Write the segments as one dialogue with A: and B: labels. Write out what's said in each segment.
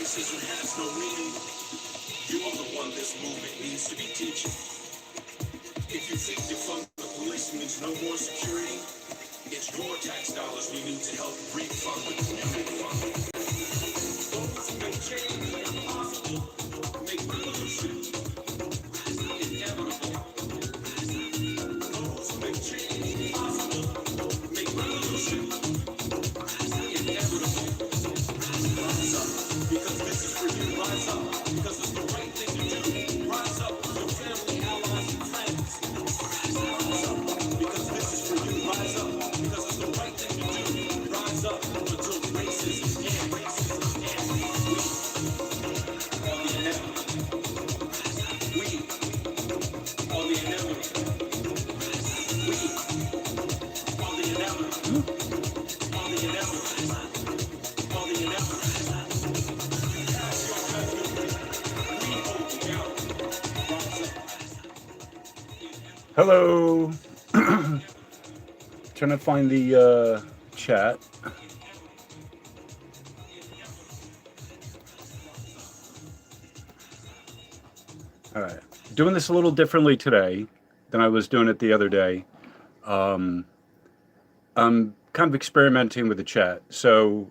A: racism has no meaning. You're the one this movement needs to be teaching. If you think defund the police means no more security, it's your tax dollars we need to help refund the community. Those who make change impossible make revolution inevitable. Those who make change possible make revolution inevitable. Rise up, because this is for you. Rise up, because it's the right thing to do. Rise up with your family, allies, and friends. Rise up, because this is for you. Rise up, because it's the right thing to do. Rise up until racism and racism and we are the inevitable. We are the inevitable. We are the inevitable. Are the inevitable. Are the inevitable. Pass your judgment. We hold you down. Rise up.
B: Hello. Trying to find the chat. All right. Doing this a little differently today than I was doing it the other day. I'm kind of experimenting with the chat. So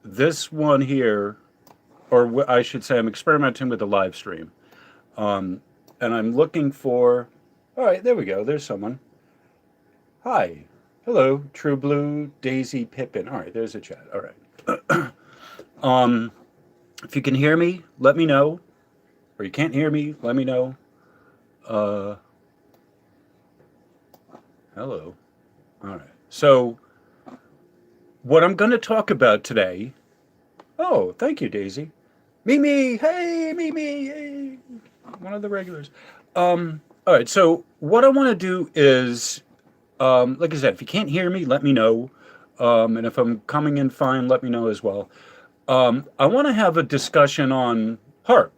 B: this one here, or I should say I'm experimenting with the live stream. And I'm looking for, all right, there we go. There's someone. Hi. Hello, True Blue, Daisy, Pippin. All right, there's a chat. All right. If you can hear me, let me know. Or you can't hear me, let me know. Hello. All right. So what I'm going to talk about today. Oh, thank you, Daisy. Mimi, hey, Mimi, hey. One of the regulars. All right. So what I want to do is, like I said, if you can't hear me, let me know. And if I'm coming in fine, let me know as well. I want to have a discussion on HAARP.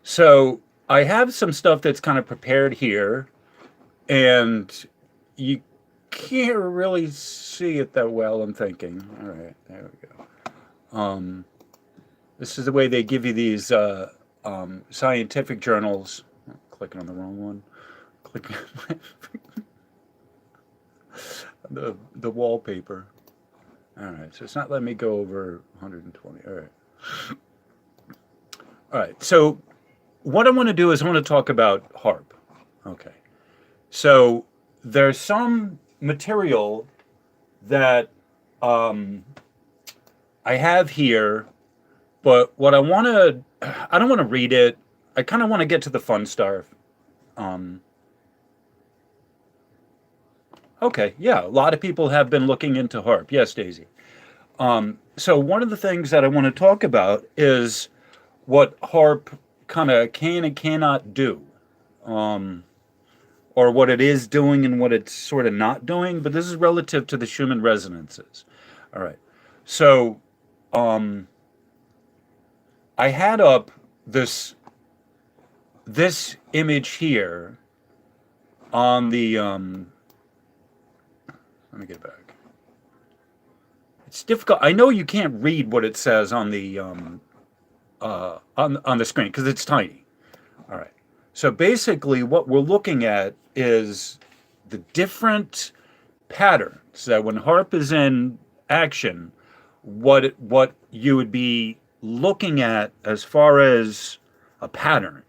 B: So I have some stuff that's kind of prepared here, and you can't really see it that well, I'm thinking. All right, there we go. This is the way they give you these scientific journals. Oh, clicking on the wrong one. Clicking the wallpaper. All right, so it's not letting me go over 120. All right. All right, so what I want to do is I want to talk about HAARP. Okay. So there's some material that I have here, but what I want to, I don't want to read it. I kind of want to get to the fun stuff. Okay, yeah, a lot of people have been looking into HAARP. Yes, Daisy. So one of the things that I want to talk about is what HAARP kind of can and cannot do, or what it is doing and what it's sort of not doing. But this is relative to the Schumann Resonances. All right. So I had up this image here on the. Let me get back. It's difficult. I know you can't read what it says on the on the screen because it's tiny. All right. So basically, what we're looking at is the different patterns that when HAARP is in action, what you would be looking at as far as a pattern.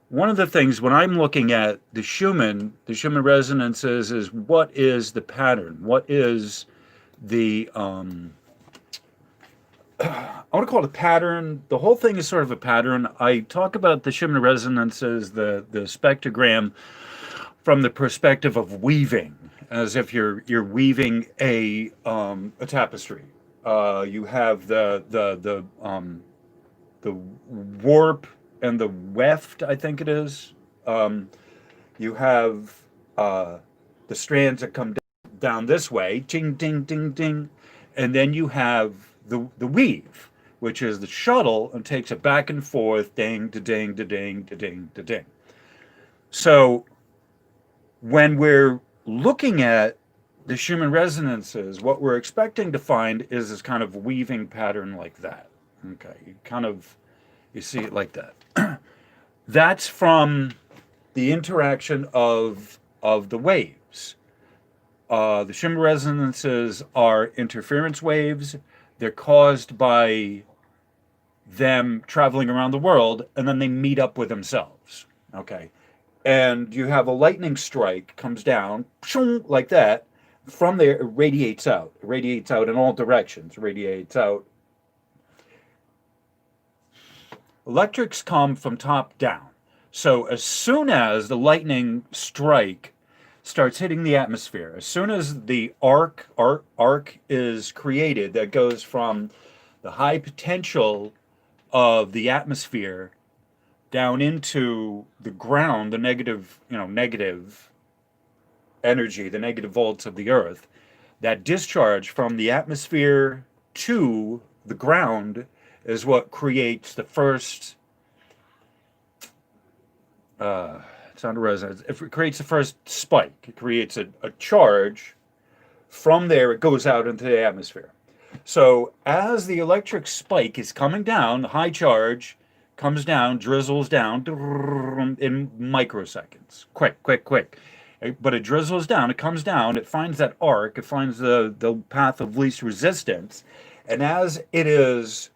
B: One of the things when I'm looking at the Schumann resonances is what is the pattern? What is the I want to call it a pattern. The whole thing is sort of a pattern. I talk about the Schumann resonances, the spectrogram, from the perspective of weaving, as if you're weaving a tapestry. You have the warp and the weft, I think it is. You have the strands that come down this way, ding, ding, ding, ding, and then you have the weave, which is the shuttle and takes it back and forth, ding, da ding, da ding, da ding, da ding. So when we're looking at the Schumann resonances, what we're expecting to find is this kind of weaving pattern like that. Okay, you see it like that. That's from the interaction of the waves. The Schumann resonances are interference waves. They're caused by them traveling around the world, and then they meet up with themselves. Okay, and you have a lightning strike comes down like that. From there, it radiates out. It radiates out in all directions. It radiates out. Electrics come from top down. So as soon as the lightning strike starts hitting the atmosphere, as soon as the arc is created that goes from the high potential of the atmosphere down into the ground, the negative, negative energy, the negative volts of the earth, that discharge from the atmosphere to the ground is what creates the first sound of resonance. It creates the first spike. It creates a charge. From there, it goes out into the atmosphere. So as the electric spike is coming down, the high charge comes down, drizzles down in microseconds. Quick, quick, quick. But it drizzles down, it comes down, it finds that arc, it finds the path of least resistance. And as it is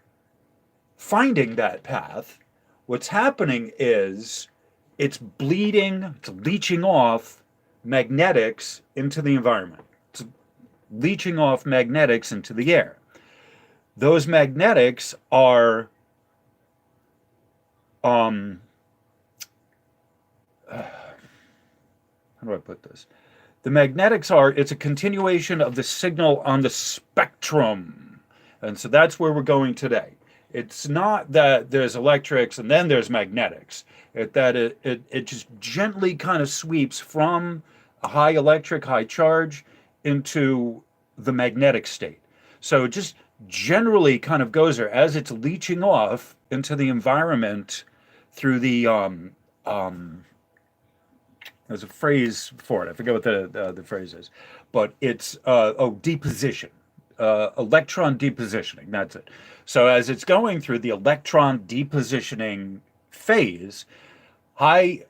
B: finding that path, what's happening is it's bleeding, it's leaching off magnetics into the environment. It's leaching off magnetics into the air. Those magnetics are how do I put this? The magnetics are, it's a continuation of the signal on the spectrum. And so that's where we're going today. It's not that there's electrics and then there's magnetics. It just gently kind of sweeps from a high electric, high charge into the magnetic state. So it just generally kind of goes there as it's leaching off into the environment through the there's a phrase for it. I forget what the phrase is, but it's deposition, electron depositioning. That's it. So as it's going through the electron depositioning phase, high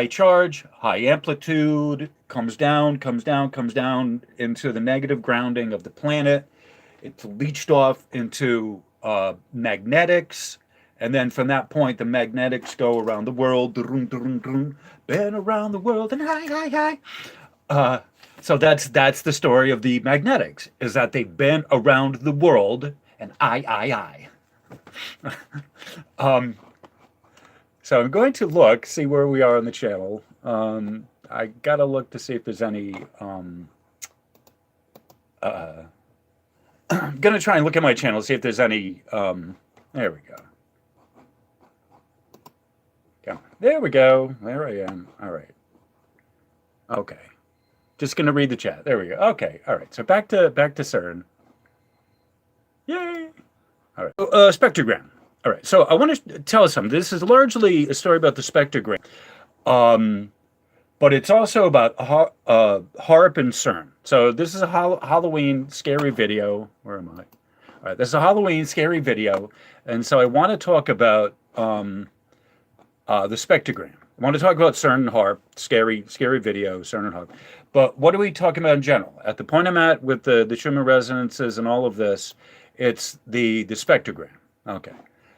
B: charge, high amplitude, comes down into the negative grounding of the planet. It's leached off into magnetics. And then from that point, the magnetics go around the world. Been around the world and high. So that's the story of the magnetics, is that they've been around the world and I. So I'm going to see where we are on the channel. I gotta look to see if there's any. I'm gonna try and look at my channel, see if there's any. There we go. There we go. There I am. All right. Okay. Just gonna read the chat. There we go. Okay. All right. So back to C.3.R.N. Yay. All right. Spectrogram. All right. So I want to tell us something. This is largely a story about the spectrogram, but it's also about HAARP and C.3.R.N. So this is a Halloween scary video. Where am I? All right. This is a Halloween scary video, and so I want to talk about the spectrogram. I want to talk about C.3.R.N. and HAARP, scary video, C.3.R.N. and HAARP. But what are we talking about in general? At the point I'm at with the Schumann resonances and all of this, it's the spectrogram. Okay.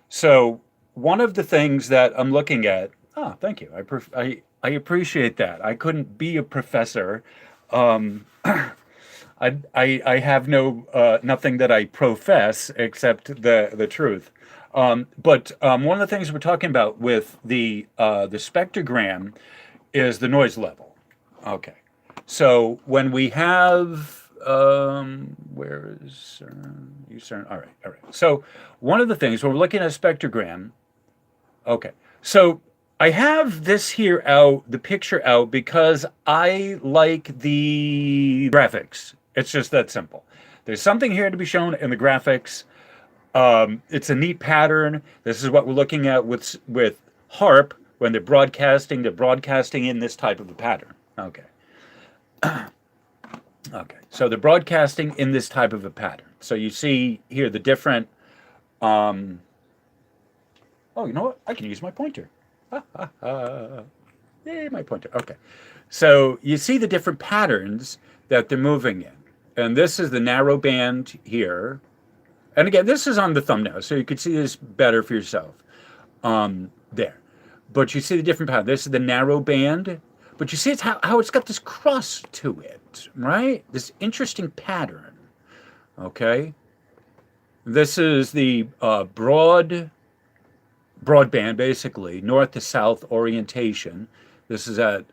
B: So one of the things that I'm looking at, thank you. I appreciate that. I couldn't be a professor. I have nothing that I profess except the truth. But one of the things we're talking about with the spectrogram is the noise level. Okay. So when we have, where is C.3.R.N? C.3.R.N. All right. So one of the things when we're looking at a spectrogram, okay. So I have this here the picture out because I like the graphics. It's just that simple. There's something here to be shown in the graphics. It's a neat pattern. This is what we're looking at with HAARP when they're broadcasting. They're broadcasting in this type of a pattern. Okay. Okay, so they're broadcasting in this type of a pattern. So you see here the different. Um, oh, you know what? I can use my pointer. Yay, my pointer. Okay, so you see the different patterns that they're moving in, and this is the narrow band here. And again, this is on the thumbnail, so you can see this better for yourself. There, but you see the different pattern. This is the narrow band, but you see it's how it's got this cross to it, right? This interesting pattern. Okay, this is the broadband, basically north to south orientation. This is at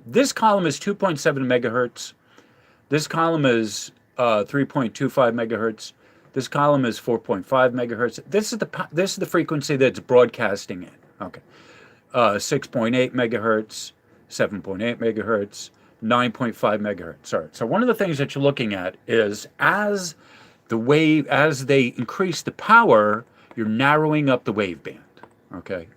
B: this column is 2.7 megahertz. This column is 3.25 megahertz. This column is 4.5 megahertz. This is the frequency that's broadcasting in. Okay, 6.8 megahertz, 7.8 megahertz, 9.5 megahertz. All right. So one of the things that you're looking at is as they increase the power, you're narrowing up the waveband. Okay,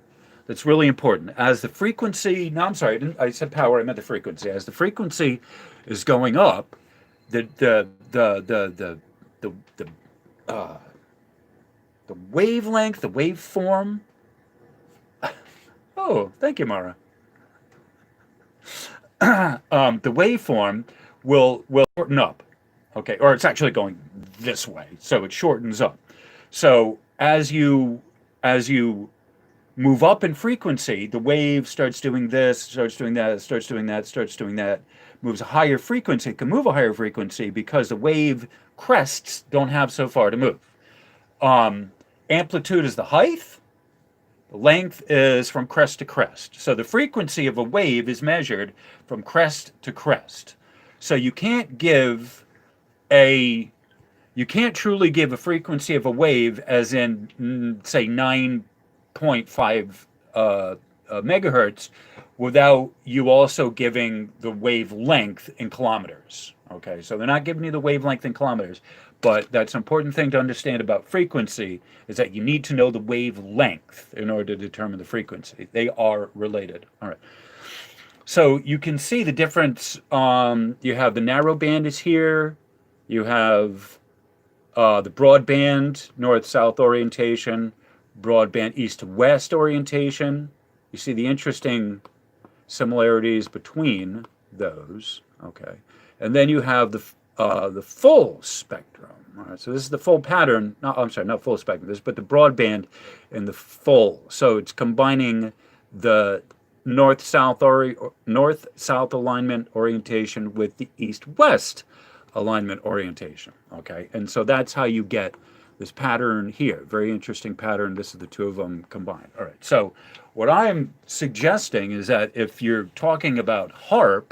B: that's really important. As the frequency, no, I'm sorry, I said power, I meant the frequency. As the frequency is going up, uh, the wavelength, the waveform. Oh, thank you, Mara. The waveform will shorten up. Okay, or it's actually going this way, so it shortens up. So as you move up in frequency, the wave starts doing this, starts doing that, starts doing that, starts doing that, moves a higher frequency. It can move a higher frequency because the wave crests don't have so far to move. Amplitude is the height. The length is from crest to crest. So the frequency of a wave is measured from crest to crest. So you can't truly give a frequency of a wave as in, say, 9.5 megahertz without you also giving the wavelength in kilometers. Okay, so they're not giving you the wavelength in kilometers, but that's an important thing to understand about frequency is that you need to know the wavelength in order to determine the frequency. They are related. All right. So you can see the difference. You have the narrow band is here. You have the broadband, north-south orientation, broadband east to west orientation. You see the interesting similarities between those. Okay, and then you have the full spectrum. All right, so this is the full pattern. No, I'm sorry, not full spectrum. But the broadband and the full. So it's combining the north-south alignment orientation with the east-west alignment orientation. Okay, and so that's how you get this pattern here. Very interesting pattern. This is the two of them combined. All right, so what I'm suggesting is that if you're talking about HAARP,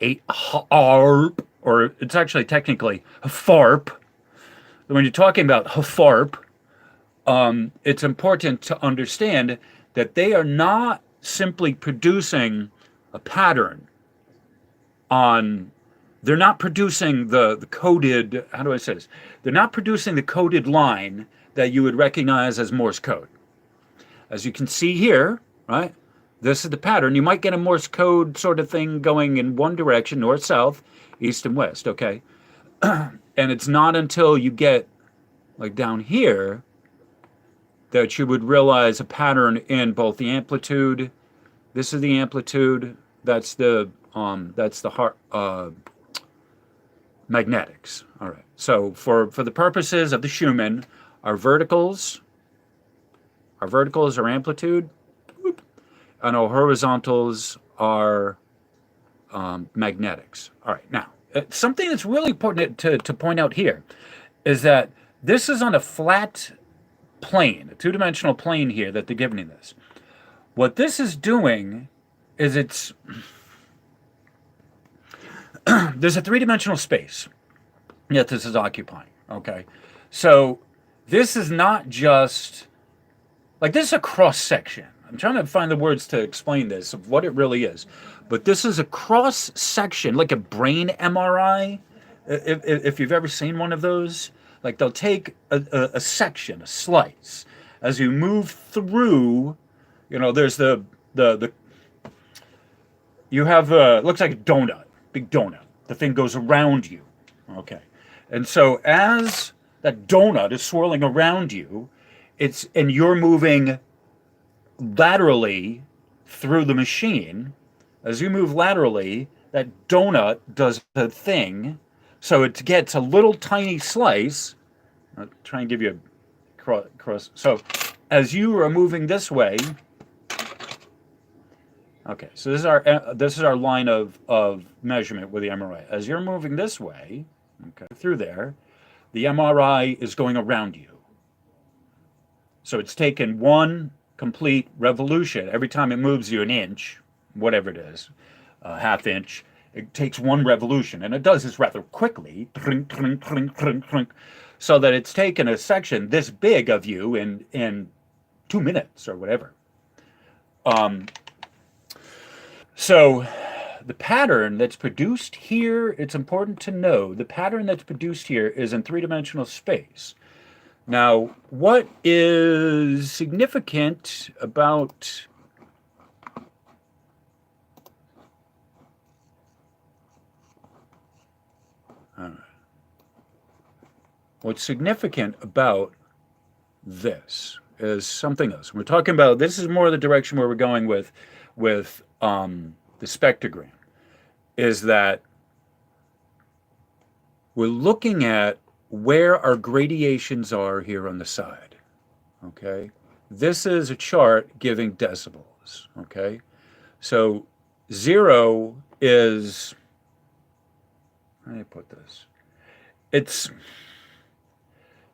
B: HFAARP, or it's actually technically HFAARP, when you're talking about HFAARP, it's important to understand that they are not simply producing a pattern on. They're not producing the coded, how do I say this? They're not producing the coded line that you would recognize as Morse code. As you can see here, right? This is the pattern. You might get a Morse code sort of thing going in one direction, north, south, east, and west, okay? And it's not until you get like down here that you would realize a pattern in both the amplitude. This is the amplitude. That's the magnetics. All right. So for the purposes of the Schumann, our verticals are amplitude, and our horizontals are magnetics. All right. Now, something that's really important to point out here is that this is on a flat plane, a two-dimensional plane here that they're giving you this. What this is doing is there's a three-dimensional space that this is occupying, okay? So this is not just, like this is a cross-section. I'm trying to find the words to explain this, of what it really is. But this is a cross-section, like a brain MRI, if you've ever seen one of those. Like they'll take a section, a slice. As you move through, there's you have, looks like a donut. Big donut. The thing goes around you. Okay. And so as that donut is swirling around you, and you're moving laterally through the machine. As you move laterally, that donut does a thing. So it gets a little tiny slice. I'll try and give you a cross. So as you are moving this way, okay, so this is our line of measurement with the MRI. As you're moving this way, okay, through there, the MRI is going around you. So it's taken one complete revolution. Every time it moves you an inch, whatever it is, a half inch, it takes one revolution. And it does this rather quickly, so that it's taken a section this big of you in 2 minutes or whatever. So the pattern that's produced here, it's important to know, the pattern that's produced here is in three-dimensional space. Now, what is significant about what's significant about this is something else. We're talking about, this is more the direction where we're going with the spectrogram, is that we're looking at where our gradations are here on the side, okay? This is a chart giving decibels, okay? So 0 is, how do I put this?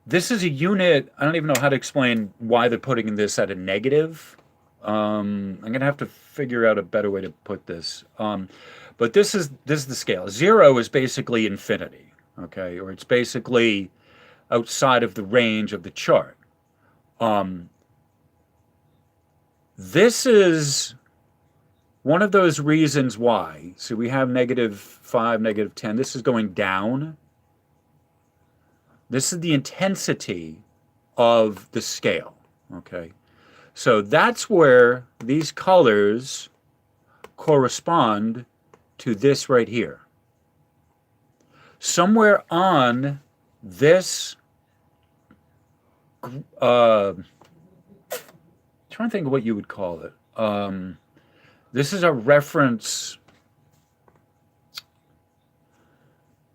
B: This is a unit, I don't even know how to explain why they're putting this at a negative. I'm gonna have to figure out a better way to put this. But this is the scale. 0 is basically infinity, okay? Or it's basically outside of the range of the chart. This is one of those reasons why. So we have -5, -10. This is going down. This is the intensity of the scale, okay? So that's where these colors correspond to this right here. Somewhere on this, trying to think of what you would call it. This is a reference,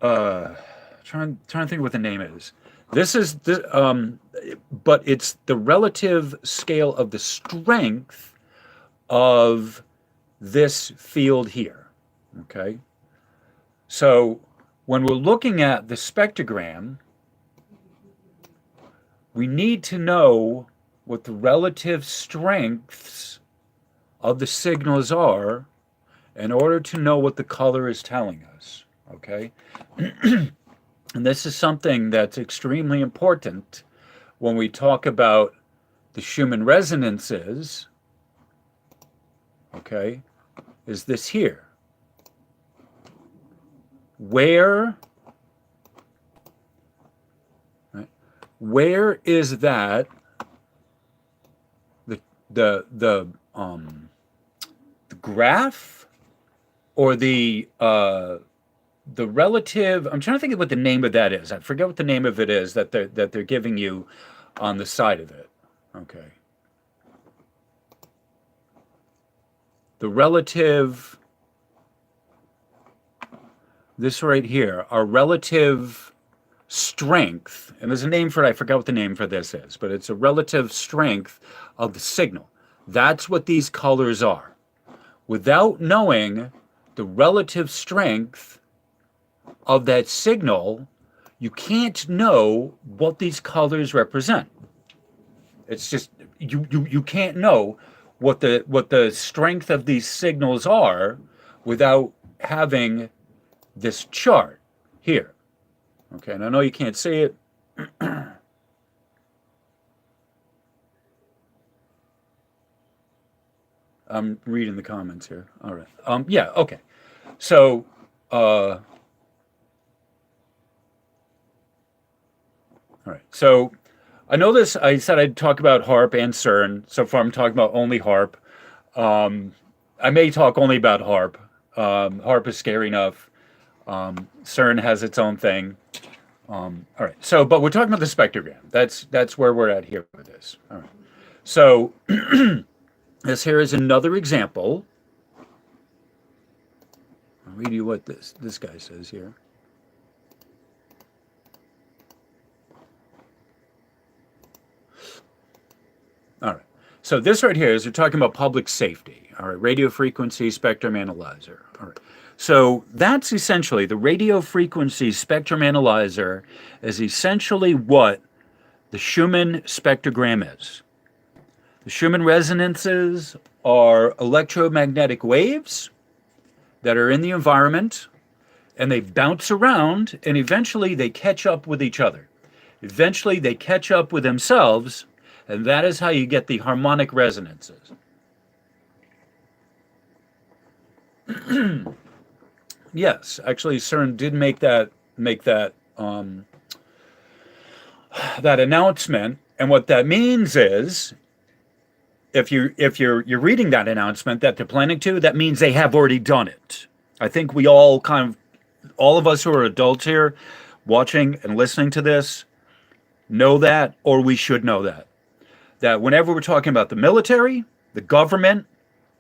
B: trying to think what the name is. This is the, but it's the relative scale of the strength of this field here, okay? So when we're looking at the spectrogram, we need to know what the relative strengths of the signals are in order to know what the color is telling us, okay? And this is something that's extremely important when we talk about the Schumann resonances, okay, is this here. Where is that the graph or the relative, I'm trying to think of what the name of that is. I forget what the name of it is that they're giving you on the side of it. Okay. The relative, this right here, our relative strength, and there's a name for it, I forgot what the name for this is, but it's a relative strength of the signal. That's what these colors are. Without knowing the relative strength of that signal, you can't know what these colors represent. It's just, you can't know what the strength of these signals are without having this chart here. Okay, and I know you can't see it. I'm reading the comments here. All right. Yeah, okay. So, all right. So I know this, I said I'd talk about HAARP and C.3.R.N. So far I'm talking about only HAARP. I may talk only about HAARP. HAARP is scary enough. CERN has its own thing. All right. So, but we're talking about the spectrogram. That's where we're at here with this. All right. So, this here is another example. I'll read you what this guy says here. All right. So this right here is we're talking about public safety. All right. Radio frequency spectrum analyzer. All right. So that's essentially the radio frequency spectrum analyzer is essentially what the Schumann spectrogram is. The Schumann resonances are electromagnetic waves that are in the environment and they bounce around and eventually they catch up with each other. Eventually they catch up with themselves, and that is how you get the harmonic resonances. Yes, actually CERN did make that that announcement, and what that means is if you're reading that announcement that they're planning to, that means they have already done it. I think we all all of us who are adults here watching and listening to this know that, or we should know that whenever we're talking about the military, the government,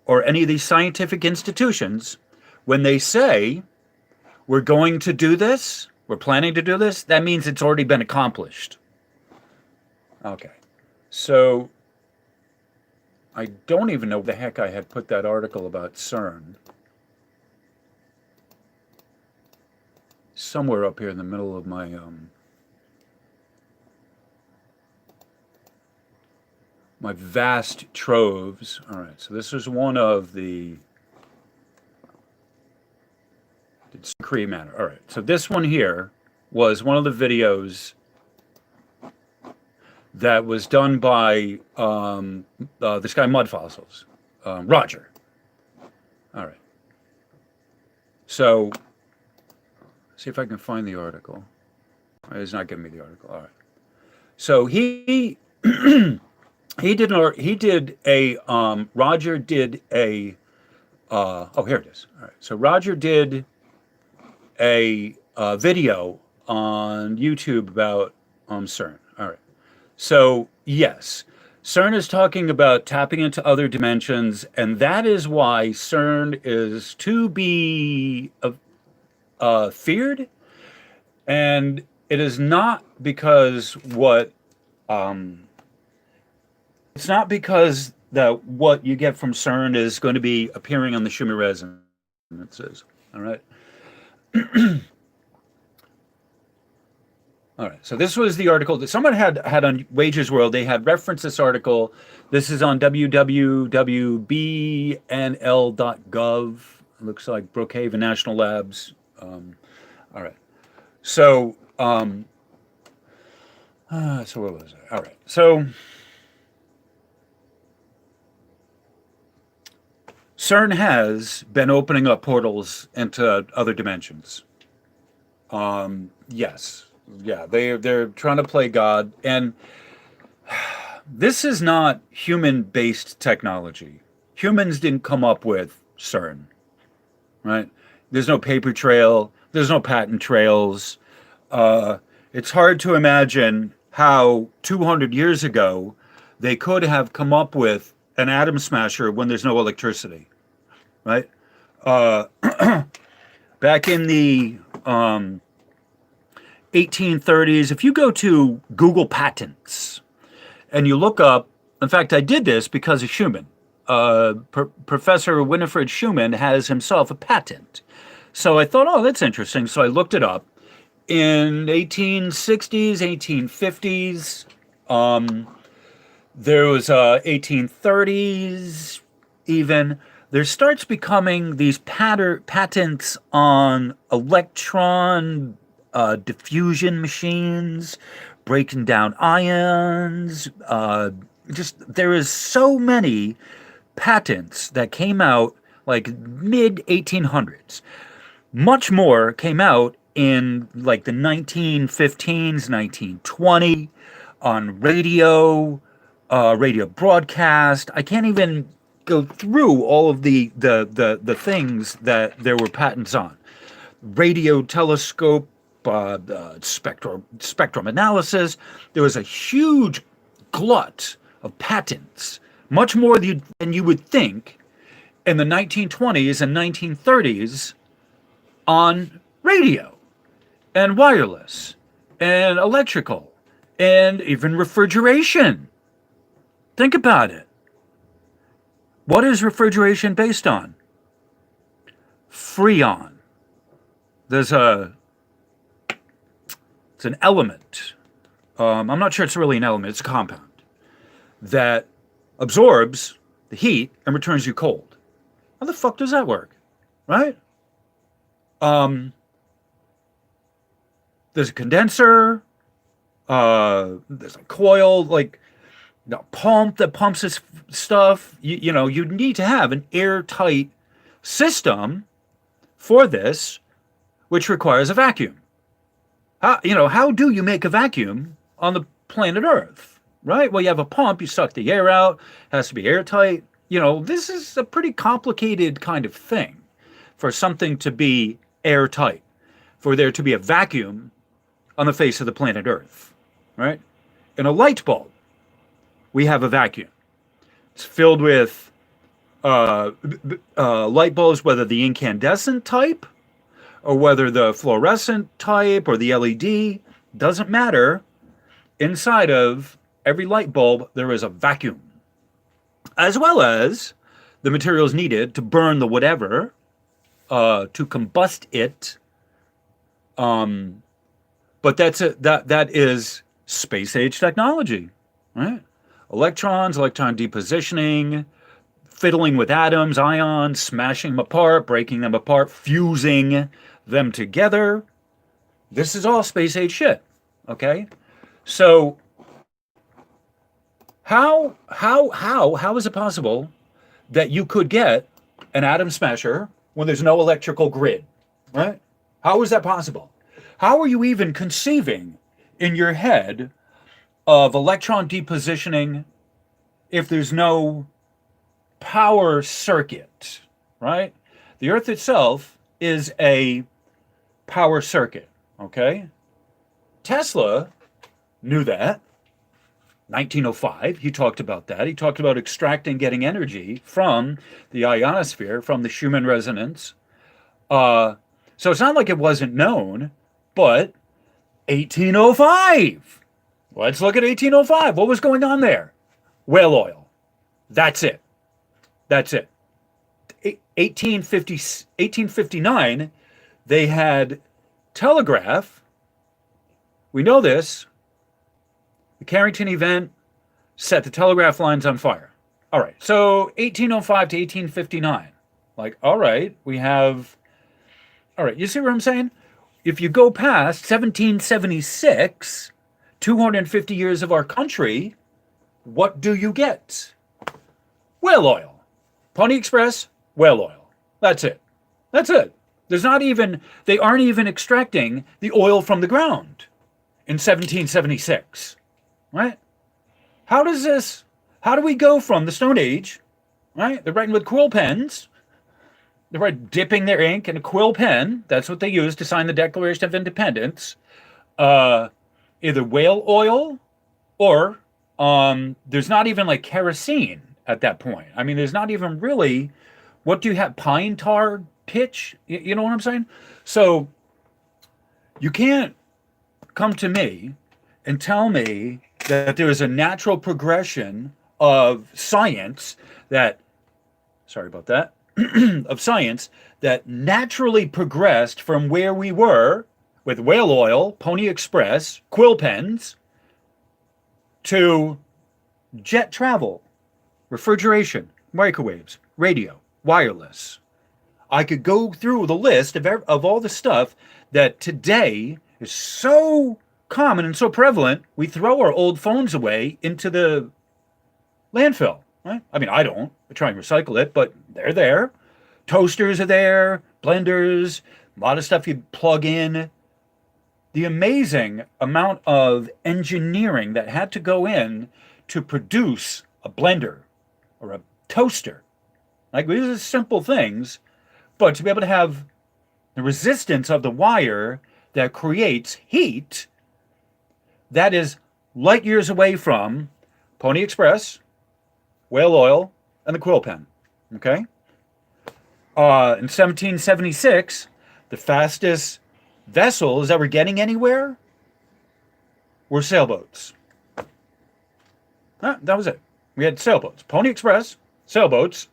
B: or any of these scientific institutions, when they say we're going to do this, we're planning to do this, that means it's already been accomplished. Okay. So I don't even know where the heck I had put that article about CERN. Somewhere up here in the middle of my my vast troves. All right, so this is one of the Mercury matter. All right, so this one here was one of the videos that was done by this guy Mud Fossils, Roger. All right, so see if I can find the article. It's not giving me the article. All right, so he Roger did a oh, here it is. All right, so Roger did a video on YouTube about CERN. All right, so yes, CERN is talking about tapping into other dimensions, and that is why CERN is to be feared, and it is not because it's not because that what you get from CERN is going to be appearing on the Schumann resonances. All right. All right. So this was the article that someone had on Wages World. They had referenced this article. This is on www.bnl.gov. It looks like Brookhaven National Labs. All right. So so what was it? All right. So CERN has been opening up portals into other dimensions. Yes, yeah, they're trying to play God, and this is not human-based technology. Humans didn't come up with CERN, right? There's no paper trail. There's no patent trails. It's hard to imagine how 200 years ago they could have come up with an atom smasher when there's no electricity, right? Back in the 1830s, if you go to Google patents and you look up, in fact, I did this because of Schumann. Professor Winifred Schumann has himself a patent. So I thought, oh, that's interesting. So I looked it up. In 1860s, 1850s, there was 1830s even. There starts becoming these patents on electron diffusion machines, breaking down ions. There is so many patents that came out like mid 1800s. Much more came out in like the 1915s, 1920 on radio, radio broadcast. I can't even go through all of the things that there were patents on. radio telescope, spectrum analysis. There was a huge glut of patents, much more than you would think, in the 1920s and 1930s on radio and wireless and electrical and even refrigeration. Think about it. What is refrigeration based on? Freon. It's an element. I'm not sure it's really an element. It's a compound that absorbs the heat and returns you cold. How the fuck does that work? Right? There's a condenser. There's a coil, like a pump that pumps this stuff. You need to have an airtight system for this, which requires a vacuum. How do you make a vacuum on the planet Earth? Right? Well, you have a pump, you suck the air out, it has to be airtight. This is a pretty complicated kind of thing for something to be airtight, for there to be a vacuum on the face of the planet Earth, right? In a light bulb, we have a vacuum. It's filled with light bulbs, whether the incandescent type or whether the fluorescent type or the LED, doesn't matter. Inside of every light bulb, there is a vacuum, as well as the materials needed to burn the whatever, to combust it. But that is space age technology, right? Electrons, electron depositioning, fiddling with atoms, ions, smashing them apart, breaking them apart, fusing them together. This is all space age shit, okay? So how is it possible that you could get an atom smasher when there's no electrical grid, right? How is that possible? How are you even conceiving in your head of electron depositioning if there's no power circuit, right? The Earth itself is a power circuit, okay? Tesla knew that. 1905, he talked about that. He talked about extracting, getting energy from the ionosphere, from the Schumann resonance. So it's not like it wasn't known, but 1805. Let's look at 1805. What was going on there? Whale oil. That's it. 1859, they had telegraph. We know this. The Carrington event set the telegraph lines on fire. All right, so 1805 to 1859. All right, you see what I'm saying? If you go past 1776, 250 years of our country, what do you get? Whale oil. Pony Express, whale oil. That's it. They aren't even extracting the oil from the ground in 1776, right? How do we go from the Stone Age, right? They're writing with quill pens. They're dipping their ink in a quill pen. That's what they use to sign the Declaration of Independence. Either whale oil or there's not even kerosene at that point. I mean, there's not even really, what do you have? Pine tar pitch? You know what I'm saying? So you can't come to me and tell me that there is a natural progression of science of science that naturally progressed from where we were with whale oil, Pony Express, quill pens, to jet travel, refrigeration, microwaves, radio, wireless. I could go through the list of all the stuff that today is so common and so prevalent, we throw our old phones away into the landfill, right? I mean, I don't. I try and recycle it, but they're there. Toasters are there, blenders, a lot of stuff you plug in. The amazing amount of engineering that had to go in to produce a blender or a toaster. These are simple things, but to be able to have the resistance of the wire that creates heat that is light years away from Pony Express, whale oil, and the quill pen. Okay? In 1776, the fastest vessels that were getting anywhere were sailboats. That was it. We had sailboats. Pony Express, sailboats,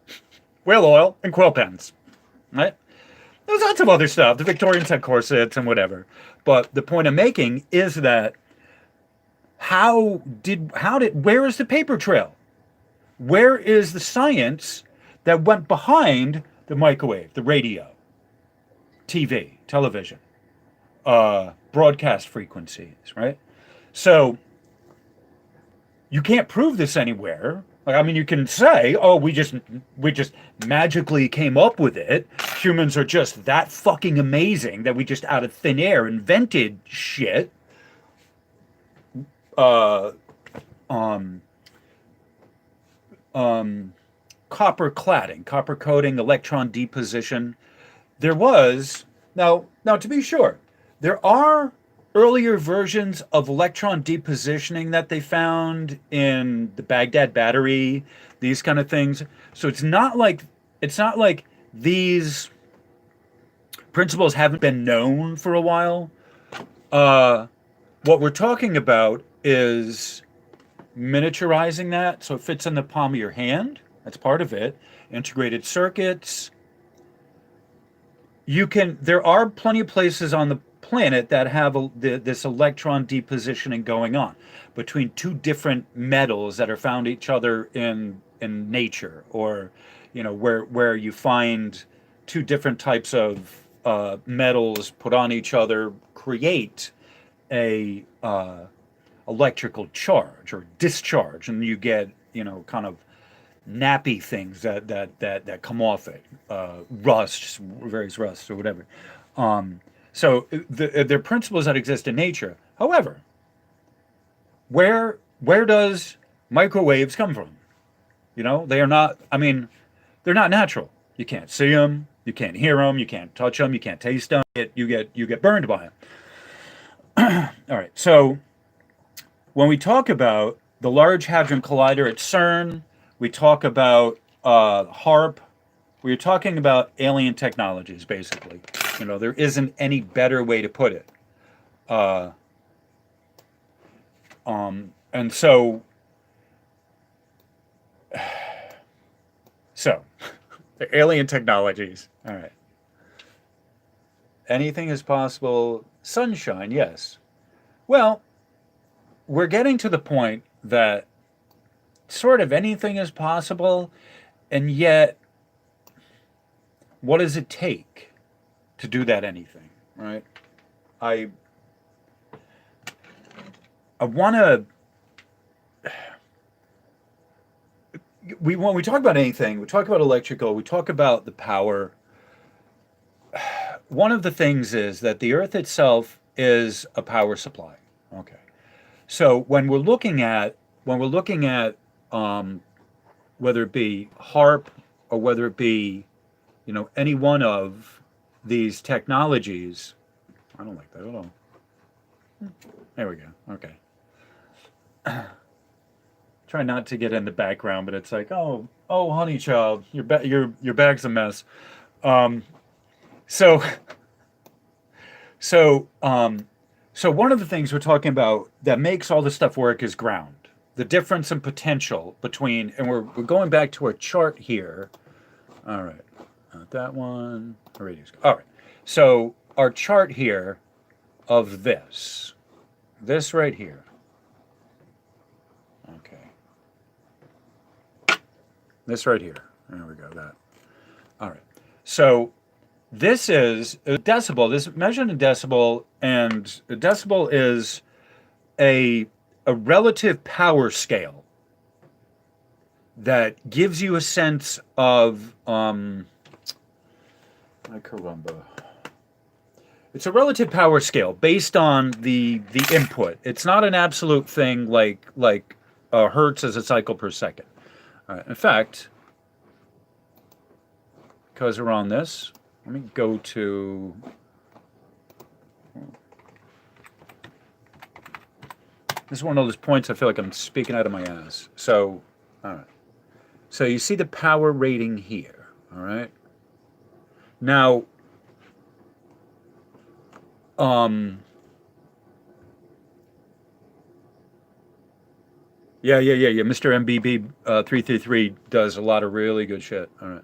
B: whale oil, and quill pens. Right? There's lots of other stuff. The Victorians had corsets and whatever. But the point I'm making is that where is the paper trail? Where is the science that went behind the microwave, the radio, TV, television, broadcast frequencies, right? So you can't prove this anywhere. Like, I mean, you can say, "Oh, we just magically came up with it. Humans are just that fucking amazing that we just out of thin air invented shit." Copper cladding, copper coating, electron deposition. There was now to be sure, there are earlier versions of electron depositioning that they found in the Baghdad battery, these kind of things. So it's not like these principles haven't been known for a while. What we're talking about is miniaturizing that so it fits in the palm of your hand. That's part of it. Integrated circuits. There are plenty of places on the planet that have this electron depositioning going on between two different metals that are found each other in nature, or where you find two different types of metals put on each other create a electrical charge or discharge, and you get kind of nappy things that come off it, rust, various rusts or whatever. So they're principles that exist in nature. However, where does microwaves come from? They are not. I mean, they're not natural. You can't see them. You can't hear them. You can't touch them. You can't taste them. You get burned by them. All right. So when we talk about the Large Hadron Collider at CERN, we talk about HAARP. We're talking about alien technologies, basically. There isn't any better way to put it. And so the alien technologies. All right. Anything is possible. Sunshine, yes. Well, we're getting to the point that sort of anything is possible, and yet, what does it take to do that anything, right? I want to. When we talk about anything, we talk about electrical, we talk about the power. One of the things is that the Earth itself is a power supply. Okay, so when we're looking at whether it be HAARP or whether it be any one of these technologies, I don't like that at all. There we go. Okay. Try not to get in the background, but it's like, oh, honey child, your bag's a mess. So one of the things we're talking about that makes all this stuff work is ground. The difference in potential between, and we're going back to our chart here. All right, not that one. Radius. All right. So our chart here of this right here. This right here. There we go, that. All right. So this is a decibel. This is measured in decibel, and a decibel is a relative power scale that gives you a sense of caramba. It's a relative power scale based on the input. It's not an absolute thing like hertz as a cycle per second. All right. In fact, because we're on this, let me go to. This is one of those points I feel like I'm speaking out of my ass. So, all right. So you see the power rating here, all right? Now, yeah. Mr. MBB 333 does a lot of really good shit. All right.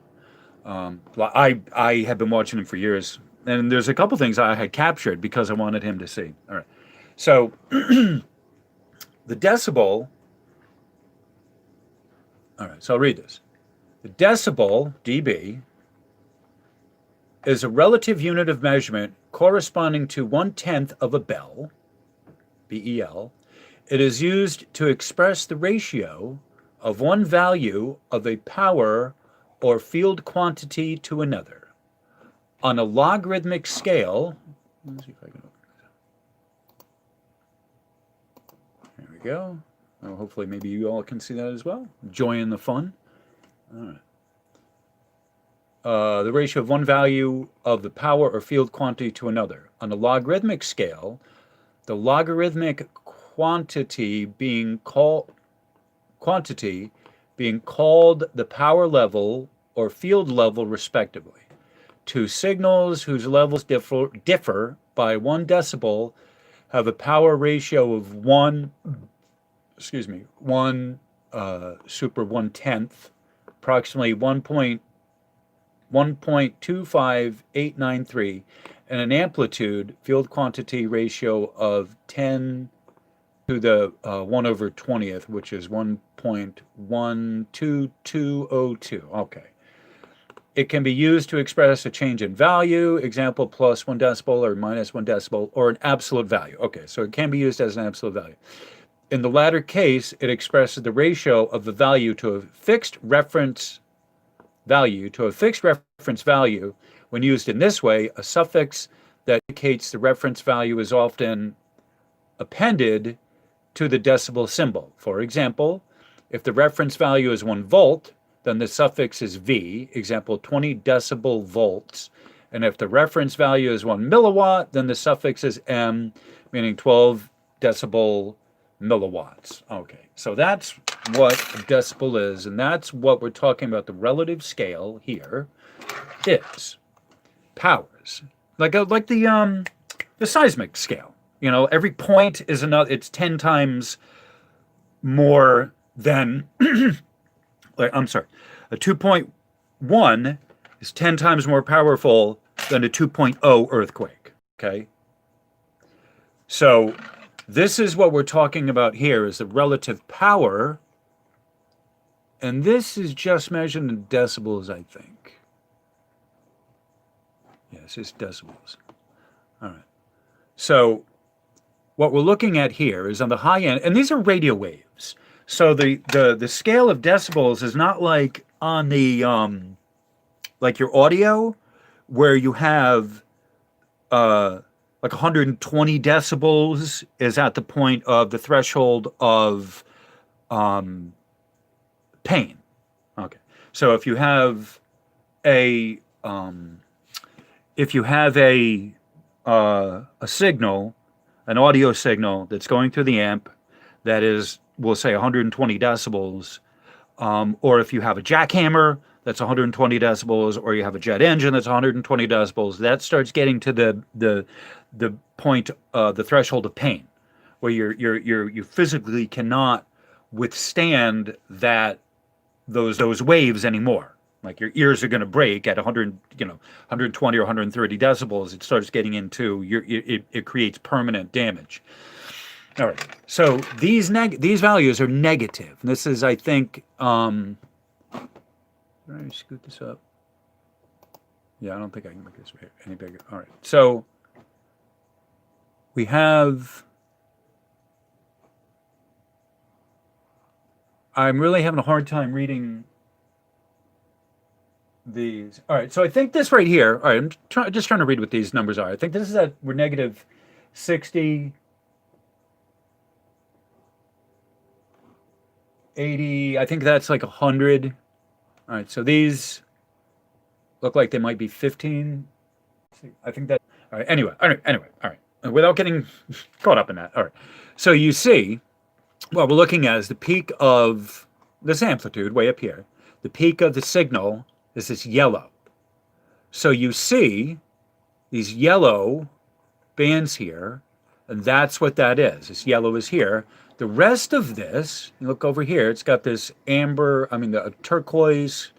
B: I have been watching him for years, and there's a couple things I had captured because I wanted him to see. All right. So the decibel. All right. So I'll read this. The decibel, dB, is a relative unit of measurement corresponding to 1/10 of a bell, BEL. It is used to express the ratio of one value of a power or field quantity to another. On a logarithmic scale, let's see if I can open this. There we go. Well, hopefully maybe you all can see that as well. Enjoying the fun. All right. The ratio of one value of the power or field quantity to another. On a logarithmic scale, the logarithmic quantity being called the power level or field level respectively. Two signals whose levels differ by 1 decibel have a power ratio of 1 super 1/10, approximately 1.25893, and an amplitude field quantity ratio of 10 to the 1 over 20th, which is 1.12202. Okay. It can be used to express a change in value, example plus 1 decibel or minus 1 decibel, or an absolute value. Okay, so it can be used as an absolute value. In the latter case, it expresses the ratio of the value to a fixed reference value. When used in this way, a suffix that indicates the reference value is often appended to the decibel symbol. For example, if the reference value is 1 volt, then the suffix is V, example 20 decibel volts. And if the reference value is 1 milliwatt, then the suffix is M, meaning 12 decibel milliwatts. Okay, so that's what a decibel is, and that's what we're talking about. The relative scale here is powers, like the seismic scale. You know, every point is another. It's 10 times more than. I'm sorry, a 2.1 is 10 times more powerful than a 2.0 earthquake. Okay, so this is what we're talking about here: is the relative power, and this is just measured in decibels, I think. Yes, it's decibels. All right. So what we're looking at here is on the high end, and these are radio waves. So the scale of decibels is not like on the like your audio, where you have like 120 decibels is at the point of the threshold of pain. Okay, so if you have a signal, an audio signal that's going through the amp that is, we'll say 120 decibels, or if you have a jackhammer that's 120 decibels, or you have a jet engine that's 120 decibels, that starts getting to the point, the threshold of pain, where you physically cannot withstand those waves anymore. Like your ears are going to break at 120 or 130 decibels. It starts getting into it creates permanent damage. All right. So these values are negative. This is, I think, can I scoot this up? Yeah, I don't think I can make this any bigger. All right. So we have. I'm really having a hard time reading these. All right, so I think this right here. All right, I'm just trying to read what these numbers are. I think this is we're negative 60, 80. I think that's like 100. All right, so these look like they might be 15 I think that. All right. Anyway. All right. Without getting caught up in that. All right. So you see, what we're looking at is the peak of this amplitude way up here. The peak of the signal is this yellow. So you see these yellow bands here, and that's what that is. This yellow is here. The rest of this, you look over here, it's got this amber, the turquoise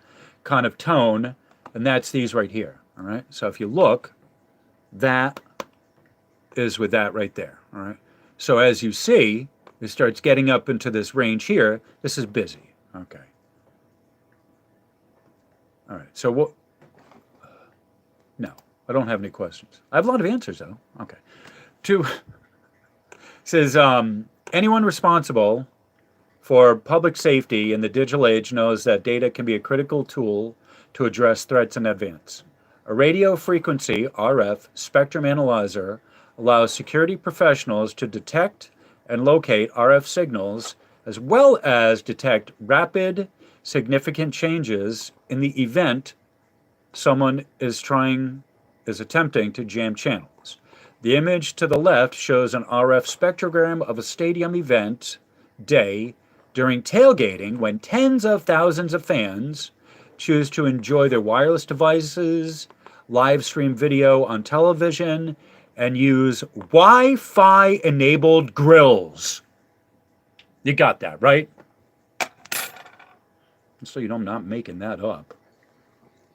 B: kind of tone, and that's these right here. All right. So if you look, that is with that right there. All right. So as you see, it starts getting up into this range here. This is busy. Okay. All right. So what? No, I don't have any questions. I have a lot of answers though. Okay. Two says anyone responsible for public safety in the digital age knows that data can be a critical tool to address threats in advance. A radio frequency RF spectrum analyzer allows security professionals to detect and locate RF signals as well as detect rapid, significant changes in the event someone is attempting to jam channels. The image to the left shows an RF spectrogram of a stadium event day during tailgating when tens of thousands of fans choose to enjoy their wireless devices, live stream video on television, and use Wi-Fi enabled grills. You got that, right? So you know I'm not making that up.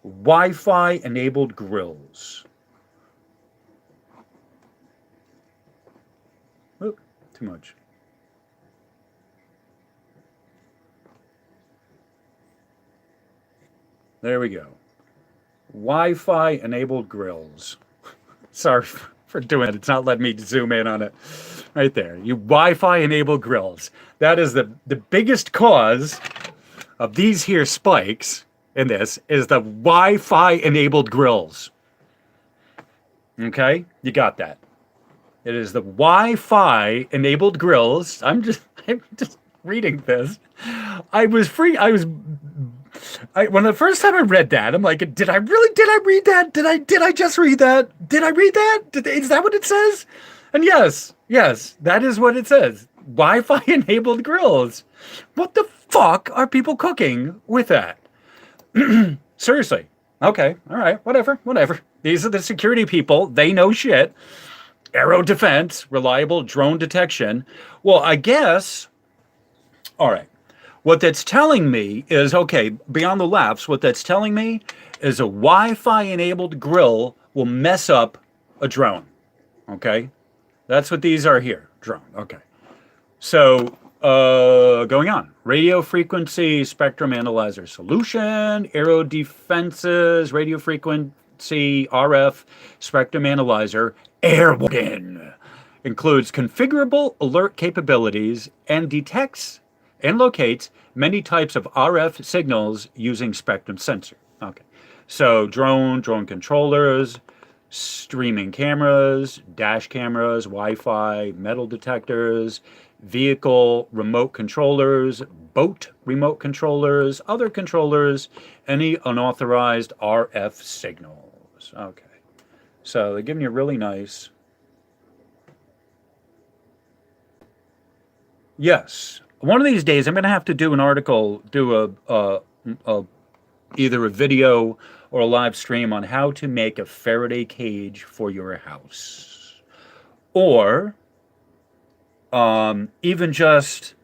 B: Wi-Fi enabled grills. Oh, too much. There we go. Wi-Fi enabled grills. Sorry for doing it. It's not letting me zoom in on it. Right there. You Wi-Fi enabled grills. That is the biggest cause of these here spikes in this is the Wi-Fi enabled grills. Okay? You got that. It is the Wi-Fi enabled grills. I'm just reading this. When the first time I read that, I'm like, did I read that? Did I just read that? Did I read that? Is that what it says? And yes, that is what it says. Wi-Fi enabled grills. What the fuck are people cooking with that? Seriously. Okay. All right. Whatever. These are the security people. They know shit. Aero defense, reliable drone detection. Well, I guess. All right. What that's telling me is, okay, beyond the laughs, what that's telling me is a Wi-Fi enabled grill will mess up a drone. Okay? That's what these are here. Drone. Okay. So, going on. Radio frequency spectrum analyzer solution, aero defenses, radio frequency RF spectrum analyzer, airborne. Includes configurable alert capabilities and detects and locates many types of RF signals using spectrum sensor. Okay. So drone controllers, streaming cameras, dash cameras, Wi-Fi, metal detectors, vehicle remote controllers, boat remote controllers, other controllers, any unauthorized RF signals. Okay. So they're giving you really nice. Yes. One of these days, I'm going to have to do an article, either a video or a live stream on how to make a Faraday cage for your house, or even just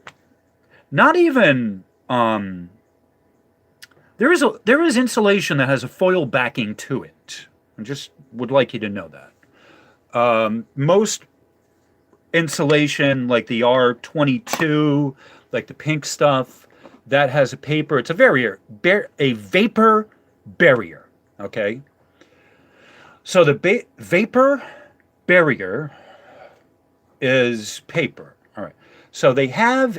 B: not even there is insulation that has a foil backing to it. I just would like you to know that most insulation, like the R22, like the pink stuff, that has a paper. It's a vapor barrier. Okay. So the vapor barrier is paper. All right. So they have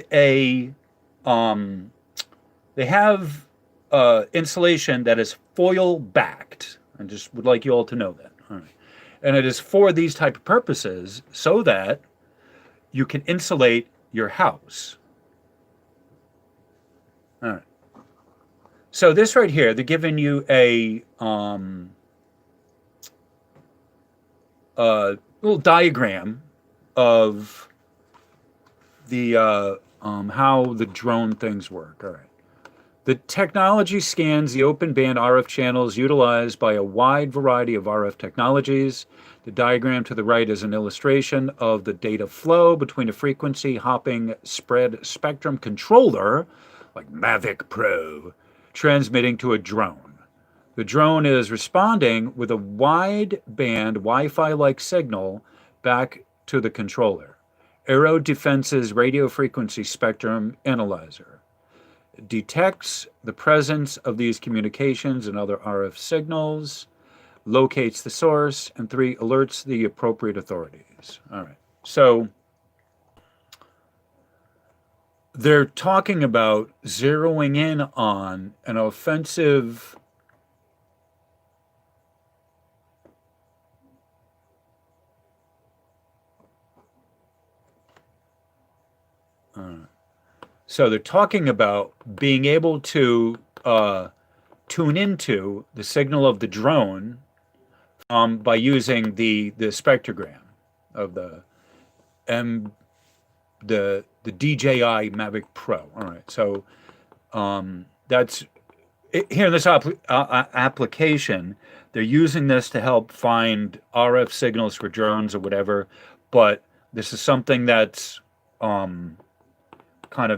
B: insulation that is foil backed. I just would like you all to know that. All right. And it is for these type of purposes so that you can insulate your house. All right. So this right here, they're giving you a little diagram of the how the drone things work. All right. The technology scans the open band RF channels utilized by a wide variety of RF technologies. The diagram to the right is an illustration of the data flow between a frequency hopping spread spectrum controller, like Mavic Pro, transmitting to a drone. The drone is responding with a wide band Wi-Fi like signal back to the controller. Aero Defense's radio frequency spectrum analyzer detects the presence of these communications and other RF signals, locates the source, and 3, alerts the appropriate authorities. All right. So they're talking about zeroing in on an offensive So they're talking about being able to tune into the signal of the drone by using the spectrogram of the DJI Mavic Pro. All right, so that's here in this application. They're using this to help find RF signals for drones or whatever, but this is something that's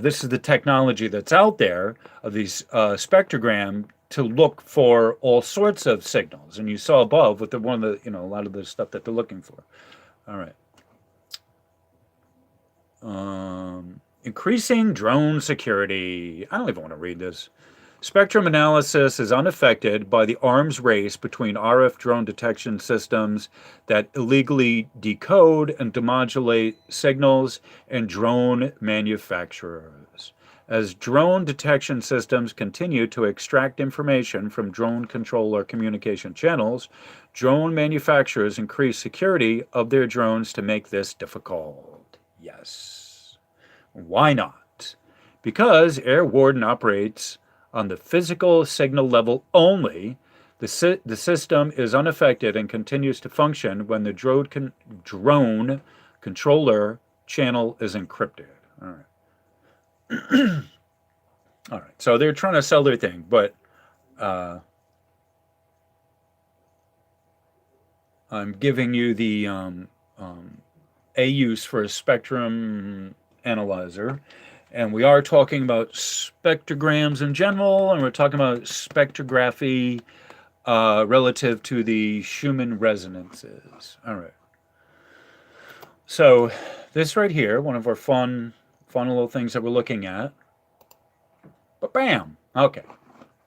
B: this is the technology that's out there of these spectrogram to look for all sorts of signals. And you saw above with a lot of the stuff that they're looking for. All right. Increasing drone security. I don't even want to read this. Spectrum analysis is unaffected by the arms race between RF drone detection systems that illegally decode and demodulate signals and drone manufacturers. As drone detection systems continue to extract information from drone controller communication channels, drone manufacturers increase security of their drones to make this difficult. Yes. Why not? Because Air Warden operates on the physical signal level only, the system is unaffected and continues to function when the drone controller channel is encrypted. All right. All right. So they're trying to sell their thing, but I'm giving you the a use for a spectrum analyzer. And we are talking about spectrograms in general, and we're talking about spectrography relative to the Schumann resonances. All right. So this right here, one of our fun little things that we're looking at. But bam. Okay.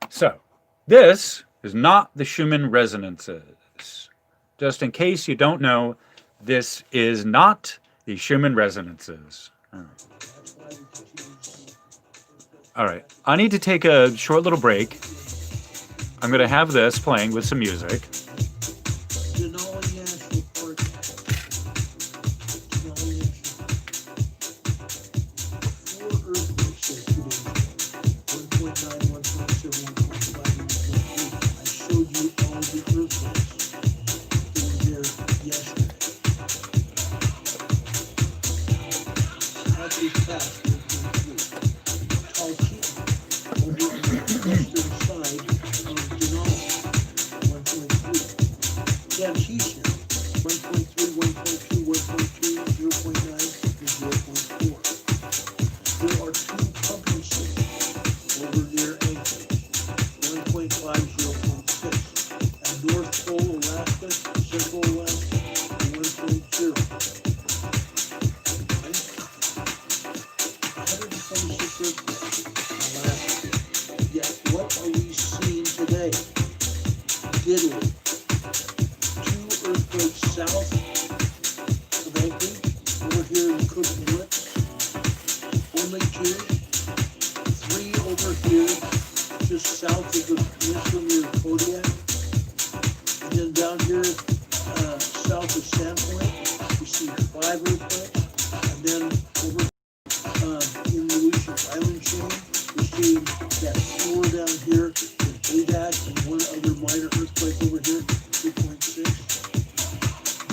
B: So this is not the Schumann resonances. Just in case you don't know, this is not the Schumann resonances. All right. All right, I need to take a short little break. I'm going to have this playing with some music.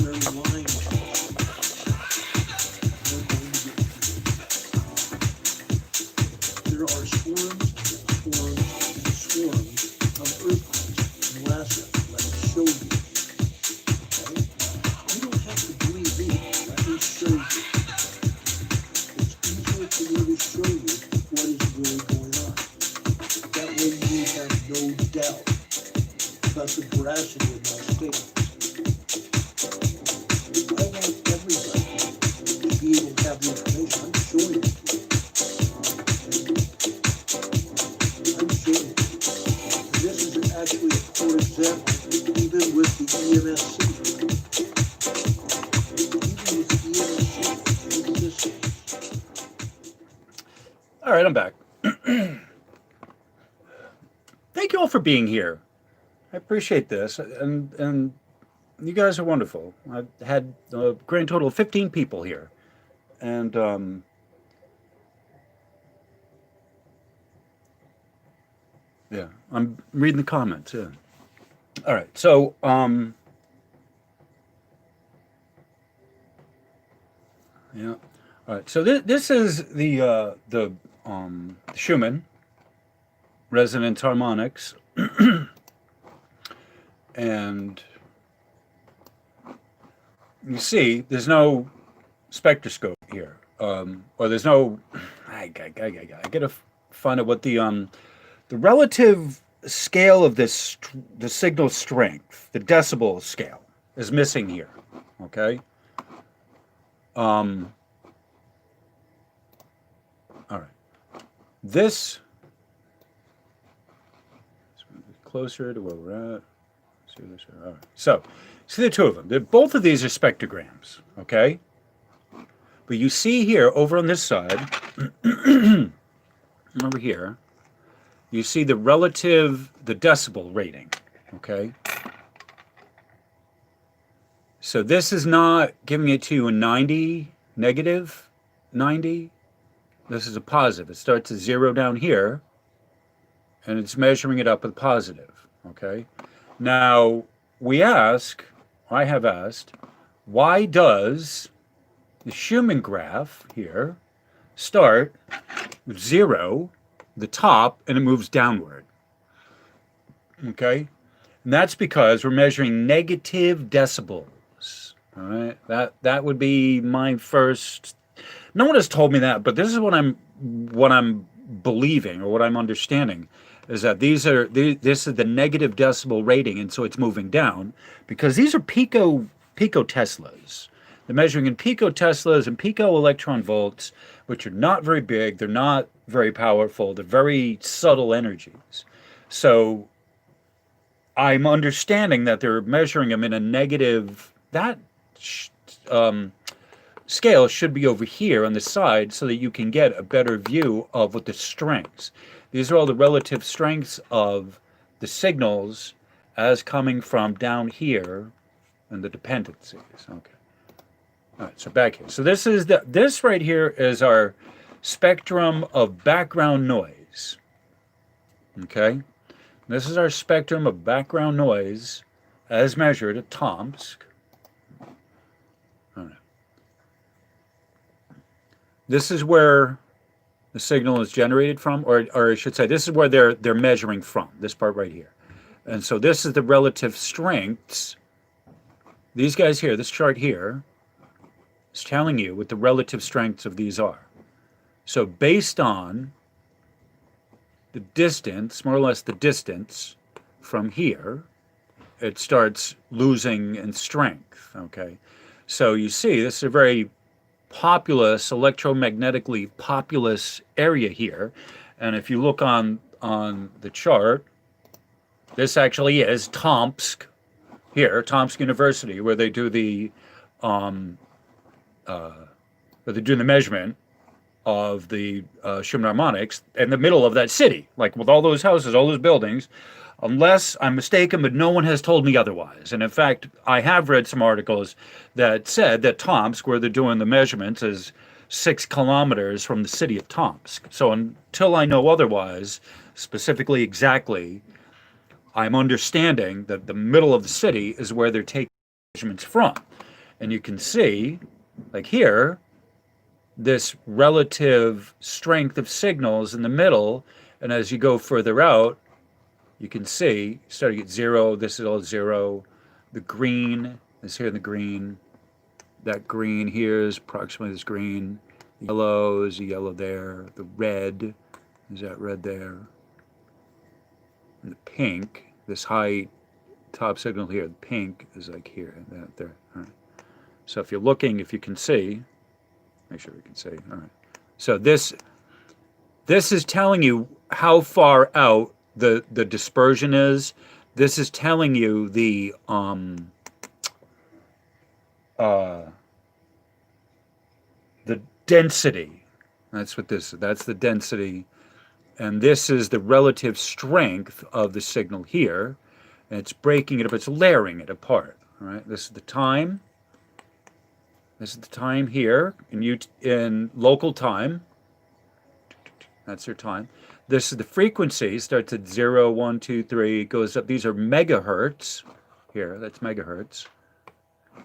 A: Very there are swarms and swarms and swarms of earthquakes in Alaska. Let me show you. Okay? You don't have to believe me. Let me show you. It's easier for me to show you what is really going on. That way you have no doubt about the veracity of my statements. I want everybody to be able to have the information. I'm showing it to you. I'm showing it to you. And this is actually a poor example, even with the EMSC. Even with the EMSC, look at this.
B: All right, I'm back. Thank you all for being here. I appreciate this, and you guys are wonderful. I've had a grand total of 15 people here, and yeah, I'm reading the comments. Yeah. All right, so yeah. All right, so this is the Schumann Resonance harmonics, and you see there's no spectroscope here, or there's no. I gotta find out what the relative scale of this the signal strength, the decibel scale, is missing here. Okay. All right. This. Closer to where we're at. See this here. All right. So, see the two of them. Both of these are spectrograms, okay? But you see here, over on this side, over here, you see the relative, the decibel rating, okay? So this is not giving it to you in 90, negative 90. This is a positive. It starts at 0 down here, and it's measuring it up with positive, okay? Now, I have asked, why does the Schumann graph here start with 0, the top, and it moves downward, okay? And that's because we're measuring negative decibels, all right? That would be my first. No one has told me that, but this is what I'm believing, or what I'm understanding, is that this is the negative decibel rating, and so it's moving down because these are picoteslas. They're measuring in picoteslas and pico electron volts, which are not very big. They're not very powerful. They're very subtle energies. So I'm understanding that they're measuring them in a negative. That scale should be over here on the side so that you can get a better view of what the strengths. These are all the relative strengths of the signals as coming from down here and the dependencies. Okay. All right, so back here. So this right here is our spectrum of background noise. Okay? This is our spectrum of background noise as measured at Tomsk. All right. This is where the signal is generated from, or I should say, this is where they're measuring from, this part right here. And so this is the relative strengths. These guys here, this chart here, is telling you what the relative strengths of these are. So based on the distance, more or less the distance from here, it starts losing in strength, okay? So you see, this is a very populous, electromagnetically populous area here. And if you look on the chart, this actually is Tomsk here, Tomsk University, where they do the measurement of the Schumann harmonics in the middle of that city, like with all those houses, all those buildings, unless I'm mistaken, but no one has told me otherwise. And in fact, I have read some articles that said that Tomsk, where they're doing the measurements, is 6 kilometers from the city of Tomsk. So until I know otherwise, specifically exactly, I'm understanding that the middle of the city is where they're taking measurements from. And you can see, like here, this relative strength of signals in the middle, and as you go further out, you can see, starting at 0, this is all 0. The green is here in the green. That green here is approximately this green. The yellow is a yellow there. The red is that red there. And the pink, this high top signal here, the pink is like here, that there. All right. So if you're looking, if you can see, make sure we can see. All right. So this is telling you how far out the dispersion is. This is telling you the density. That's what this is. That's the density. And this is the relative strength of the signal here. And it's breaking it up, it's layering it apart. All right. This is the time. This is the time here in local time. That's your time. This is the frequency. Starts at 0, 1, 2, 3. It goes up. These are megahertz here. That's megahertz.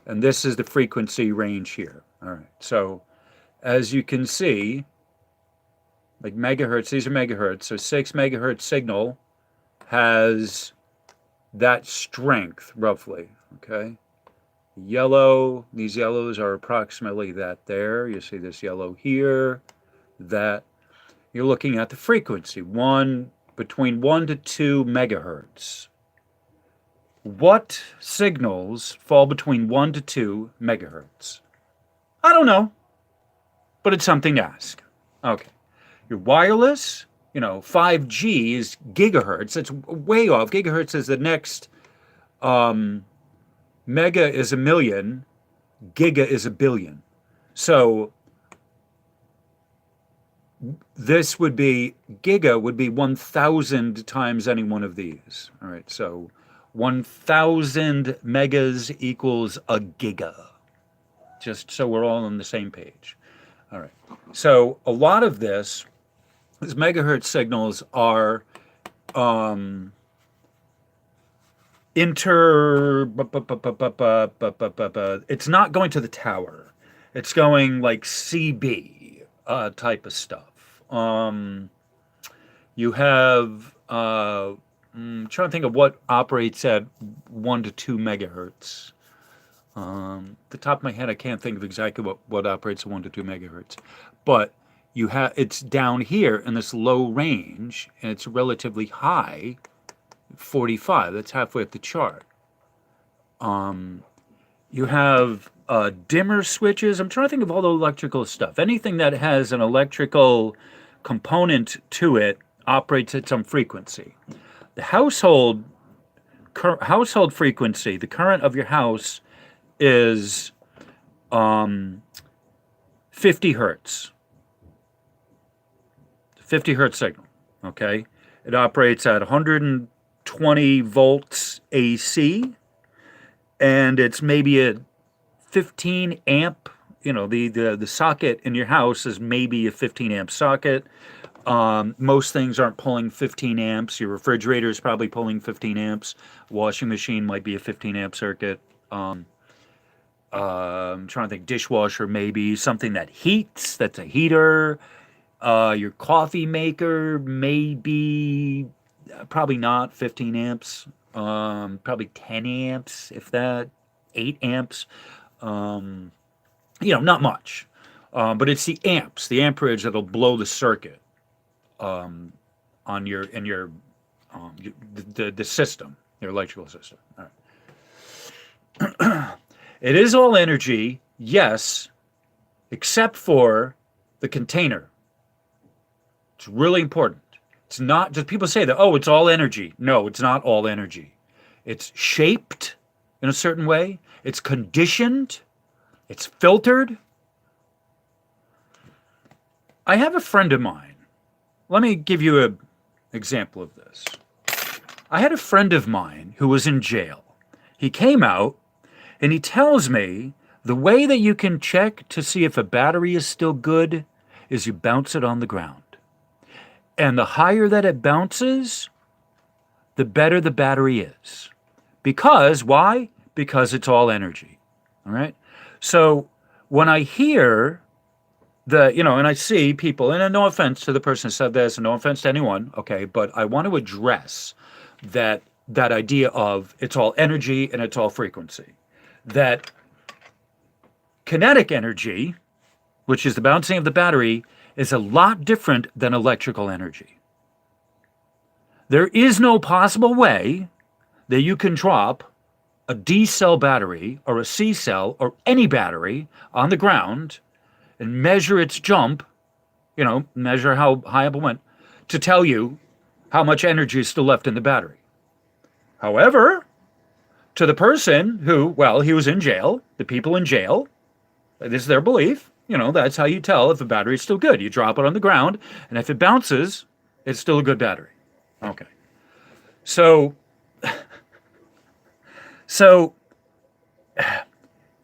B: And this is the frequency range here. All right. So as you can see, like megahertz, these are megahertz. So 6 megahertz signal has that strength roughly. Okay. Yellow, these yellows are approximately that there. You see this yellow here, that. You're looking at the frequency, between 1 to 2 megahertz. What signals fall between 1 to 2 megahertz? I don't know, but it's something to ask. Okay. Your wireless, 5G is gigahertz. It's way off. Gigahertz is the next, mega is a million, giga is a billion. So this would be, giga would be 1,000 times any one of these. All right, so 1,000 megas equals a giga. Just so we're all on the same page. All right, so a lot of these megahertz signals are it's not going to the tower. It's going like CB type of stuff. You have, I'm trying to think of what operates at 1 to 2 megahertz. The top of my head, I can't think of exactly what operates at 1 to 2 megahertz. But it's down here in this low range, and it's relatively high, 45. That's halfway up the chart. You have dimmer switches. I'm trying to think of all the electrical stuff. Anything that has an electrical component to it operates at some frequency. The household frequency, the current of your house is 50 hertz. 50 hertz signal, okay? It operates at 120 volts AC, and it's maybe a 15 amp, the socket in your house is maybe a 15 amp socket. Most things aren't pulling 15 amps. Your refrigerator is probably pulling 15 amps. Washing machine might be a 15 amp circuit. I'm trying to think, dishwasher maybe, something that heats, that's a heater. Your coffee maker maybe, probably not 15 amps. Probably 10 amps, if that, 8 amps. Not much. But it's the amps, the amperage that'll blow the circuit on the system, your electrical system. All right. It is all energy, yes, except for the container. It's really important. It's not just people say that, oh, it's all energy. No, it's not all energy. It's shaped in a certain way. It's conditioned. It's filtered. I have a friend of mine. Let me give you an example of this. I had a friend of mine who was in jail. He came out and he tells me the way that you can check to see if a battery is still good is you bounce it on the ground. And the higher that it bounces, the better the battery is. Because, why? Because it's all energy. All right? So when I hear
C: and I see people, and no offense to the person who said this, and no offense to anyone, okay, but I want to address that idea of it's all energy and it's all frequency. That kinetic energy, which is the bouncing of the battery, is a lot different than electrical energy. There is no possible way that you can drop a D cell battery or a C cell or any battery on the ground and measure its jump, measure how high up it went, to tell you how much energy is still left in the battery. However, to the person who, well, he was in jail, the people in jail, this is their belief, that's how you tell if a battery is still good. You drop it on the ground, and if it bounces, it's still a good battery. Okay. So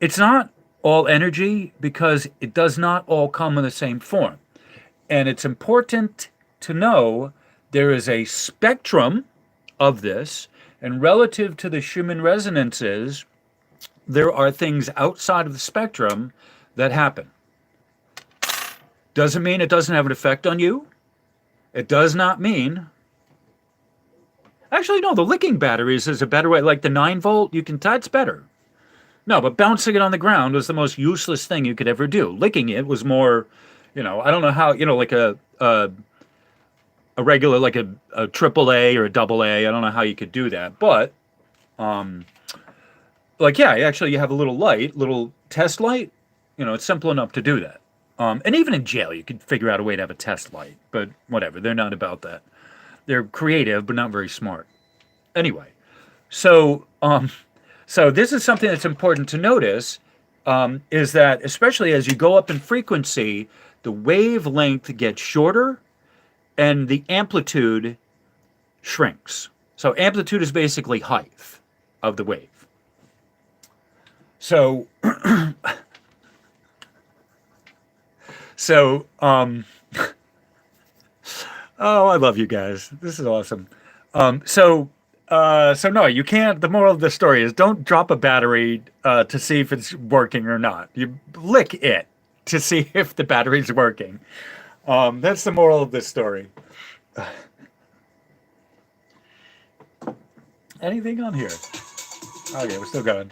C: it's not all energy because it does not all come in the same form. And it's important to know there is a spectrum of this, and relative to the Schumann resonances, there are things outside of the spectrum that happen. Doesn't mean it doesn't have an effect on you. It does not mean. Actually, no, the licking batteries is a better way. Like the 9-volt, that's better. No, but bouncing it on the ground was the most useless thing you could ever do. Licking it was more, I don't know how, like a regular, like a triple A or a double A. I don't know how you could do that. But, actually you have a little test light. It's simple enough to do that. And even in jail, you could figure out a way to have a test light. But whatever, they're not about that. They're creative, but not very smart. Anyway, so this is something that's important to notice, is that especially as you go up in frequency, the wavelength gets shorter and the amplitude shrinks. So amplitude is basically height of the wave. So, oh, I love you guys. This is awesome. So no, you can't. The moral of the story is don't drop a battery to see if it's working or not. You lick it to see if the battery's working. That's the moral of this story. Anything on here? Okay, we're still going.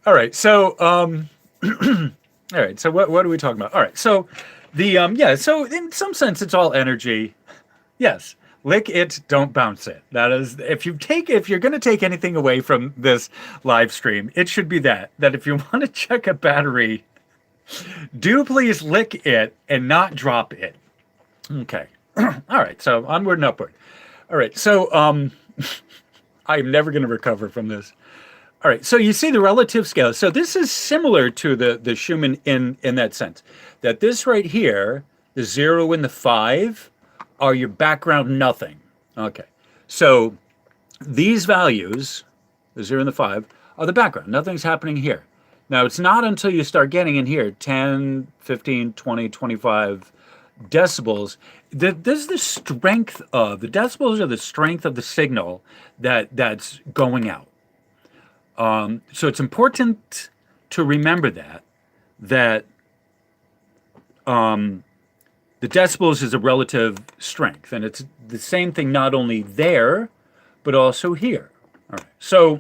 C: All right. So, all right. So what are we talking about? All right. So so in some sense, it's all energy. Yes. Lick it, don't bounce it. That is, if you're going to take anything away from this live stream, it should be that if you want to check a battery, do please lick it and not drop it. Okay. All right. So onward and upward. All right. So, I'm never going to recover from this. All right. So you see the relative scale. So this is similar to the Schumann in that sense, that this right here, the 0 and the 5, are your background nothing. Okay. So these values, the 0 and the 5, are the background. Nothing's happening here. Now, it's not until you start getting in here 10, 15, 20, 25 decibels. This is the strength of the decibels, are the strength of the signal that's going out. So it's important to remember that the decibels is a relative strength, and it's the same thing not only there, but also here. All right. So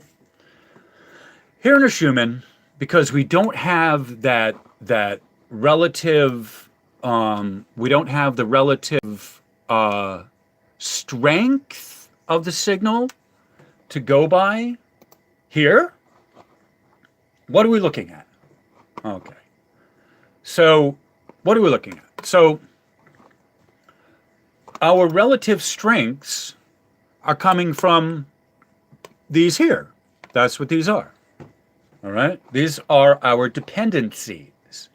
C: here in a Schumann, because we don't have that relative, we don't have the relative strength of the signal to go by here. What are we looking at? Okay. So what are we looking at? So our relative strengths are coming from these here. That's what these are. All right? These are our dependencies.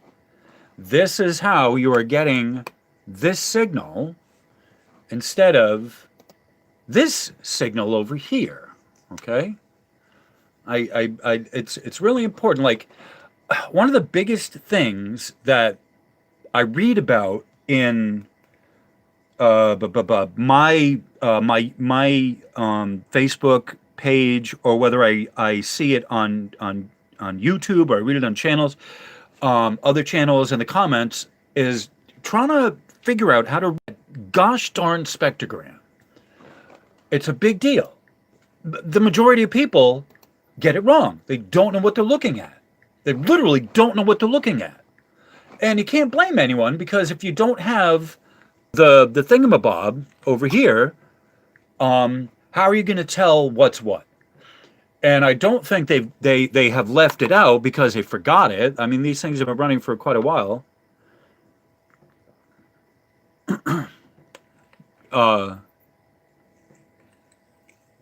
C: This is how you are getting this signal instead of this signal over here. Okay? It's really important. Like, one of the biggest things that I read about in my Facebook page, or whether I see it on YouTube or I read it on channels, other channels in the comments, is trying to figure out how to gosh darn spectrogram. It's a big deal. The majority of people get it wrong. They don't know what they're looking at. They literally don't know what they're looking at. And you can't blame anyone, because if you don't have the thingamabob over here, how are you going to tell what's what? And I don't think they have left it out because they forgot it. I mean, these things have been running for quite a while.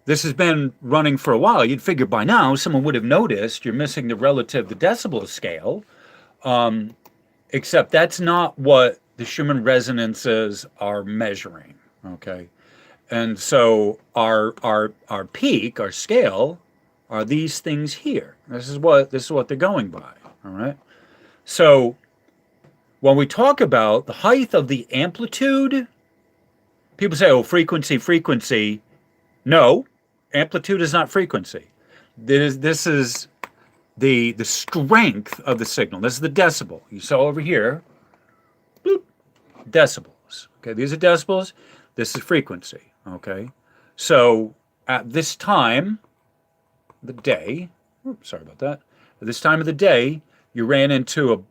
C: This has been running for a while. You'd figure by now someone would have noticed you're missing the decibel scale. Except that's not what the Schumann resonances are measuring. Okay, and so our peak, our scale, are these things here. This is what they're going by. All right. So when we talk about the height of the amplitude, people say, "Oh, frequency." No, amplitude is not frequency. This is the strength of the signal. This is the decibel. You saw over here, bloop, decibels. Okay, these are decibels. This is frequency. Okay, so at this time of the day, oops, sorry about that. At this time of the day, you ran into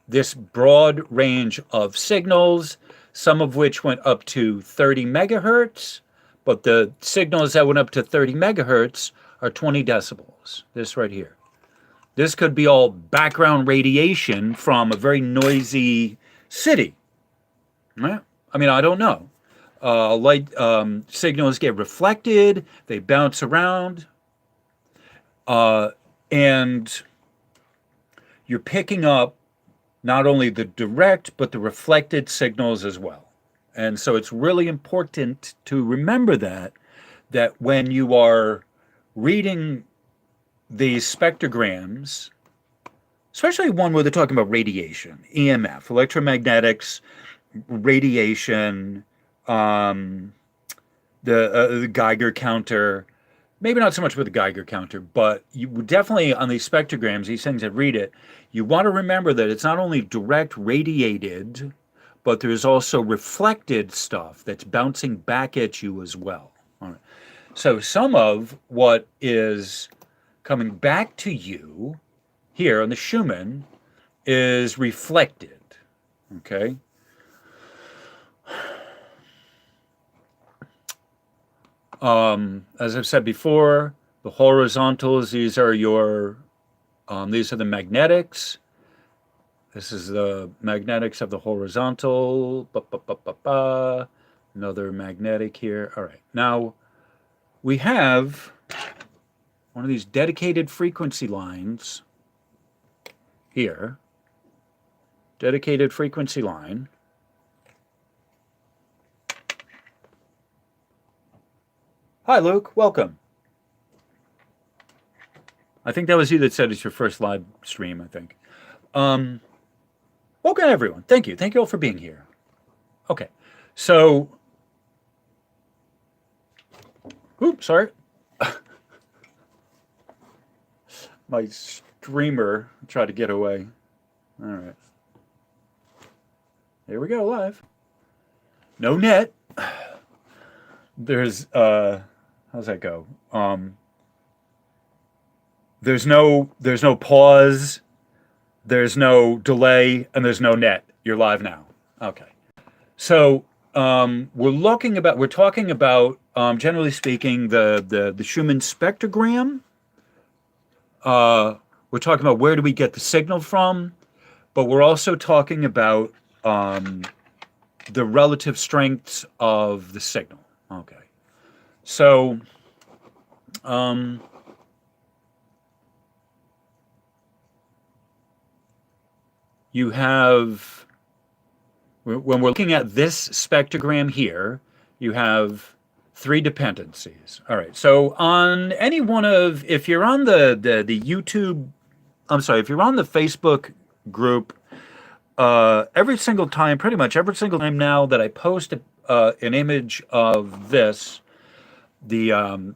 C: this broad range of signals, some of which went up to 30 megahertz, but the signals that went up to 30 megahertz are 20 decibels. This right here. This could be all background radiation from a very noisy city. Right? I mean, I don't know. Light signals get reflected, they bounce around, and you're picking up not only the direct but the reflected signals as well. And so it's really important to remember that when you are reading these spectrograms, especially one where they're talking about radiation, EMF, electromagnetics, radiation, the Geiger counter, maybe not so much with the Geiger counter, but you definitely on these spectrograms, these things that read it, you want to remember that it's not only direct radiated, but there's also reflected stuff that's bouncing back at you as well. All right. So some of what is coming back to you here on the Schumann is reflected. Okay. As I've said before, the horizontals, these are the magnetics. This is the magnetics of the horizontal. Another magnetic here. All right. Now, we have one of these dedicated frequency lines here. Dedicated frequency line. Hi, Luke. Welcome. I think that was you that said it's your first live stream, I think. Welcome, everyone. Thank you. Thank you all for being here. Okay. So, oops, sorry. My streamer tried to get away. All right. Here we go, live. No net. There's, how's that go? There's no pause, there's no delay, and there's no net. You're live now. Okay. So we're talking about generally speaking the Schumann spectrogram. We're talking about where do we get the signal from, but we're also talking about the relative strengths of the signal. Okay. So you have, when we're looking at this spectrogram here, you have three dependencies. All right. So on any one of, if you're on the YouTube, if you're on the Facebook group, every single time, pretty much every single time now that I post an image of this, I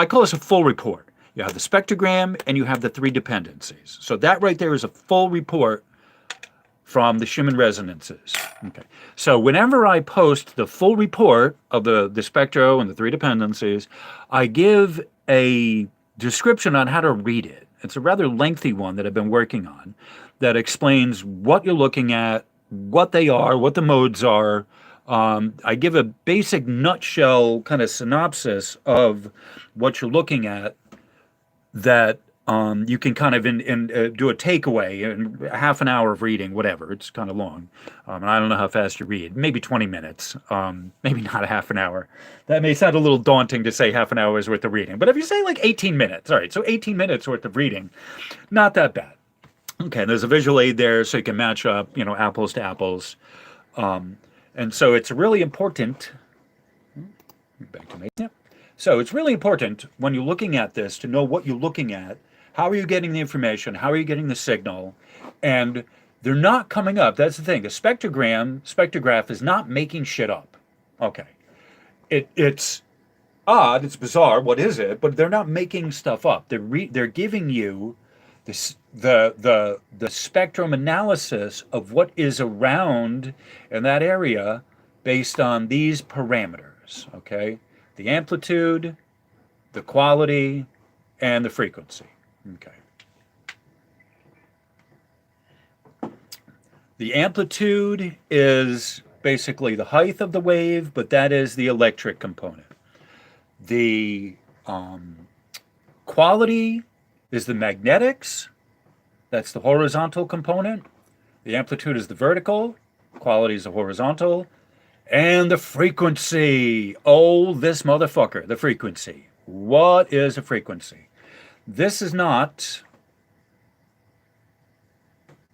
C: call this a full report. You have the spectrogram and you have the three dependencies. So that right there is a full report from the Schumann Resonances. Okay. So whenever I post the full report of the spectro and the three dependencies, I give a description on how to read it. It's a rather lengthy one that I've been working on that explains what you're looking at, what they are, what the modes are. I give a basic nutshell kind of synopsis of what you're looking at that you can kind of do a takeaway in half an hour of reading, whatever. It's kind of long. And I don't know how fast you read. Maybe 20 minutes. Maybe not a half an hour. That may sound a little daunting to say half an hour's worth of reading. But if you say like 18 minutes, all right, so 18 minutes worth of reading, not that bad. Okay, there's a visual aid there so you can match up, apples to apples. And so it's really important. Back to me. Yeah. So it's really important when you're looking at this to know what you're looking at. How are you getting the information? How are you getting the signal? And they're not coming up. That's the thing. The spectrograph is not making shit up. Okay. It's odd. It's bizarre. What is it? But they're not making stuff up. They're giving you the spectrum analysis of what is around in that area based on these parameters. Okay. The amplitude, the quality, and the frequency. Okay. The amplitude is basically the height of the wave, but that is the electric component. The quality is the magnetics. That's the horizontal component. The amplitude is the vertical. Quality is the horizontal. And the frequency. Oh, this motherfucker, the frequency. What is a frequency? This is not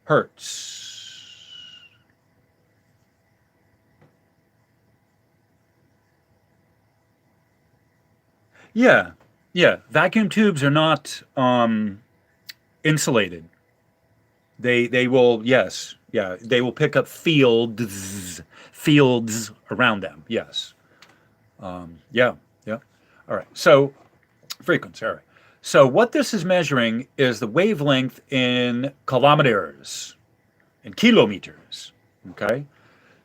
C: hertz. Yeah, yeah. Vacuum tubes are not insulated. They will, yes, yeah, they will pick up fields around them. Yes. Yeah, yeah. All right. So frequency. All right. So what this is measuring is the wavelength in kilometers, in kilometers. Okay.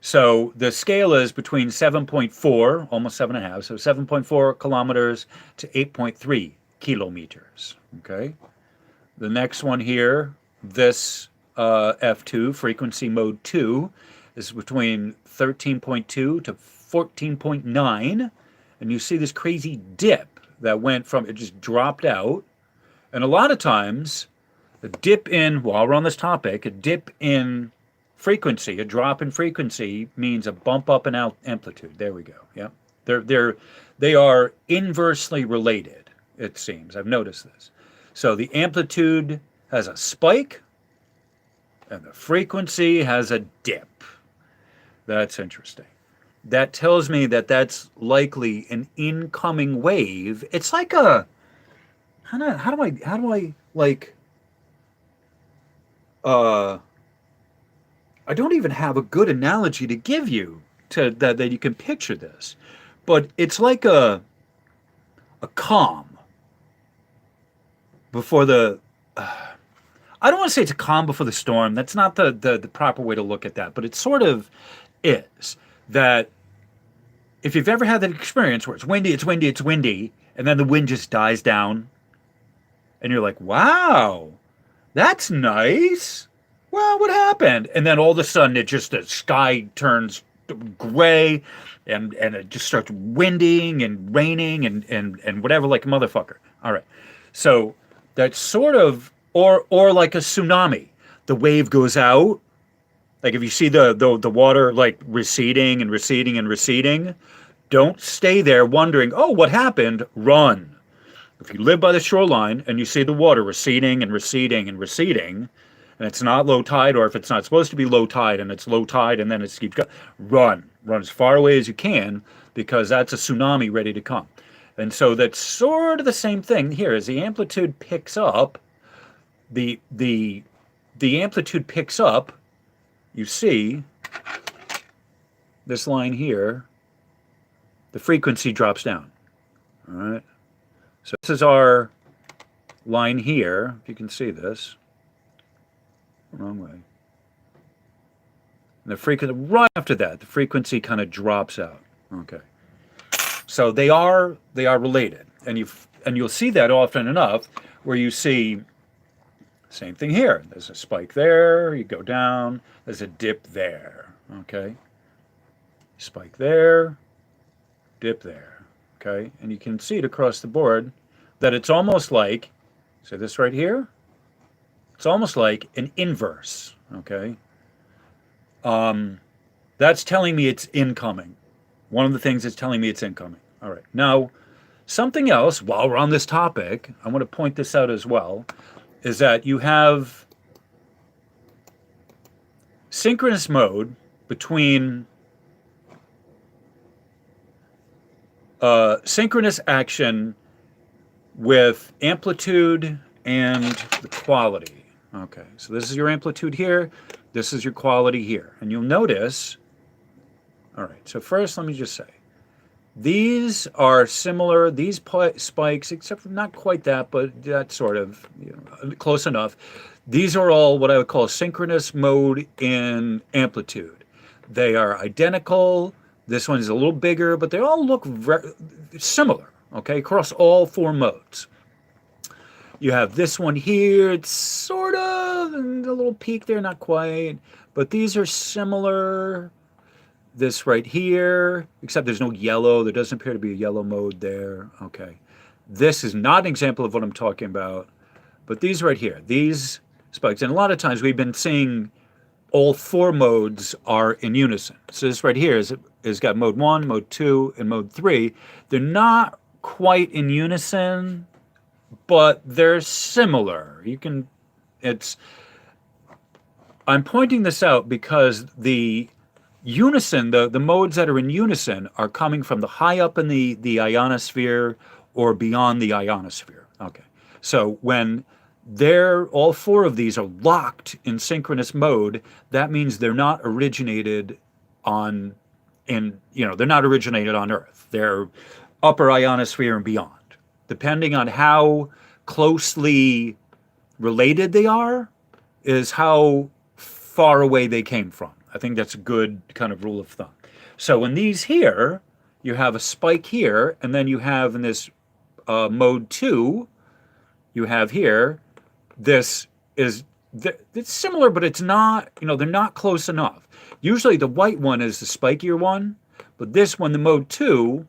C: So the scale is between 7.4, almost 7.5, so 7.4 kilometers to 8.3 kilometers. Okay. The next one here, this F2, frequency mode 2, is between 13.2 to 14.9. And you see this crazy dip that went from, it just dropped out. And a lot of times, a dip in, while we're on this topic, a dip in frequency, a drop in frequency means a bump up in amplitude. There we go. Yeah. They are inversely related, it seems. I've noticed this. So the amplitude has a spike and the frequency has a dip. That's interesting. That tells me that that's likely an incoming wave. It's like a, how do I like, I don't even have a good analogy to give you to that you can picture this, but it's like a calm before the, I don't want to say it's a calm before the storm. That's not the proper way to look at that, but it sort of is. That if you've ever had that experience where it's windy, and then the wind just dies down, and you're like, wow, that's nice. Well, what happened? And then all of a sudden, the sky turns gray, and it just starts winding and raining and whatever, like a motherfucker. All right, so that's sort of, or like a tsunami. The wave goes out. Like if you see the water like receding and receding and receding, don't stay there wondering, oh, what happened? Run. If you live by the shoreline and you see the water receding and receding and receding, and it's not low tide, or if it's not supposed to be low tide and it's low tide and then it keeps going, run as far away as you can, because that's a tsunami ready to come. And so that's sort of the same thing here. As the amplitude picks up, the amplitude picks up. You see this line here, the frequency drops down. All right. So this is our line here. If you can see this. Wrong way. And the frequency, right after that, the frequency kind of drops out. Okay. So they are related. And you'll see that often enough where you see same thing here. There's a spike there, you go down, there's a dip there. Okay. Spike there, dip there. Okay. And you can see it across the board that it's almost like, so this right here, it's almost like an inverse. Okay. That's telling me it's incoming. One of the things is telling me it's incoming. All right. Now, something else, while we're on this topic, I want to point this out as well, is that you have synchronous mode between synchronous action with amplitude and the quality. Okay, so this is your amplitude here, this is your quality here. And you'll notice, all right, so first let me just say, these are similar, these spikes, except for not quite that, but that's sort of close enough. These are all what I would call synchronous mode in amplitude. They are identical. This one is a little bigger, but they all look similar, okay, across all four modes. You have this one here, it's sort of, and a little peak there, not quite, but these are similar. This right here, except there's no yellow. There doesn't appear to be a yellow mode there. Okay. This is not an example of what I'm talking about, but these right here, these spikes, and a lot of times we've been seeing all four modes are in unison. So this right here is got mode 1, mode 2, and mode 3. They're not quite in unison, but they're similar. I'm pointing this out because the unison, the modes that are in unison are coming from the high up in the ionosphere or beyond the ionosphere. Okay. So when all four of these are locked in synchronous mode, that means they're not originated on Earth. They're upper ionosphere and beyond. Depending on how closely related they are, is how far away they came from. I think that's a good kind of rule of thumb. So in these here, you have a spike here, and then you have in this mode 2, you have here, it's similar, but it's not, they're not close enough. Usually the white one is the spikier one, but this one, the mode 2,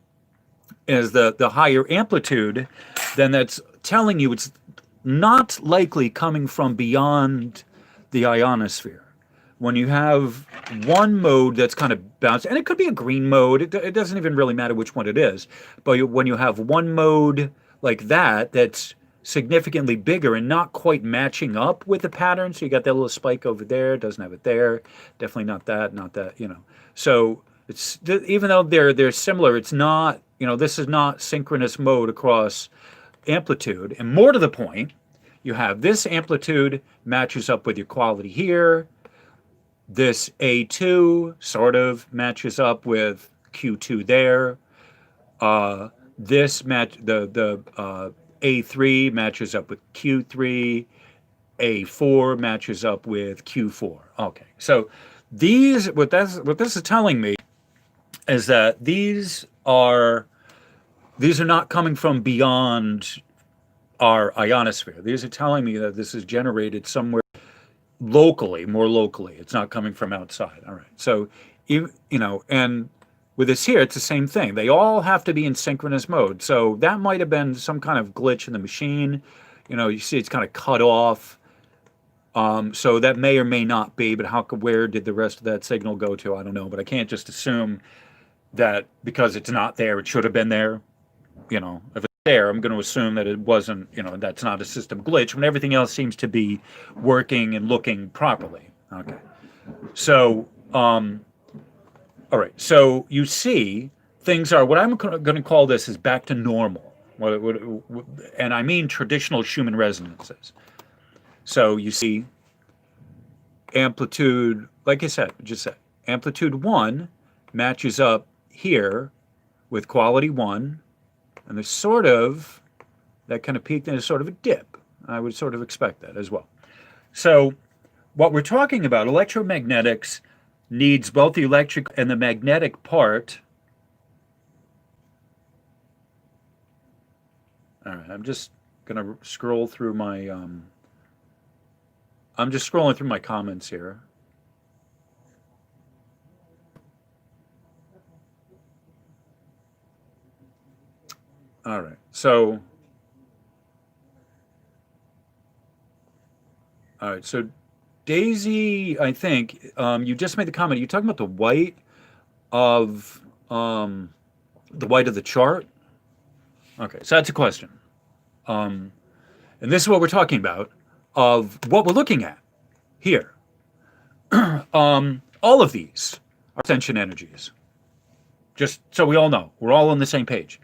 C: is the higher amplitude, then that's telling you it's not likely coming from beyond the ionosphere. When you have one mode that's kind of bounced, and it could be a green mode, it doesn't even really matter which one it is, but when you have one mode like that that's significantly bigger and not quite matching up with the pattern, so you got that little spike over there, doesn't have it there, definitely not that, So it's, even though they're similar, it's not, this is not synchronous mode across amplitude. And more to the point, you have this amplitude matches up with your quality here. This A2 sort of matches up with Q2 there. This the A3 matches up with Q3. A4 matches up with Q4. Okay, so what this is telling me is that these are not coming from beyond our ionosphere. These are telling me that this is generated somewhere more locally. It's not coming from outside. All right. So, and with this here, it's the same thing. They all have to be in synchronous mode. So that might have been some kind of glitch in the machine. You see it's kind of cut off. So that may or may not be, but where did the rest of that signal go to? I don't know, but I can't just assume that because it's not there, it should have been there. If it's there, I'm going to assume that it wasn't, that's not a system glitch when everything else seems to be working and looking properly. Okay. So, all right. So you see things are, what I'm going to call this is back to normal. And I mean traditional Schumann resonances. So you see amplitude, like I said, amplitude 1 matches up here with quality 1. And there's sort of that kind of peak, then there's sort of a dip. I would sort of expect that as well. So what we're talking about, electromagnetics needs both the electric and the magnetic part. All right, I'm just gonna scroll through my. I'm just scrolling through my comments here. All right, so. All right, so Daisy, I think you just made the comment. You're talking about um, the white of the chart. Okay, so that's a question. Um, and this is what we're talking about of what we're looking at here. All of these are ascension energies. Just so we all know, we're all on the same page.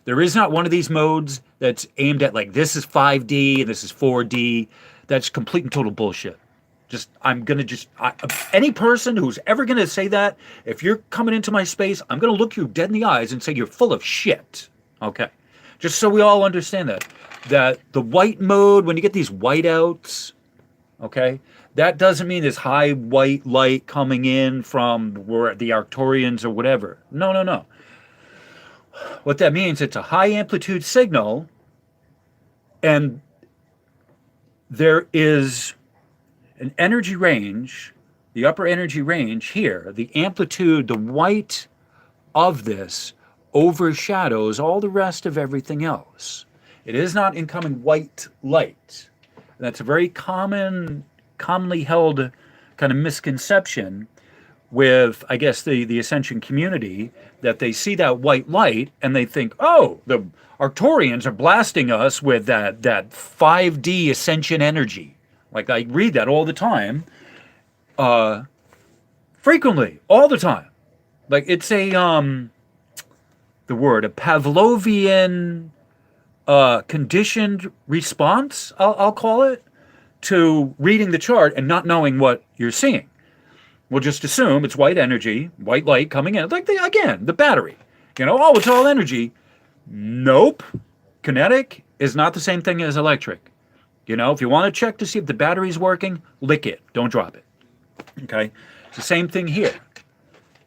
C: There is not one of these modes that's aimed at like this is 5D and this is 4D. That's complete and total bullshit. I'm gonna any person who's ever gonna say that, if you're coming into my space, I'm gonna look you dead in the eyes and say you're full of shit. Okay, just so we all understand that the white mode, when you get these whiteouts, okay, that doesn't mean this high white light coming in from where the Arcturians or whatever. No, no, no. What that means, it's a high amplitude signal, and there is an energy range, the upper energy range here, the amplitude, the white of this overshadows all the rest of everything else. It is not incoming white light. That's a very commonly held kind of misconception with, I guess, the Ascension community, that they see that white light and they think, oh, the Arcturians are blasting us with that 5D Ascension energy. Like I read that all the time, frequently, all the time. Like it's a Pavlovian conditioned response, I'll call it, to reading the chart and not knowing what you're seeing. We'll just assume it's white energy, white light coming in. Like the battery. Oh, it's all energy. Nope. Kinetic is not the same thing as electric. If you want to check to see if the battery's working, lick it. Don't drop it. Okay? It's the same thing here.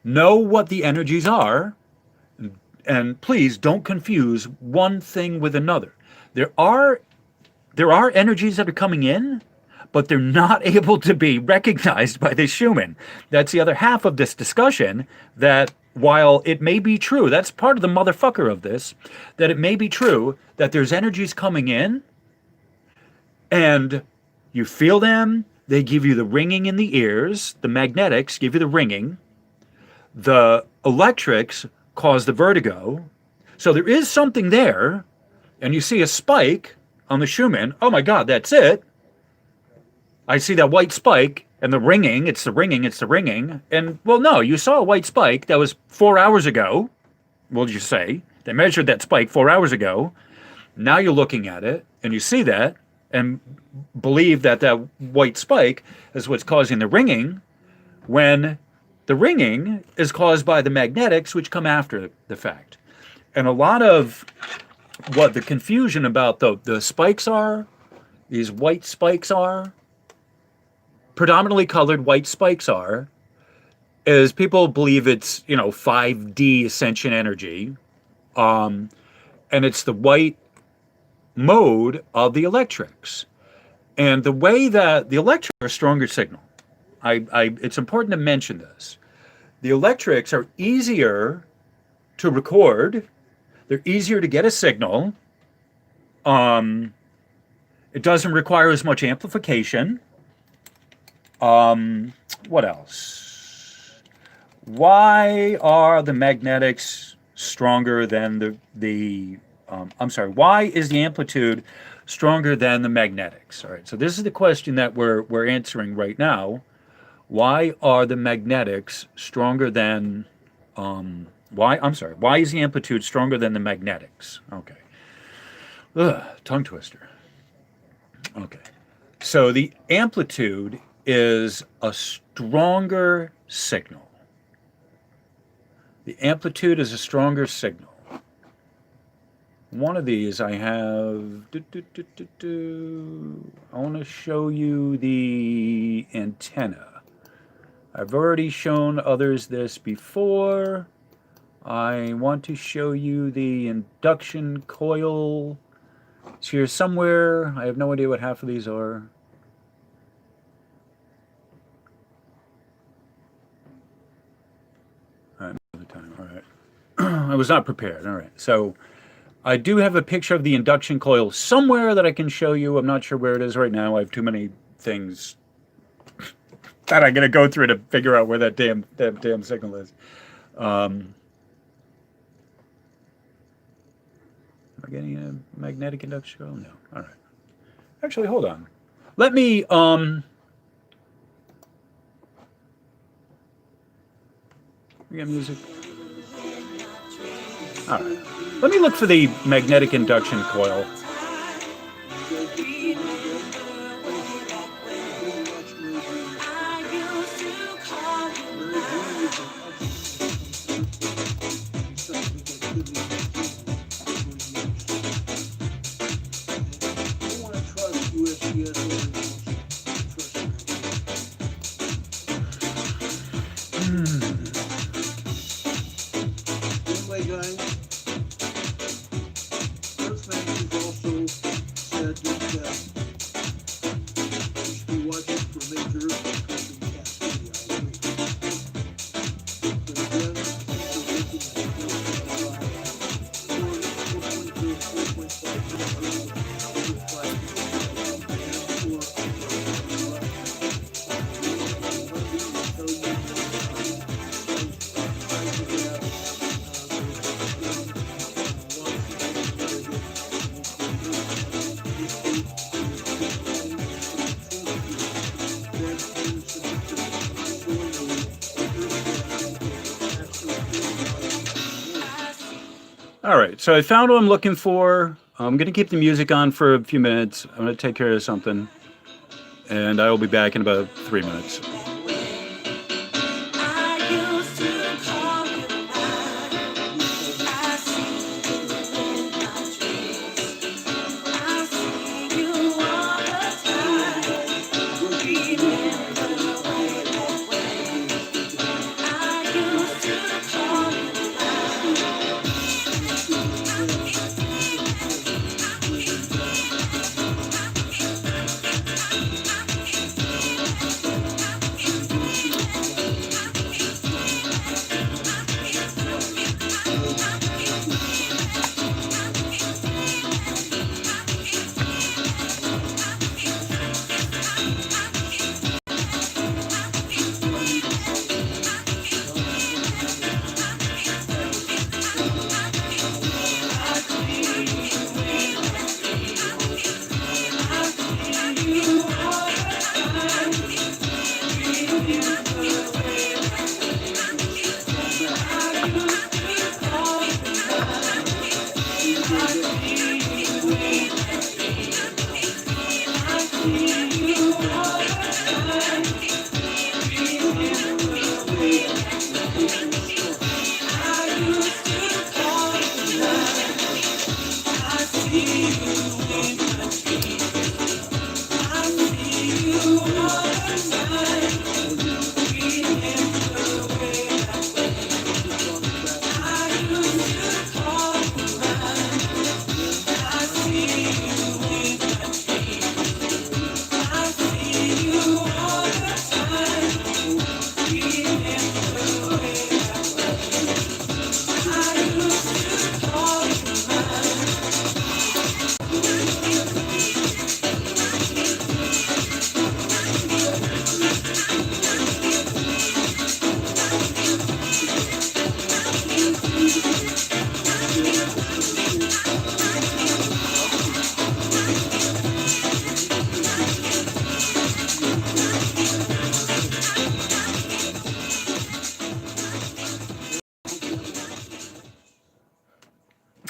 C: Know what the energies are, and please don't confuse one thing with another. There are energies that are coming in, but they're not able to be recognized by the Schumann. That's the other half of this discussion, that while it may be true, that's part of the motherfucker of this, that it may be true that there's energies coming in, and you feel them, they give you the ringing in the ears, the magnetics give you the ringing, the electrics cause the vertigo. So there is something there, and you see a spike on the Schumann. Oh my God, that's it. I see that white spike and the ringing. It's the ringing. It's the ringing. And well, no, you saw a white spike that was 4 hours ago. We'll just say they measured that spike 4 hours ago. Now you're looking at it and you see that and believe that that white spike is what's causing the ringing, when the ringing is caused by the magnetics, which come after the fact. And a lot of what the confusion about the spikes are, these white spikes are, predominantly colored white spikes are, is people believe it's 5D ascension energy, and it's the white mode of the electrics. And the way that the electrics are a stronger signal, it's important to mention this. The electrics are easier to record. They're easier to get a signal. It doesn't require as much amplification. What else? Why are the magnetics stronger than why is the amplitude stronger than the magnetics? All right, so this is the question that we're answering right now. Why are the magnetics stronger than why is the amplitude stronger than the magnetics? Okay. Tongue twister. Okay. So the amplitude is a stronger signal. The amplitude is a stronger signal. One of these I have. I want to show you the antenna. I've already shown others this before. I want to show you the induction coil. It's here somewhere. I have no idea what half of these are. All right, another time. All right. I was not prepared. All right. So I do have a picture of the induction coil somewhere that I can show you. I'm not sure where it is right now. I have too many things that I'm going to go through to figure out where that damn signal is. Am I getting a magnetic induction coil? No. All right. Actually, hold on. Let me we got music. All right. Let me look for the magnetic induction coil. All right, so I found what I'm looking for. I'm going to keep the music on for a few minutes. I'm going to take care of something, and I will be back in about 3 minutes.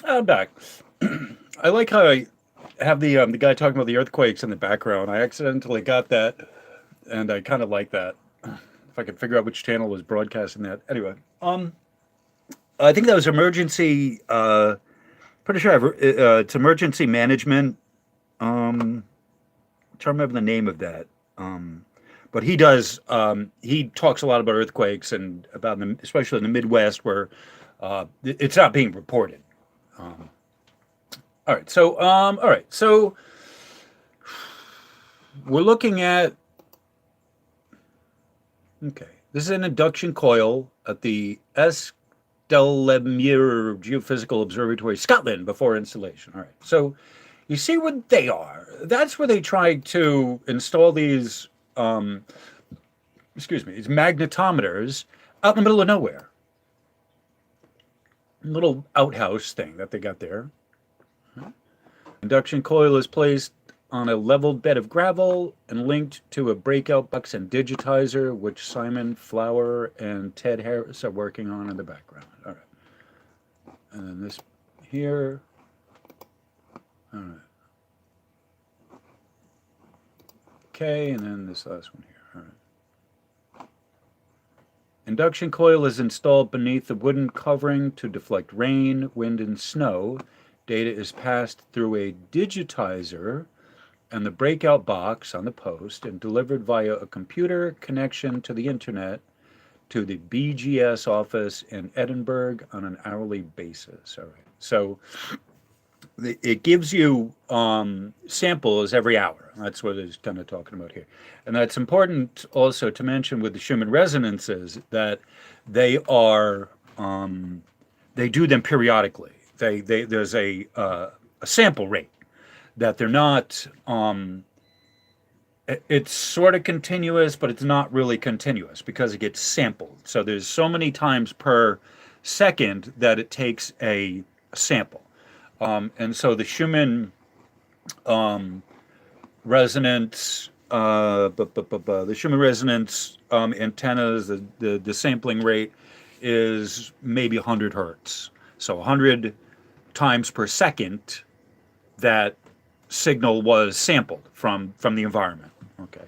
C: I'm back. I like how I have the guy talking about the earthquakes in the background. I accidentally got that, and I kind of like that. If I could figure out which channel was broadcasting that. Anyway, I think that was emergency. Pretty sure it's emergency management. Trying to remember the name of that.
B: But he does. He talks a lot about earthquakes and about them, especially in the Midwest, where it's not being reported. All right. So we're looking at. Okay, this is an induction coil at the Lemure Geophysical Observatory, Scotland, before installation. All right. So you see what they are. That's where they tried to install these. These magnetometers out in the middle of nowhere. A little outhouse thing that they got there. Induction coil is placed on a leveled bed of gravel and linked to a breakout box and digitizer, which Simon Flower and Ted Harris are working on in the background. All right. And then this here. All right. Okay, and then this last one here. All right. Induction coil is installed beneath the wooden covering to deflect rain, wind, and snow. Data is passed through a digitizer and the breakout box on the post and delivered via a computer connection to the internet to the BGS office in Edinburgh on an hourly basis. All right. So it gives you samples every hour. That's what it's kind of talking about here. And that's important also to mention with the Schumann resonances that they are, they do them periodically. There's a sample rate that they're not, it's sort of continuous, but it's not really continuous because it gets sampled. So there's so many times per second that it takes a sample. And so the Schumann resonance, the Schumann resonance antennas, the sampling rate is maybe 100 hertz. So 100 times per second that signal was sampled from the environment. Okay.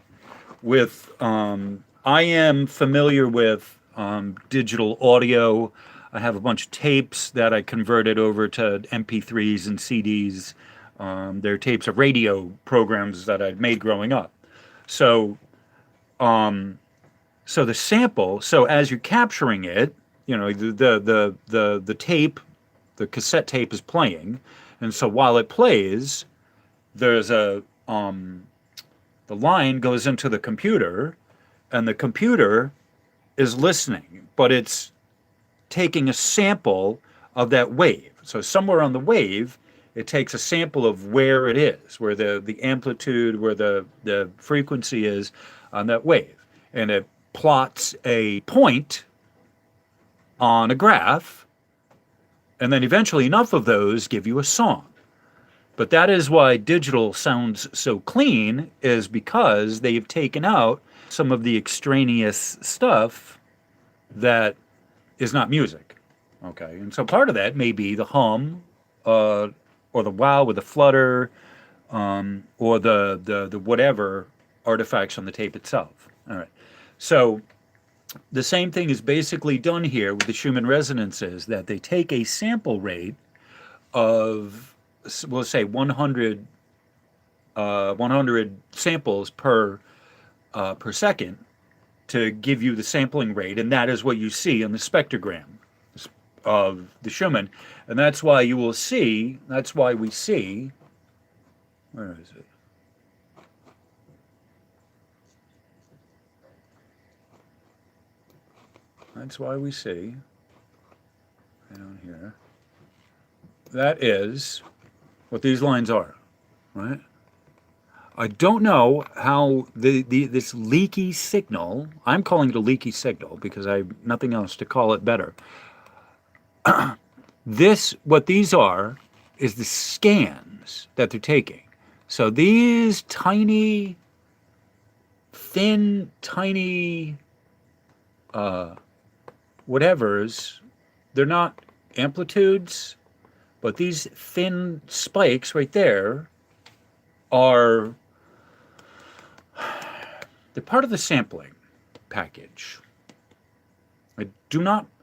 B: With I am familiar with digital audio. I have a bunch of tapes that I converted over to MP3s and CDs. They're tapes of radio programs that I'd made growing up. So, so the sample. So as you're capturing it, you know, the tape, the cassette tape is playing, and so while it plays, there's a the line goes into the computer, and the computer is listening, but it's taking a sample of that wave. So somewhere on the wave, it takes a sample of where it is, where the amplitude, where the frequency is on that wave. And it plots a point on a graph, and then eventually enough of those give you a song. But that is why digital sounds so clean, is because they've taken out some of the extraneous stuff that is not music. Okay, and so part of that may be the hum, or the wow with the flutter, or the whatever artifacts on the tape itself. All right, so the same thing is basically done here with the Schumann resonances, that they take a sample rate of, we'll say 100 samples per second to give you the sampling rate, and that is what you see on the spectrogram of the Schumann, and that's why you will see. That's why we see. Where is it? That's why we see. Down here. That is what these lines are, right? I don't know how this leaky signal, I'm calling it a leaky signal because I have nothing else to call it better. What these are is the scans that they're taking. So these tiny, thin, tiny whatevers, they're not amplitudes, but these thin spikes right there are, they're part of the sampling package. I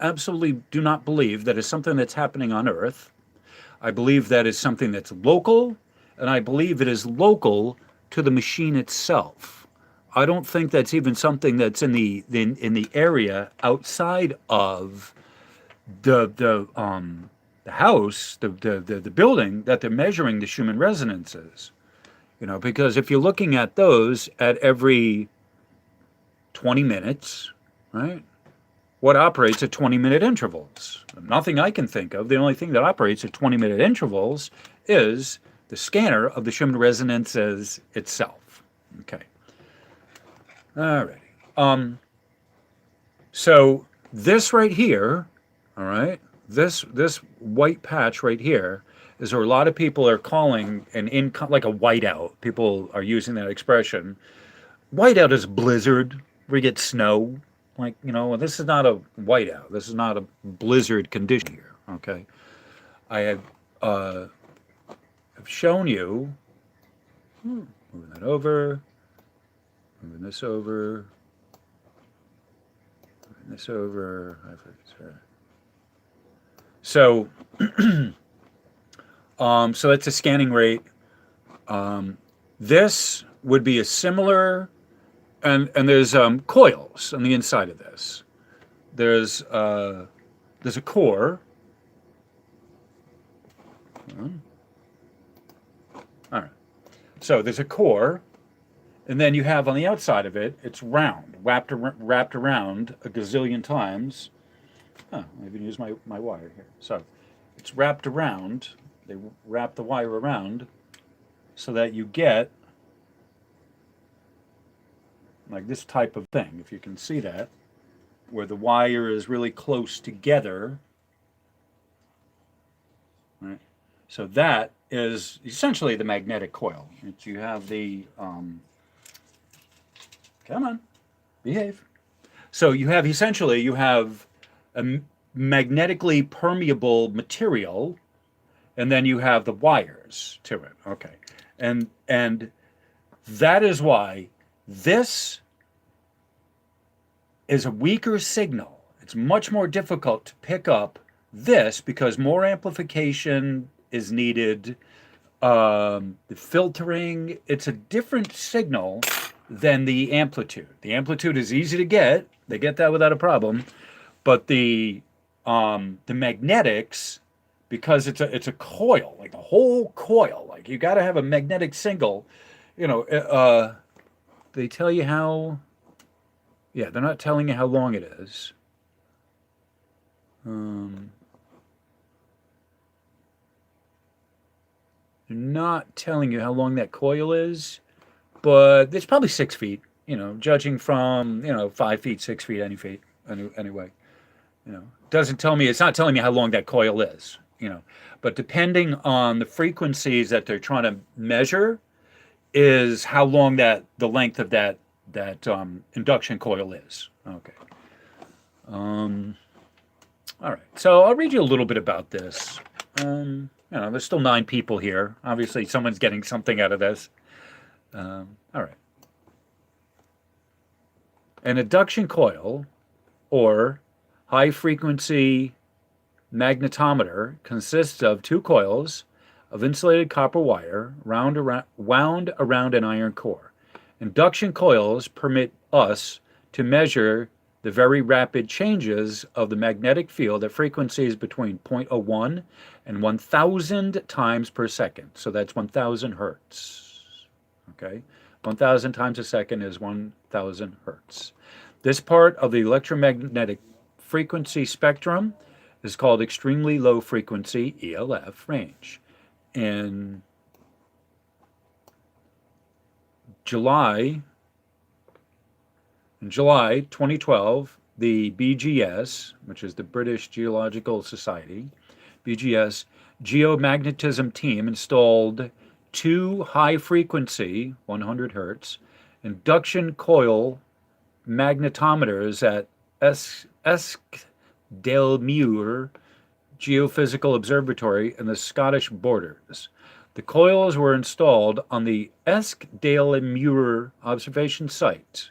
B: absolutely do not believe that is something that's happening on Earth. I believe that is something that's local, and I believe it is local to the machine itself.
C: I don't think that's even something that's in the area outside of the house, the building that they're measuring the Schumann resonances. Because if you're looking at those at every 20 minutes, right? What operates at 20-minute intervals? Nothing I can think of. The only thing that operates at 20-minute intervals is the scanner of the Schumann resonances itself. Okay. All righty. So this right here, all right, this white patch right here is where a lot of people are calling like a whiteout. People are using that expression. Whiteout is blizzard, where you get snow. Like, this is not a whiteout. This is not a blizzard condition here, okay? I have shown you, moving that over, moving this over, moving this over. So, so that's a scanning rate. This would be a similar, and there's coils on the inside of this. There's a core. All right. So there's a core, and then you have on the outside of it, it's round, wrapped around a gazillion times. Oh, I even use my wire here. So it's wrapped around. They wrap the wire around so that you get like this type of thing, if you can see that, where the wire is really close together. Right? So that is essentially the magnetic coil. You have the, come on, behave. So you have a magnetically permeable material, and then you have the wires to it. Okay. And that is why this is a weaker signal. It's much more difficult to pick up this because more amplification is needed. The filtering, it's a different signal than the amplitude. The amplitude is easy to get. They get that without a problem. But the magnetics, because it's a coil, like the whole coil, like you got to have a magnetic single, they tell you how, yeah, they're not telling you how long it is. They're not telling you how long that coil is, but it's probably 6 feet, judging from, 5 feet, 6 feet, anyway. It's not telling me how long that coil is, but depending on the frequencies that they're trying to measure is how long the length of that induction coil is. Okay. All right. So I'll read you a little bit about this. There's still 9 people here. Obviously, someone's getting something out of this. All right. An induction coil, or high-frequency magnetometer, consists of 2 coils of insulated copper wire wound around an iron core. Induction coils permit us to measure the very rapid changes of the magnetic field at frequencies between 0.01 and 1,000 times per second. So that's 1,000 hertz. Okay? 1,000 times a second is 1,000 hertz. This part of the electromagnetic frequency spectrum is called extremely low frequency ELF range. In July 2012, the BGS, which is the British Geological Society, BGS geomagnetism team installed 2 high-frequency, 100 hertz, induction coil magnetometers at Eskdalemuir Geophysical Observatory in the Scottish borders. The coils were installed on the Eskdalemuir observation site,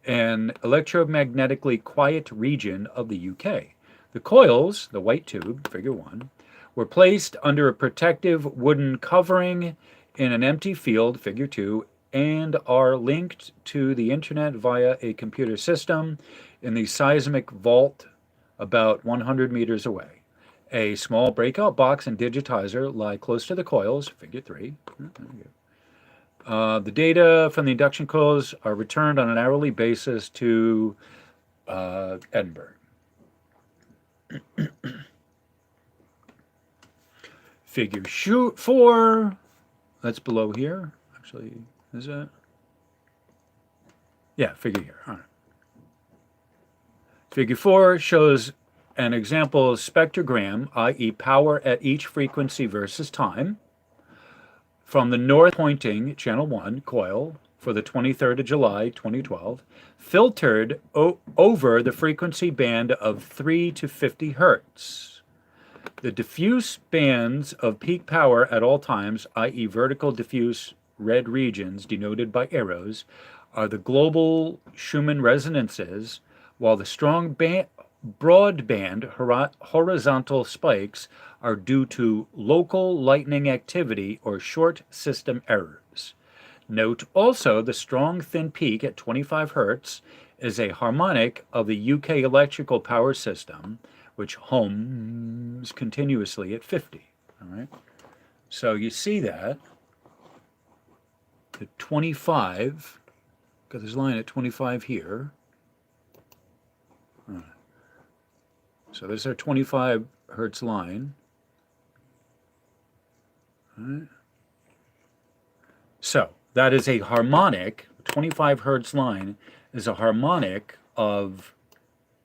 C: an electromagnetically quiet region of the UK. The coils, the white tube, figure 1, were placed under a protective wooden covering in an empty field, figure 2, and are linked to the internet via a computer system in the seismic vault about 100 meters away. A small breakout box and digitizer lie close to the coils, figure 3. The data from the induction coils are returned on an hourly basis to Edinburgh. Figure 4, that's below here. Actually, is that? Yeah, figure here. All right. Figure 4 shows an example spectrogram, i.e. power at each frequency versus time, from the north pointing channel 1 coil for the 23rd of July 2012, filtered over the frequency band of 3 to 50 hertz. The diffuse bands of peak power at all times, i.e. vertical diffuse red regions denoted by arrows, are the global Schumann resonances, while the strong broadband horizontal spikes are due to local lightning activity or short system errors. Note also the strong thin peak at 25 hertz is a harmonic of the UK electrical power system, which hums continuously at 50. All right. So you see that the 25, got this line at 25 here. All right. So this is our 25 hertz line. All right. So that is a harmonic. 25 hertz line is a harmonic of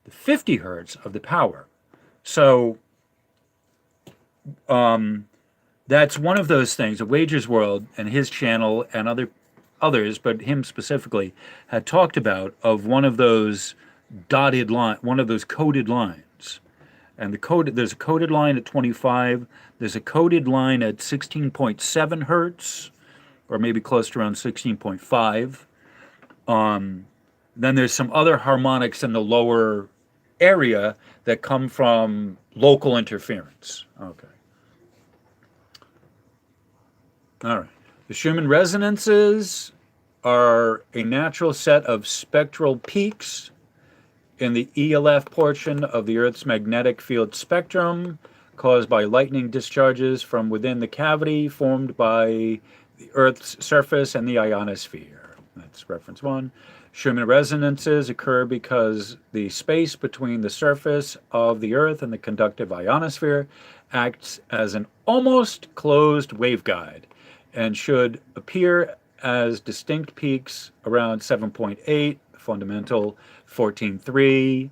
C: the 50 hertz of the power. So that's one of those things. A Wager's World and his channel and others, but him specifically, had talked about of one of those dotted line, one of those coded lines. And there's a coded line at 25. There's a coded line at 16.7 hertz, or maybe close to around 16.5. Then there's some other harmonics in the lower area that come from local interference. Okay. All right. The Schumann resonances are a natural set of spectral peaks in the ELF portion of the Earth's magnetic field spectrum caused by lightning discharges from within the cavity formed by the Earth's surface and the ionosphere. That's reference 1. Schumann resonances occur because the space between the surface of the Earth and the conductive ionosphere acts as an almost closed waveguide and should appear as distinct peaks around 7.8, fundamental 14.3,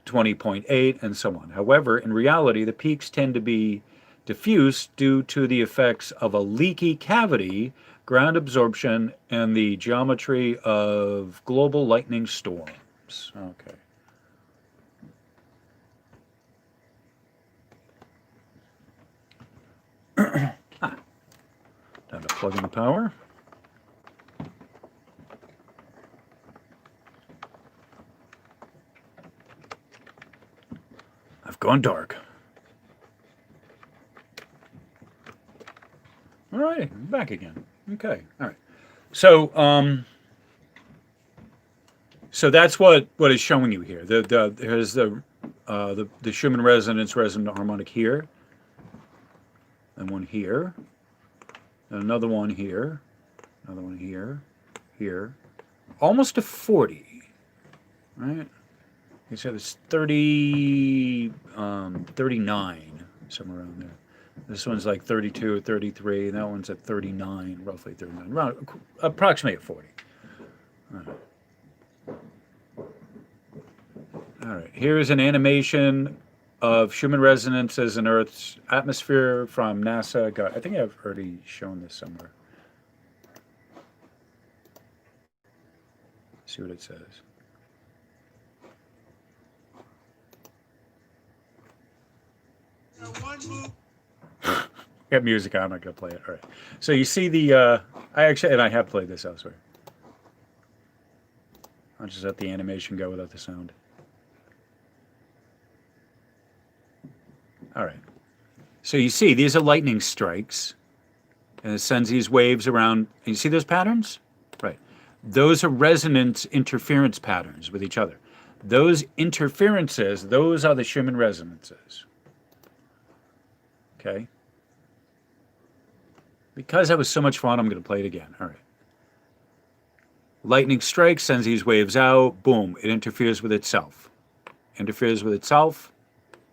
C: 20.8, and so on. However, in reality, the peaks tend to be diffuse due to the effects of a leaky cavity, ground absorption, and the geometry of global lightning storms. Okay. Time to plug in the power. I've gone dark. All right, back again. Okay, all right. So, so that's what is showing you here. Here's the Schumann resonance resonant harmonic here, and one here, and another one here, another one here, here, almost to 40, right? You said it's 30, 39, somewhere around there. This one's like 32 or 33, and that one's at 39, roughly 39, around approximately at 40. All right. All right. Here is an animation of Schumann resonances in Earth's atmosphere from NASA. I think I've already shown this somewhere. Let's see what it says. Got music on, I'm not going to play it. All right. So you see the, I have played this elsewhere. I'll just let the animation go without the sound. All right. So you see, these are lightning strikes. and it sends these waves around. And you see those patterns? Right. Those are resonance interference patterns with each other. Those interferences, those are the Schumann resonances. Okay? Because that was so much fun, I'm going to play it again. All right. Lightning strikes, sends these waves out. Boom. It interferes with itself. Interferes with itself.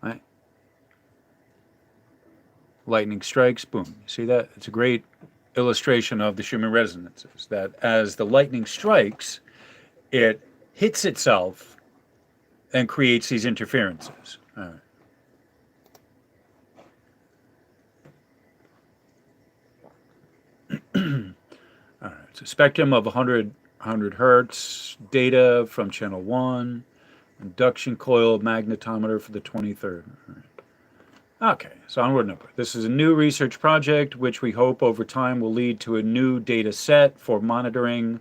C: Right? Lightning strikes. Boom. See that? It's a great illustration of the Schumann resonances. That as the lightning strikes, it hits itself and creates these interferences. All right. All right. So spectrum of 100 hertz, data from channel 1, induction coil magnetometer for the 23rd. All right. Okay, so onward and upward. This is a new research project which we hope over time will lead to a new data set for monitoring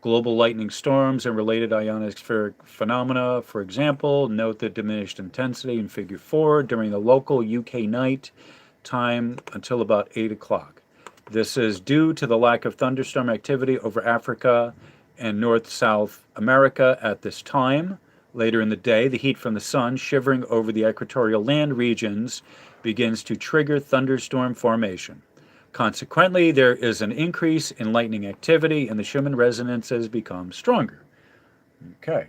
C: global lightning storms and related ionospheric phenomena. For example, note the diminished intensity in figure 4 during the local UK night time until about 8 o'clock. This is due to the lack of thunderstorm activity over Africa and North-South America at this time. Later in the day, the heat from the sun shivering over the equatorial land regions begins to trigger thunderstorm formation. Consequently, there is an increase in lightning activity and the Schumann resonances become stronger. Okay.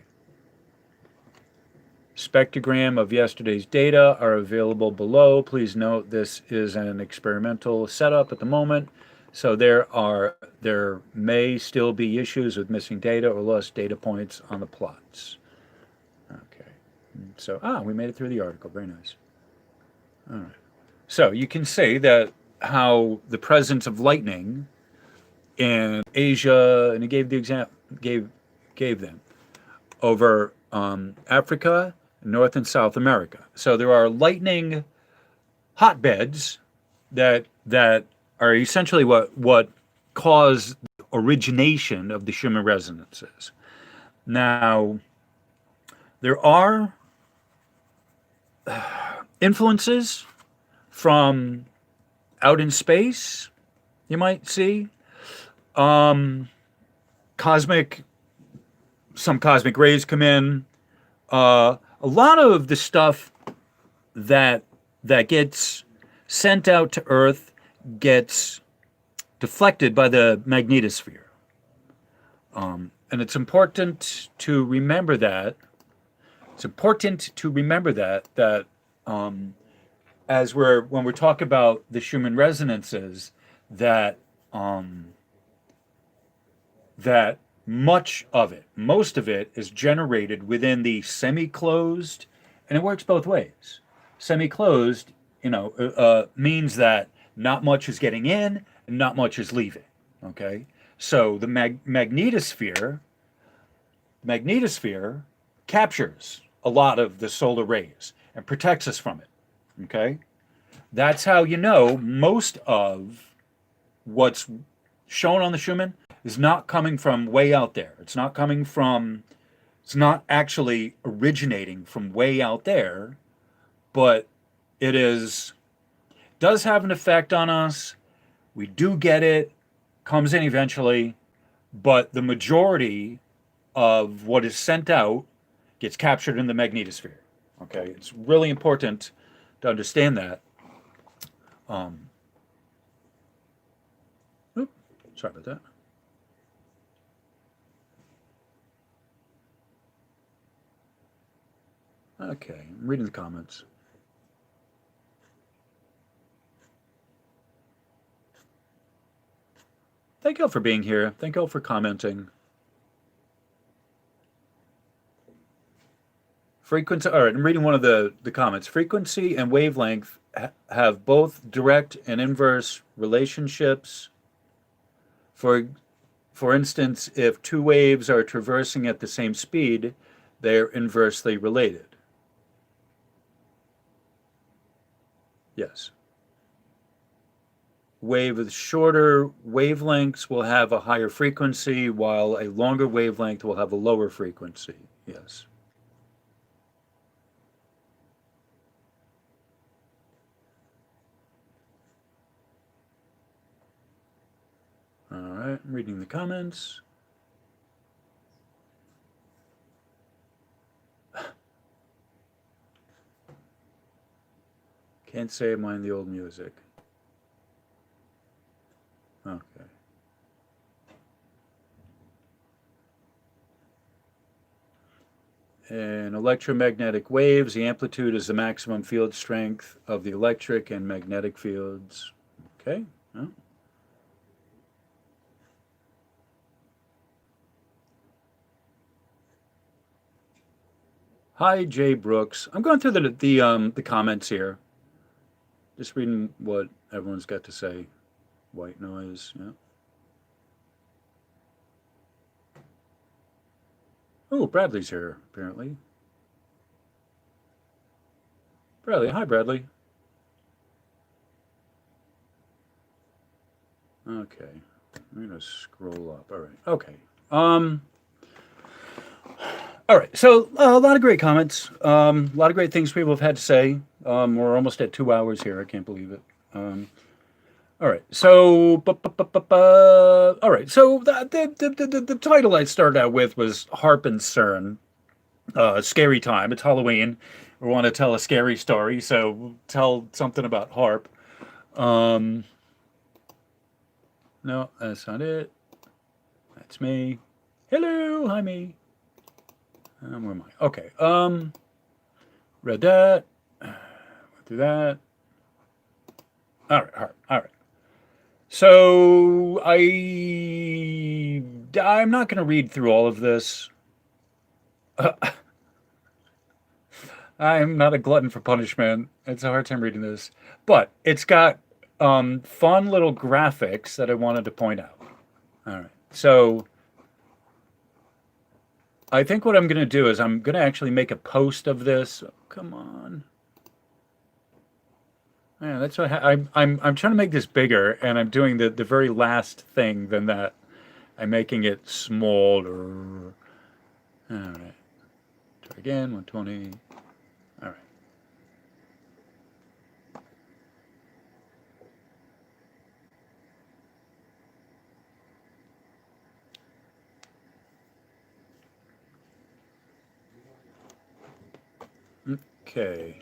C: Spectrogram of yesterday's data are available below. Please note this is an experimental setup at the moment, so there may still be issues with missing data or lost data points on the plots. Okay. So, we made it through the article. Very nice. All right. So you can say that how the presence of lightning in Asia, and he gave the example, gave them over Africa, North and South America. So there are lightning hotbeds that are essentially what cause the origination of the Schumann resonances. Now, there are influences from out in space, you might see. Some cosmic rays come in. A lot of the stuff that gets sent out to Earth gets deflected by the magnetosphere. And it's important to remember that. As when we're talking about the Schumann resonances, that most of it is generated within the semi-closed, and it works both ways. Semi-closed, means that not much is getting in and not much is leaving. Okay, so the magnetosphere captures a lot of the solar rays and protects us from it. Okay, that's how most of what's shown on the Schumann is not coming from way out there. It's not actually originating from way out there, but it does have an effect on us. We do get it, comes in eventually, but the majority of what is sent out gets captured in the magnetosphere. Okay, it's really important to understand that. Sorry about that. Okay, I'm reading the comments. Thank you all for being here. Thank you all for commenting. Frequency. All right, I'm reading one of the comments. Frequency and wavelength have both direct and inverse relationships. For instance, if two waves are traversing at the same speed, they're inversely related. Yes. Wave with shorter wavelengths will have a higher frequency, while a longer wavelength will have a lower frequency. Yes. I'm reading the comments. Can't say I mind the old music. Okay. In electromagnetic waves, the amplitude is the maximum field strength of the electric and magnetic fields. Okay. Well. Hi, Jay Brooks. I'm going through the comments here. Just reading what everyone's got to say. White noise, yeah. Oh, Bradley's here, apparently. Bradley, hi, Bradley. Okay, I'm gonna scroll up. All right, okay. All right, so a lot of great comments. A lot of great things people have had to say. We're almost at 2 hours here. I can't believe it. All right, so all right, so the title I started out with was HAARP and C.3.R.N. Scary time. It's Halloween. We want to tell a scary story, so we'll tell something about HAARP. No, that's not it. That's me. Hello, hi me. Where am I? Okay. Read that. Went through that. All right. All right. So I'm not going to read through all of this. I'm not a glutton for punishment. It's a hard time reading this, but it's got fun little graphics that I wanted to point out. All right. So I think what I'm going to do is I'm going to actually make a post of this. Oh, come on. Yeah, that's what I'm trying to make this bigger, and I'm doing the very last thing than that. I'm making it smaller. All right. Try again. 120. All right. Okay.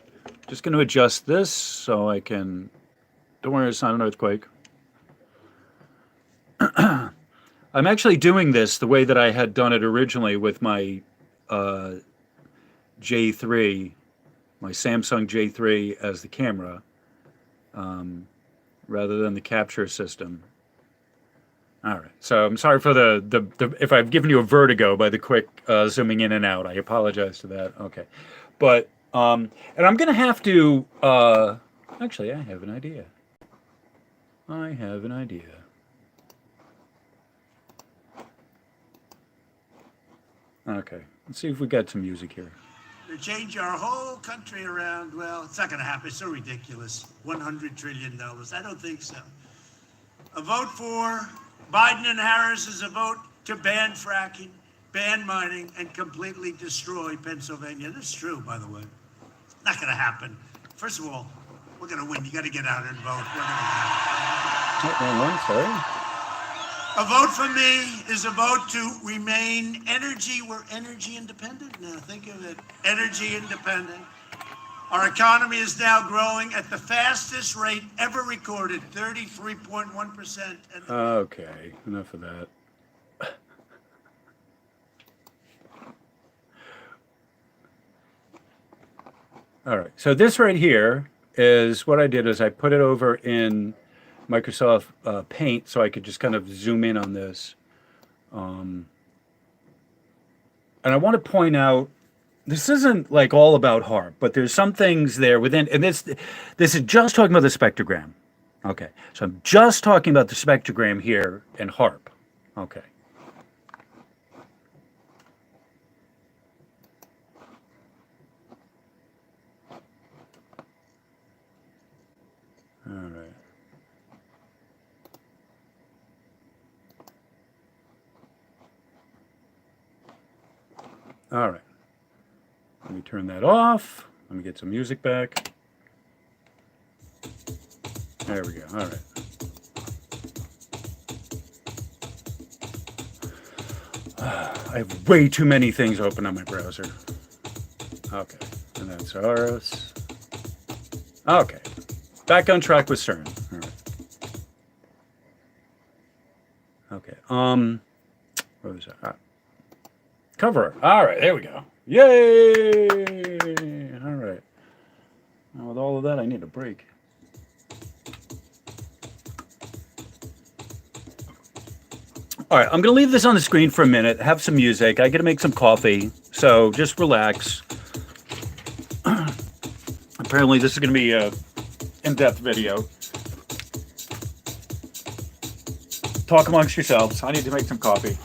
C: Just going to adjust this so I can. Don't worry, it's not an earthquake. I'm actually doing this the way that I had done it originally with my J3, my Samsung J3 as the camera, rather than the capture system. All right. So I'm sorry for the if I've given you a vertigo by the quick zooming in and out. I apologize to that. Okay. But and I'm gonna have to actually I have an idea. I have an idea. Okay. Let's see if we got some music here.
D: To change our whole country around, well, it's not going to happen. It's so ridiculous. $100 trillion. I don't think so. A vote for Biden and Harris is a vote to ban fracking, ban mining, and completely destroy Pennsylvania. This is true, by the way. It's not going to happen. First of all, we're going to win. You got to get out and vote. We're going to win.
C: Sorry.
D: A vote for me is a vote to remain energy. We're energy independent now. Think of it. Energy independent. Our economy is now growing at the fastest rate ever recorded, 33.1%.
C: Okay, enough of that. All right, so this right here is what I did is I put it over in Microsoft Paint so I could just kind of zoom in on this. And I want to point out, this isn't like all about HAARP, but there's some things there within, and this is just talking about the spectrogram. Okay, so I'm just talking about the spectrogram here in HAARP. Okay. All right. All right. Let me turn that off. Let me get some music back. There we go. All right.
B: I have way too many things open on my browser. Okay, and that's ours. Okay, back on track with C.3.R.N. All right. Okay. What was that? Cover art. All right, there we go. Yay! All right. Now with all of that, I need a break. All right, I'm going to leave this on the screen for a minute, have some music. I got to make some coffee, so just relax. Apparently, this is going to be a in-depth video. Talk amongst yourselves. I need to make some coffee.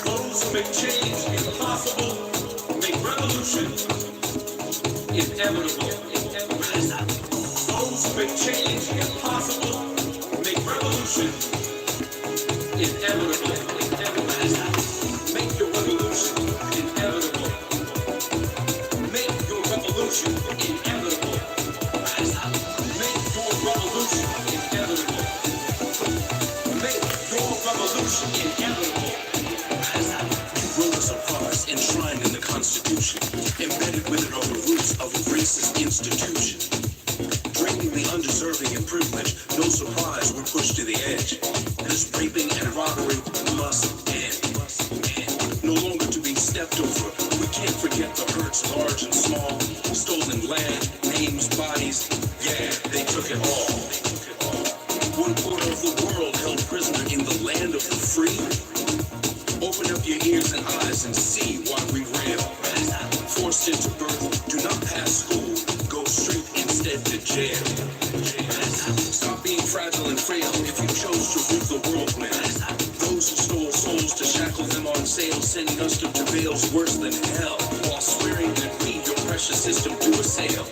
A: Those who make change impossible, make revolution inevitable. Those who make change impossible, make revolution inevitable. Make your revolution inevitable. Make your revolution inevitable. Make your revolution inevitable. Make your revolution inevitable. Rulers of ours enshrined in the Constitution, embedded with it are the roots of a racist institution. Draining the undeserving and privileged, no surprise we're pushed to the edge. This raping and robbery must end. No longer to be stepped over, we can't forget the hurts large and small. Stolen land, names, bodies, yeah, they took it all. 1/4 of the world held prisoner in the land of the free. Open up your ears and eyes and see why we rail. Forced into birth, do not pass school, go straight instead to jail. Stop being fragile and frail if you chose to rule the world, man. Those who stole souls to shackle them on sale, sending us to travails worse than hell, while swearing that we, your precious system, do assail.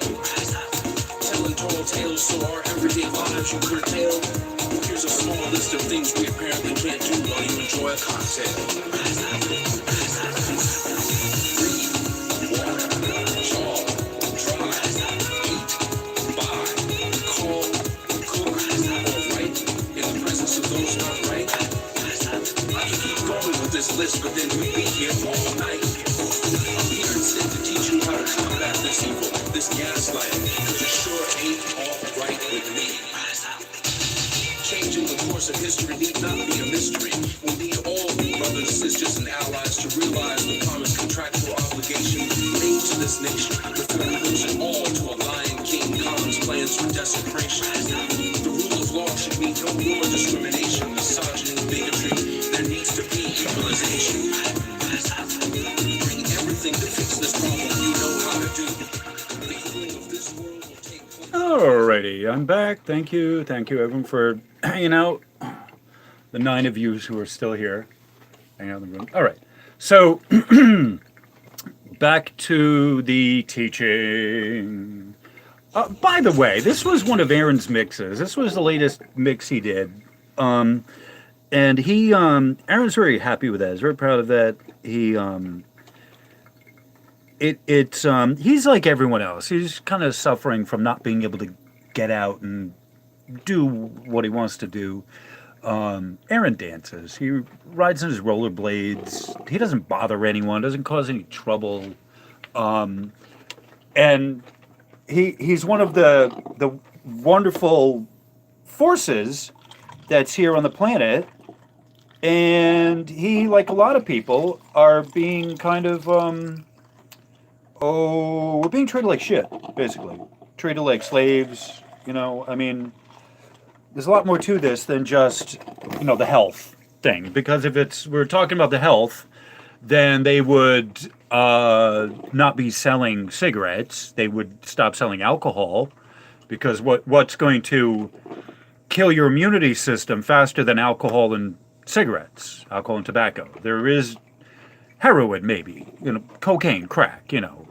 A: Telling tall tales so our everyday lives you curtail. Here's a small list of things we apparently can't do while you enjoy a cocktail. Breathe, walk, jaw, drive, eat, buy, call, cook, or write in the presence of those not right. I could keep going with this list, but then we'd be here all night. I'm here instead to teach you how to combat this evil, this gaslighting, because it sure ain't all right with me. Changing the course of history need not be a mystery. We need all brothers, sisters, and allies to realize the promised contractual obligation made to this nation before we lose it all to a lying king, Collins' plans for desecration. The rule of law should mean no more discrimination, misogyny, bigotry. There needs to be equalization. Bring everything to fix this problem you know how to do. The healing of this world will take place.
B: Alrighty, I'm back. Thank you everyone for hanging out. The 9 of you who are still here, hanging out in the room. All right, so
C: back to the teaching. By the way, this was one of Aaron's mixes. This was the latest mix he did. And Aaron's very happy with that. He's very proud of that. He's like everyone else. He's kind of suffering from not being able to get out and do what he wants to do. Aaron dances. He rides on his rollerblades. He doesn't bother anyone. Doesn't cause any trouble. And he's one of the wonderful forces that's here on the planet. And he, like a lot of people, are being kind of we're being treated like shit, basically. Treated like slaves, you know. I mean, there's a lot more to this than just, you know, the health thing. Because if we're talking about the health, then they would not be selling cigarettes. They would stop selling alcohol, because what's going to kill your immunity system faster than alcohol and cigarettes, alcohol and tobacco? There is heroin, maybe, you know, cocaine, crack, you know.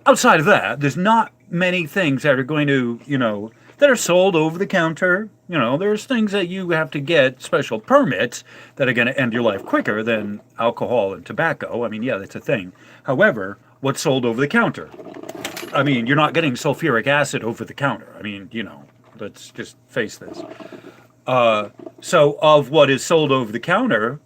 C: Outside of that, there's not many things that are going to, you know, that are sold over the counter. You know, there's things that you have to get special permits that are going to end your life quicker than alcohol and tobacco. I mean, yeah, that's a thing. However, what's sold over the counter? I mean, you're not getting sulfuric acid over the counter. I mean, you know, let's just face this. So of what is sold over the counter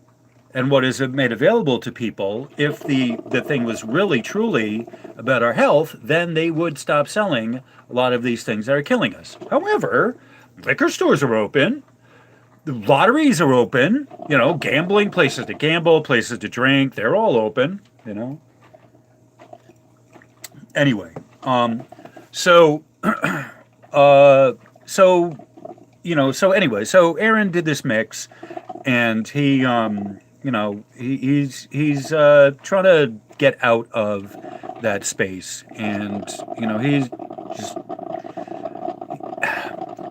C: and what is made available to people, if the thing was really, truly about our health, then they would stop selling a lot of these things that are killing us. However, liquor stores are open. The lotteries are open. You know, gambling, places to gamble, places to drink, they're all open, you know. Anyway, so Aaron did this mix, and he, you know, he's trying to get out of that space, and, you know, he's just,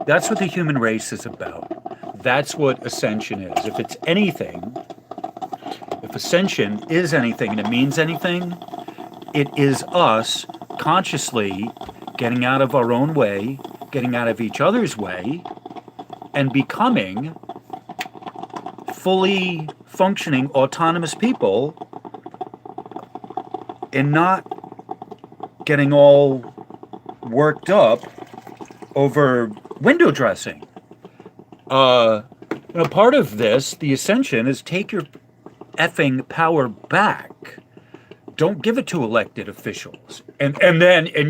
C: that's what the human race is about. That's what ascension is. If it's anything, if ascension is anything and it means anything, it is us consciously getting out of our own way, getting out of each other's way, and becoming fully functioning autonomous people, and not getting all worked up over window dressing. You know, part of this, the ascension, is take your effing power back. Don't give it to elected officials, and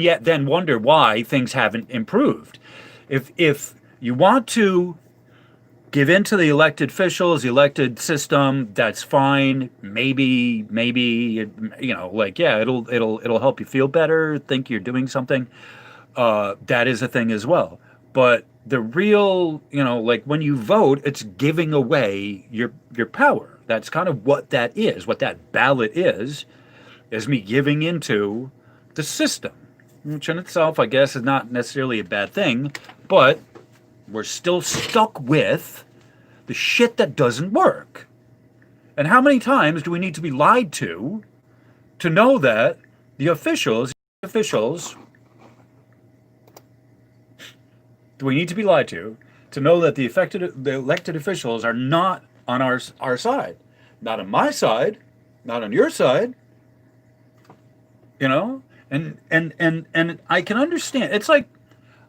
C: yet then wonder why things haven't improved. If you want to give in to the elected officials, the elected system, that's fine. Maybe, you know, like, yeah, it'll help you feel better, think you're doing something. That is a thing as well. But the real, you know, like when you vote, it's giving away your power. That's kind of what that is. What that ballot is me giving into the system, which in itself, I guess, is not necessarily a bad thing, but we're still stuck with the shit that doesn't work. And how many times do we need to be lied to know that the officials, do we need to be lied to know that the elected officials are not on our side, not on my side, not on your side, you know? And I can understand. It's like,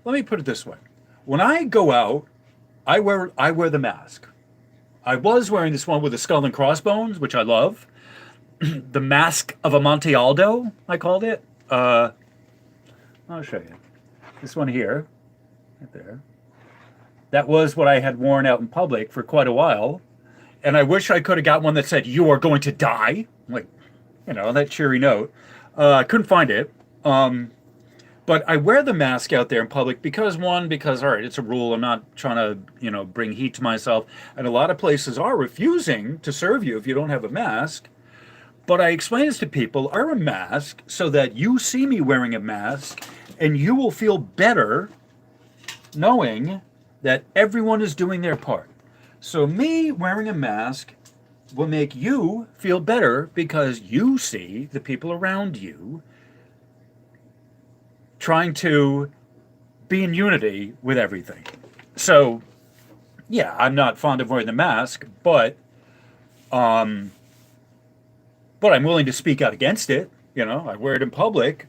C: let me put it this way. When I go out, I wear the mask. I was wearing this one with the skull and crossbones, which I love. The Mask of Amontillado, I called it. I'll show you. This one here, right there. That was what I had worn out in public for quite a while. And I wish I could have got one that said, "You are going to die." Like, you know, that cheery note. I couldn't find it. But I wear the mask out there in public because, all right, it's a rule. I'm not trying to, you know, bring heat to myself. And a lot of places are refusing to serve you if you don't have a mask. But I explain this to people, I wear a mask so that you see me wearing a mask and you will feel better knowing that everyone is doing their part. So me wearing a mask will make you feel better because you see the people around you trying to be in unity with everything. So, yeah, I'm not fond of wearing the mask, but I'm willing to speak out against it. I wear it in public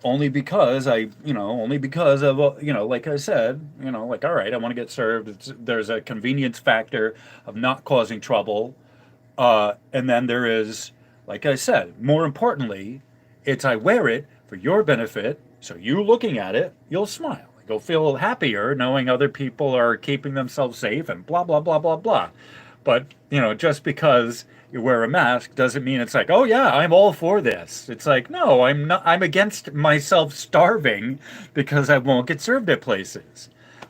C: only because only because of, like I said, like, all right, I want to get served. There's a convenience factor of not causing trouble. And then there is, like I said, more importantly, it's I wear it for your benefit. So you looking at it, you'll smile. You'll feel happier knowing other people are keeping themselves safe and blah, blah, blah, blah, blah. But, just because you wear a mask doesn't mean it's like, oh yeah, I'm all for this. It's like, no, I'm not. I'm against myself starving because I won't get served at places.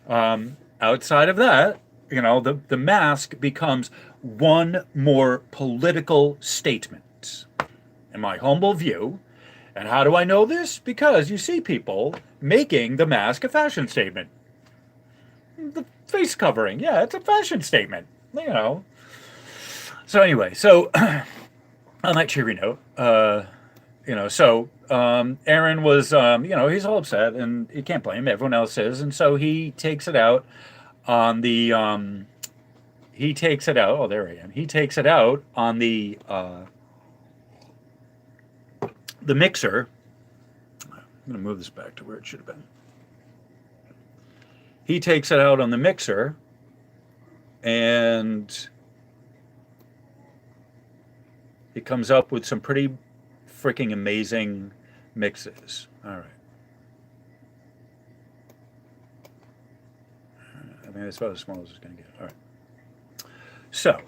C: Outside of that, the mask becomes one more political statement, in my humble view. And how do I know this? Because you see people making the mask a fashion statement. The face covering, yeah, it's a fashion statement. So anyway, on that cheery note, Aaron was, he's all upset, and you can't blame him. Everyone else is, and so he takes it out on the, he takes it out. Oh, there I am. He takes it out on the mixer. I'm going to move this back to where it should have been. He takes it out on the mixer, and he comes up with some pretty freaking amazing mixes. All right. I mean, that's about as small as it's going to get. All right. So,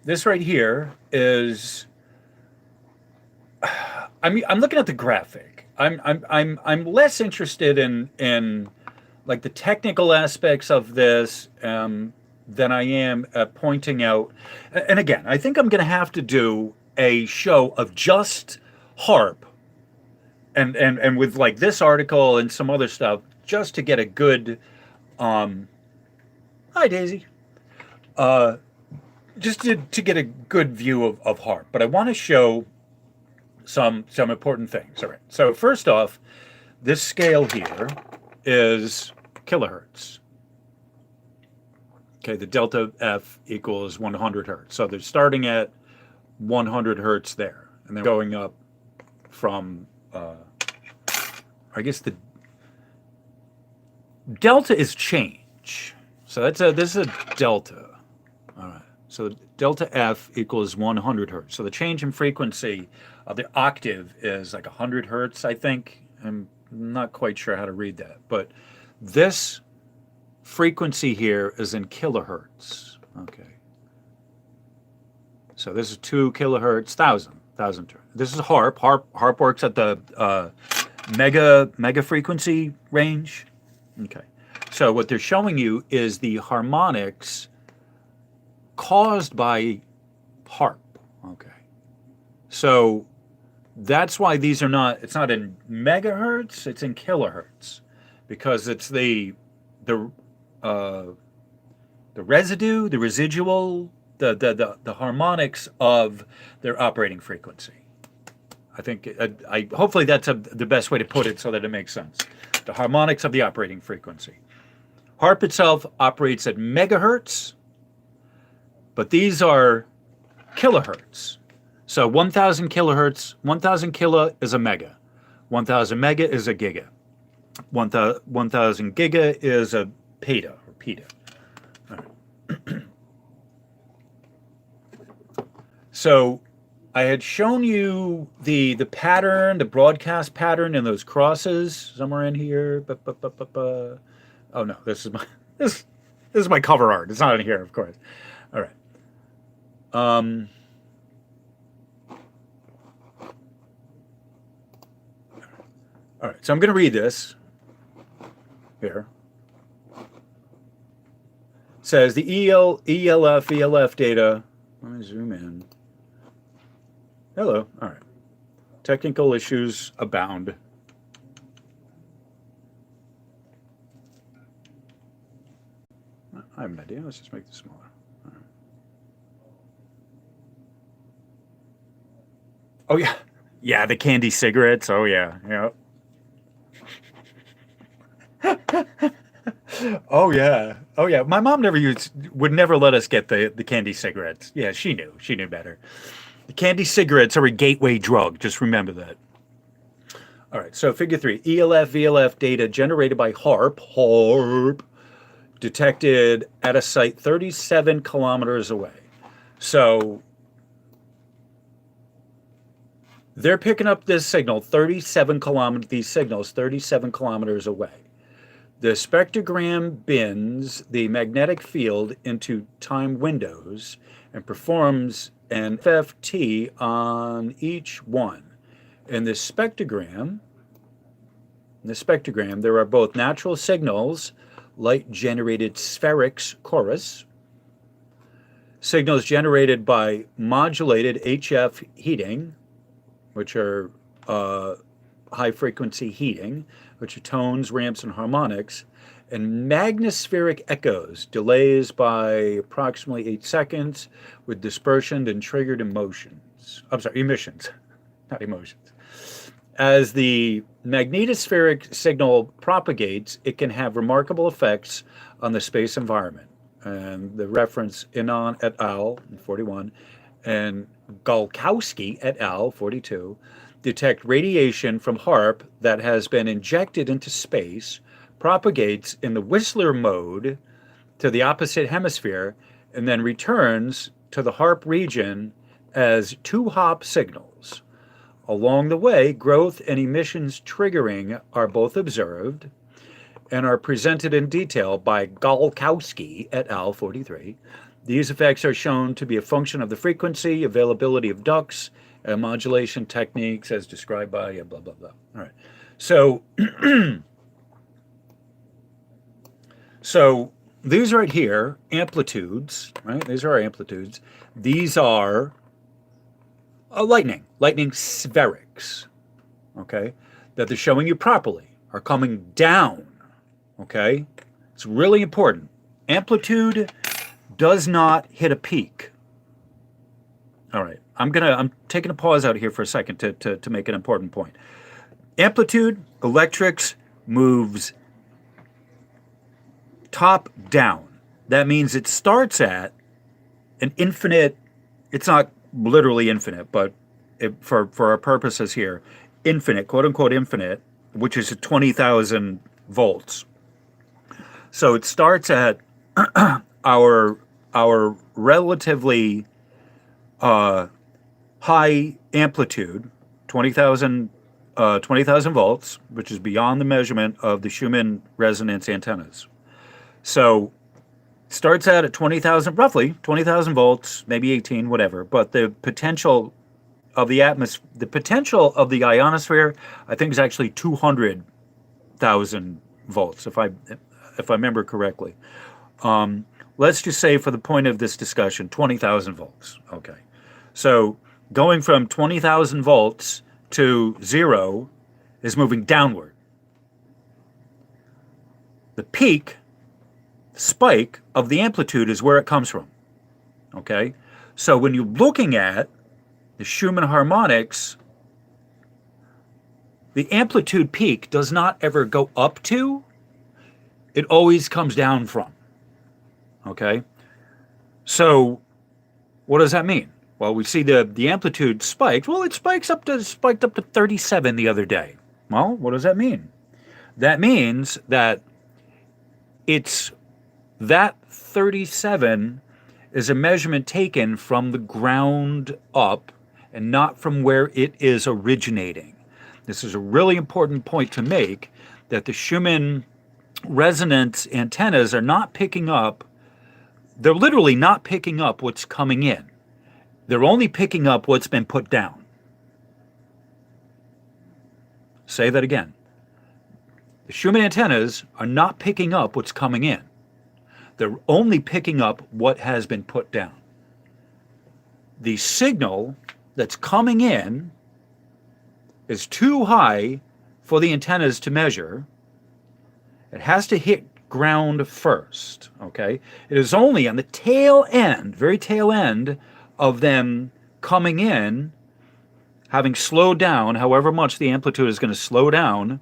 C: this right here is. I'm looking at the graphic. I'm less interested in like the technical aspects of this than I am at pointing out. And again, I think I'm going to have to do a show of just HAARP and with like this article and some other stuff just to get a good. Hi Daisy. Just to get a good view of HAARP, but I want to show some important things. All right. So first off, this scale here is kilohertz. Okay, the delta F equals 100 hertz. So they're starting at 100 hertz there, and they're going up from. I guess the delta is change. So this is a delta. All right. So delta F equals 100 hertz. So the change in frequency of the octave is like 100 hertz, I think. I'm not quite sure how to read that. But this frequency here is in kilohertz. Okay. So this is 2 kilohertz, 1,000. This is HAARP. HAARP works at the mega frequency range. Okay. So what they're showing you is the harmonics caused by HAARP. Okay. So that's why these are not, it's not in megahertz, it's in kilohertz, because it's the residue, the residual, the harmonics of their operating frequency. I think hopefully that's the best way to put it so that it makes sense. The harmonics of the operating frequency. HAARP itself operates at megahertz, but these are kilohertz. So 1,000 kilohertz, 1,000 kilo is a mega. 1,000 mega is a giga. 1,000 giga is a peta or peta. All right. So I had shown you the pattern, the broadcast pattern in those crosses somewhere in here. Oh no, this is my cover art. It's not in here, of course. All right. All right, so I'm going to read this here. It says the ELF data. Let me zoom in. Hello. All right. Technical issues abound. I have an idea. Let's just make this smaller. All right. Oh yeah, yeah, the candy cigarettes. Oh yeah, yeah. Oh yeah, oh yeah. My mom would never let us get the candy cigarettes. Yeah, she knew better. The candy cigarettes are a gateway drug. Just remember that. All right, so figure three, ELF, VLF data generated by HAARP, detected at a site 37 kilometers away. So they're picking up this signal 37 kilometers, these signals 37 kilometers away. The spectrogram bends the magnetic field into time windows and performs an FFT on each one. In the spectrogram, there are both natural signals, light-generated spherics chorus, signals generated by modulated HF heating, which are high-frequency heating, which are tones, ramps, and harmonics, and magnospheric echoes, delays by approximately 8 seconds, with dispersion and triggered emissions, not emotions. As the magnetospheric signal propagates, it can have remarkable effects on the space environment. And the reference Inon et al. 41 and Galkowski et al. 42 detect radiation from HAARP that has been injected into space, propagates in the Whistler mode to the opposite hemisphere, and then returns to the HAARP region as two-hop signals. Along the way, growth and emissions triggering are both observed and are presented in detail by Galkowski et al. 43. These effects are shown to be a function of the frequency, availability of ducts, and modulation techniques as described by blah, blah, blah. All right. So, so these right here, amplitudes, right? These are our amplitudes. These are lightning spherics, okay, that they're showing you properly, are coming down, okay? It's really important. Amplitude does not hit a peak. All right, I'm taking a pause out here for a second to make an important point. Amplitude, electrics, moves top down. That means it starts at an infinite, it's not literally infinite, but for our purposes here, infinite, quote unquote infinite, which is at 20,000 volts. So it starts at our relatively high amplitude, 20,000 volts, which is beyond the measurement of the Schumann resonance antennas. So starts out at 20,000, roughly 20,000 volts, maybe 18, whatever. But the potential of the the potential of the ionosphere, I think, is actually 200,000 volts, if I remember correctly. Let's just say, for the point of this discussion, 20,000 volts. Okay, so going from 20,000 volts to 0 is moving downward. The peak spike of the amplitude is where it comes from. Okay, so when you're looking at the Schumann harmonics, the amplitude peak does not ever go up to, it always comes down from. Okay, so what does that mean? Well, we see the amplitude spiked. Well, it spiked up to 37 the other day. Well, what does that mean? That means that that 37 is a measurement taken from the ground up and not from where it is originating. This is a really important point to make, that the Schumann resonance antennas are not picking up, they're literally not picking up what's coming in. They're only picking up what's been put down. Say that again. The Schumann antennas are not picking up what's coming in. They're only picking up what has been put down. The signal that's coming in is too high for the antennas to measure. It has to hit ground first, okay? It is only on the tail end, very tail end of them coming in, having slowed down, however much the amplitude is going to slow down,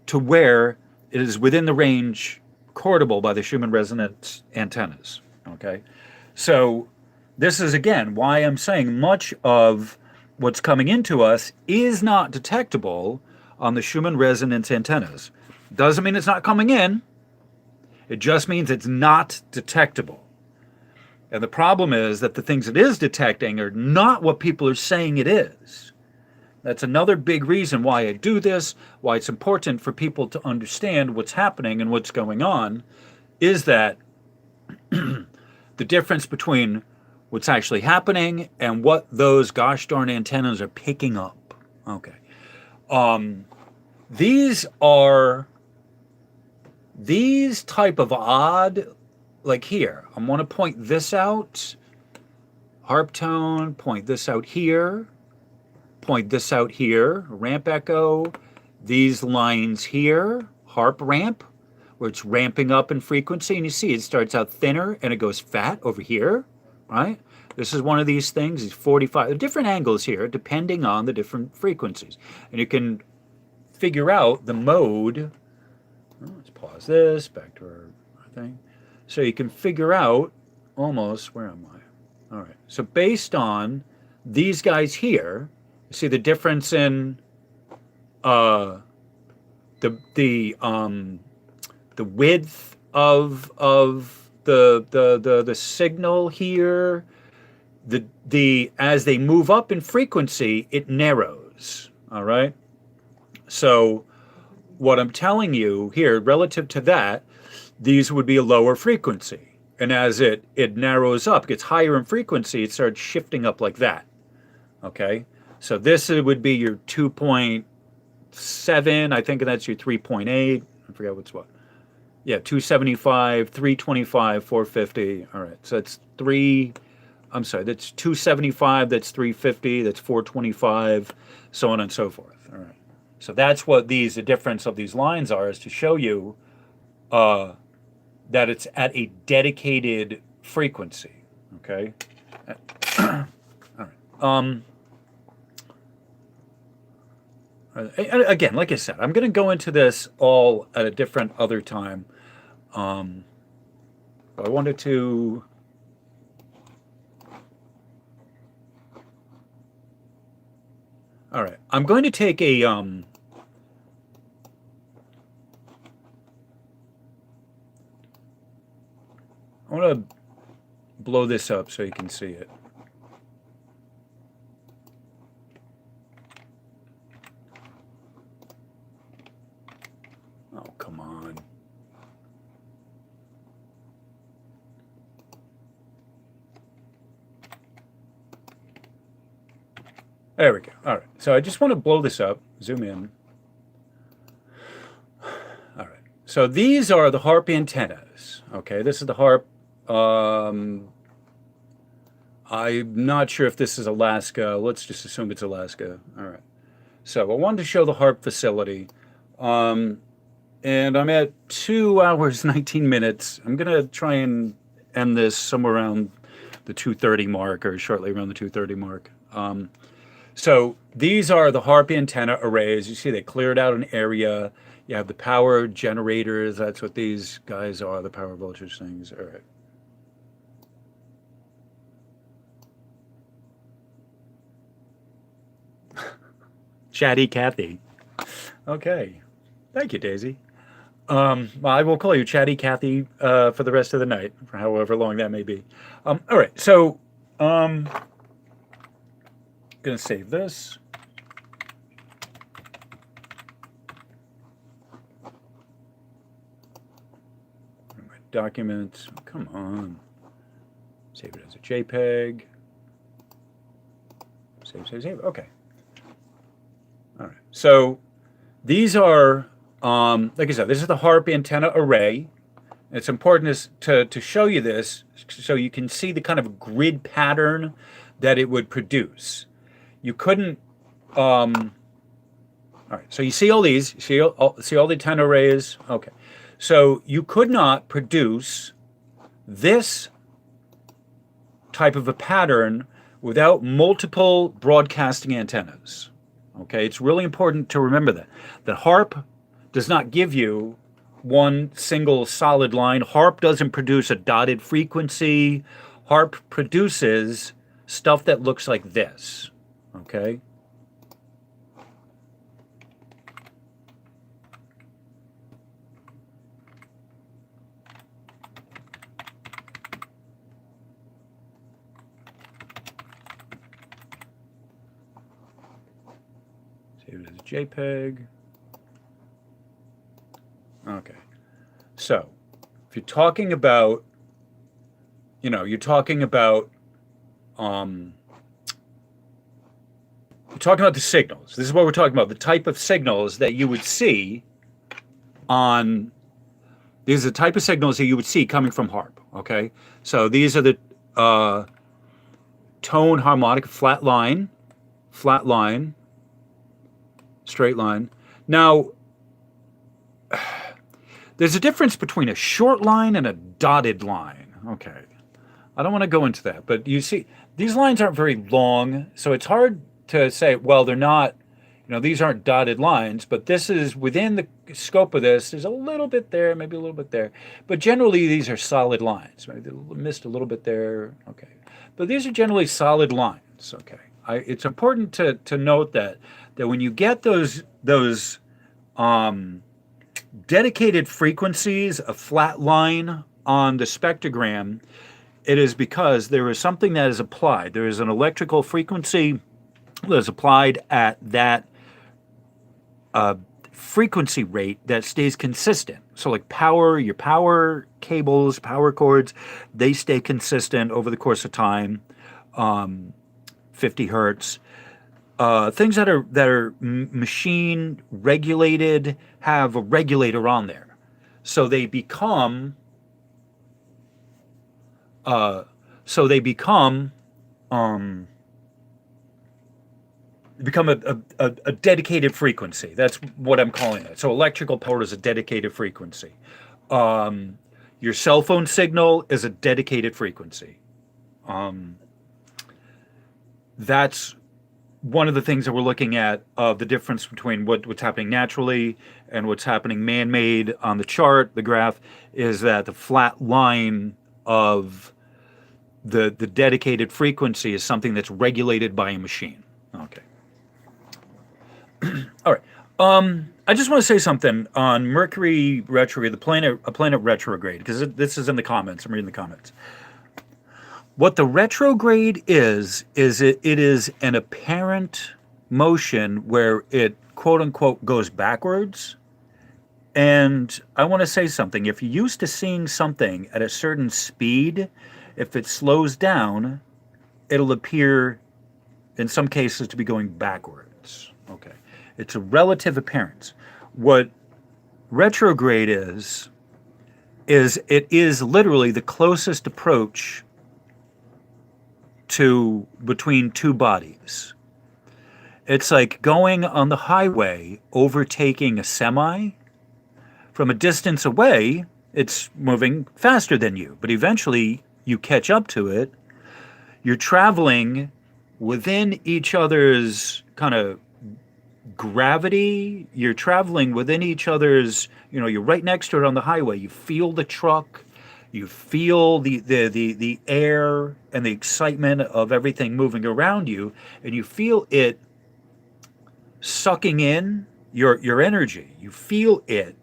C: to where it is within the range recordable by the Schumann resonance antennas. Okay, so this is again why I'm saying much of what's coming into us is not detectable on the Schumann resonance antennas. Doesn't mean it's not coming in. It just means it's not detectable. And the problem is that the things it is detecting are not what people are saying it is. That's another big reason why I do this, why it's important for people to understand what's happening and what's going on, is that the difference between what's actually happening and what those gosh darn antennas are picking up. Okay. These type of odd, like here, I want to point this out, harp tone, point this out here, point this out here, ramp echo, these lines here, harp ramp, where it's ramping up in frequency, and you see it starts out thinner and it goes fat over here, right? This is one of these things, these 45, different angles here, depending on the different frequencies. And you can figure out the mode. Let's pause this, back to our thing. So you can figure out almost, where am I? All right, so based on these guys here, you see the difference in the width of the signal here. The as they move up in frequency, it narrows. All right. So what I'm telling you here, relative to that, these would be a lower frequency, and as it narrows up, gets higher in frequency, it starts shifting up like that. Okay. So this would be your 2.7. I think that's your 3.8. I forget what's what. Yeah, 275, 325, 450. All right, so that's that's 275, that's 350, that's 425, so on and so forth. All right. So that's what the difference of these lines are, is to show you that it's at a dedicated frequency. Okay. All right. Again, like I said, I'm going to go into this all at a different other time. But I wanted to. All right, I'm going to take a. I want to blow this up so you can see it. Oh, come on. There we go. All right. So I just want to blow this up, zoom in. All right. So these are the HAARP antennas. Okay. This is the HAARP. I'm not sure if this is Alaska. Let's just assume it's Alaska. All right. So I wanted to show the HAARP facility. And I'm at 2 hours, 19 minutes. I'm going to try and end this somewhere around the 2:30 mark, or shortly around the 2:30 mark. So these are the HAARP antenna arrays. You see they cleared out an area. You have the power generators. That's what these guys are, the power voltage things. All right. Chatty Cathy. Okay. Thank you, Daisy. Well, I will call you Chatty Cathy for the rest of the night, for however long that may be. All right. So going to save this. My documents. Come on. Save it as a JPEG. Save. Okay. All right. So these are, like I said, this is the HAARP antenna array. It's important to show you this so you can see the kind of grid pattern that it would produce. You couldn't. All right. So you see all these. See all the antenna arrays. Okay. So you could not produce this type of a pattern without multiple broadcasting antennas. Okay, it's really important to remember that HAARP does not give you one single solid line. HAARP doesn't produce a dotted frequency. HAARP produces stuff that looks like this. Okay. Save it as a JPEG. Okay. So, if you're talking about, you're talking about the signals. This is what we're talking about. The type of signals that you would see these are the type of signals that you would see coming from HAARP. Okay. So these are the tone harmonic flat line, straight line. Now, there's a difference between a short line and a dotted line. Okay. I don't want to go into that, but you see, these lines aren't very long, so it's hard to say, well, they're not, these aren't dotted lines, but this is within the scope of this. There's a little bit there, maybe a little bit there, but generally these are solid lines. Maybe they missed a little bit there. Okay. But these are generally solid lines. Okay. It's important to note that when you get those dedicated frequencies, a flat line on the spectrogram, it is because there is something that is applied. There is an electrical frequency that is applied at that frequency rate that stays consistent. So like your power cables, power cords, they stay consistent over the course of time, 50 hertz. Things that are machine regulated have a regulator on there, so they become a dedicated frequency. That's what I'm calling it. So electrical power is a dedicated frequency. Your cell phone signal is a dedicated frequency. That's one of the things that we're looking at of the difference between what's happening naturally and what's happening man-made on the chart, the graph, is that the flat line of the dedicated frequency is something that's regulated by a machine. Okay. All right. I just want to say something on Mercury retrograde, a planet retrograde, because this is in the comments. I'm reading the comments. What the retrograde is it is an apparent motion where it, quote unquote, goes backwards. And I want to say something. If you're used to seeing something at a certain speed, if it slows down, it'll appear, in some cases, to be going backwards. Okay. It's a relative appearance. What retrograde is it is literally the closest approach to between two bodies. It's like going on the highway, overtaking a semi. From a distance away, it's moving faster than you, but eventually you catch up to it. You're traveling within each other's kind of gravity. You're traveling within each other's, you're right next to it on the highway. You feel the truck. You feel the air and the excitement of everything moving around you, and you feel it sucking in your energy. You feel it,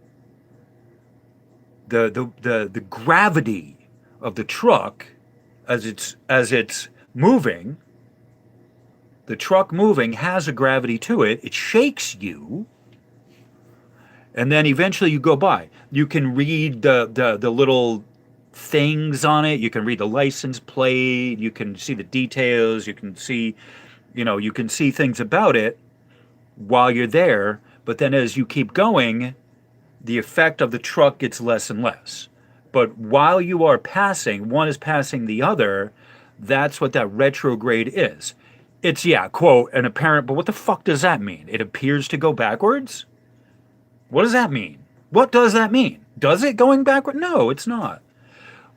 C: the gravity of the truck as it's moving. The truck moving has a gravity to it. It shakes you, and then eventually you go by. You can read the little things on it. You can read the license plate. You can see the details. You can see, you can see things about it while you're there. But then as you keep going, the effect of the truck gets less and less. But while you are passing, one is passing the other. That's what that retrograde is. It's, quote, an apparent, but what the fuck does that mean? It appears to go backwards? What does that mean? What does that mean? Does it going backward? No, it's not.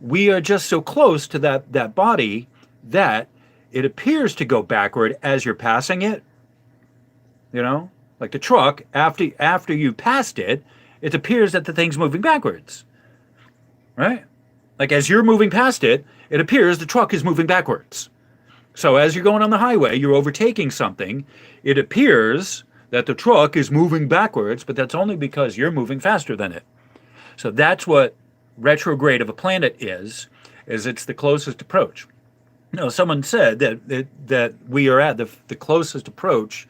C: We are just so close to that body that it appears to go backward as you're passing it. You know, like the truck, after you passed it, it appears that the thing's moving backwards, right? Like as you're moving past it, it appears the truck is moving backwards. So as you're going on the highway, you're overtaking something. It appears that the truck is moving backwards, but that's only because you're moving faster than it. So that's what retrograde of a planet is it's the closest approach. Someone said that we are at the closest approach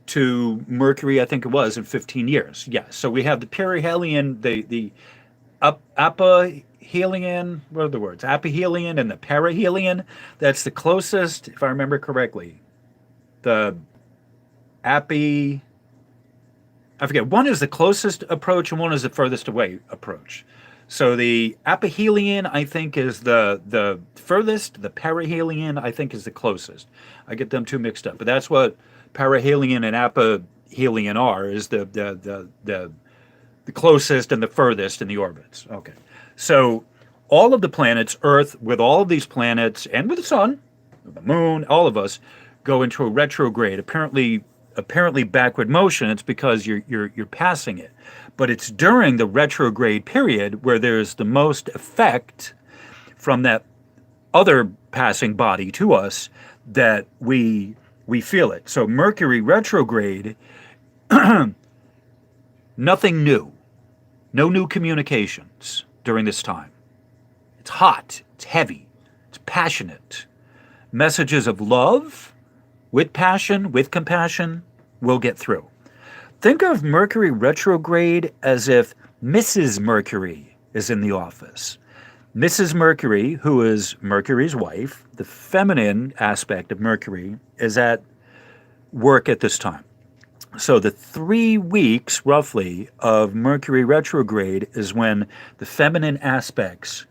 C: to Mercury, I think it was, in 15 years. Yeah. So we have the perihelion, the aphelion, what are the words? Aphelion and the perihelion. That's the closest, if I remember correctly. The I forget, one is the closest approach and one is the furthest away approach. So the aphelion, I think, is the furthest. The perihelion, I think, is the closest. I get them two mixed up, but that's what perihelion and aphelion are, is the closest and the furthest in the orbits. Okay. So all of the planets, Earth, with all of these planets, and with the sun, the moon, all of us, go into a retrograde. Apparently backward motion. It's because you're passing it. But it's during the retrograde period where there's the most effect from that other passing body to us that we feel it. So Mercury retrograde, nothing new. No new communications during this time. It's hot, it's heavy, it's passionate. Messages of love, with passion, with compassion, will get through. Think of Mercury retrograde as if Mrs. Mercury is in the office. Mrs. Mercury, who is Mercury's wife, the feminine aspect of Mercury, is at work at this time. So the 3 weeks, roughly, of Mercury retrograde is when the feminine aspects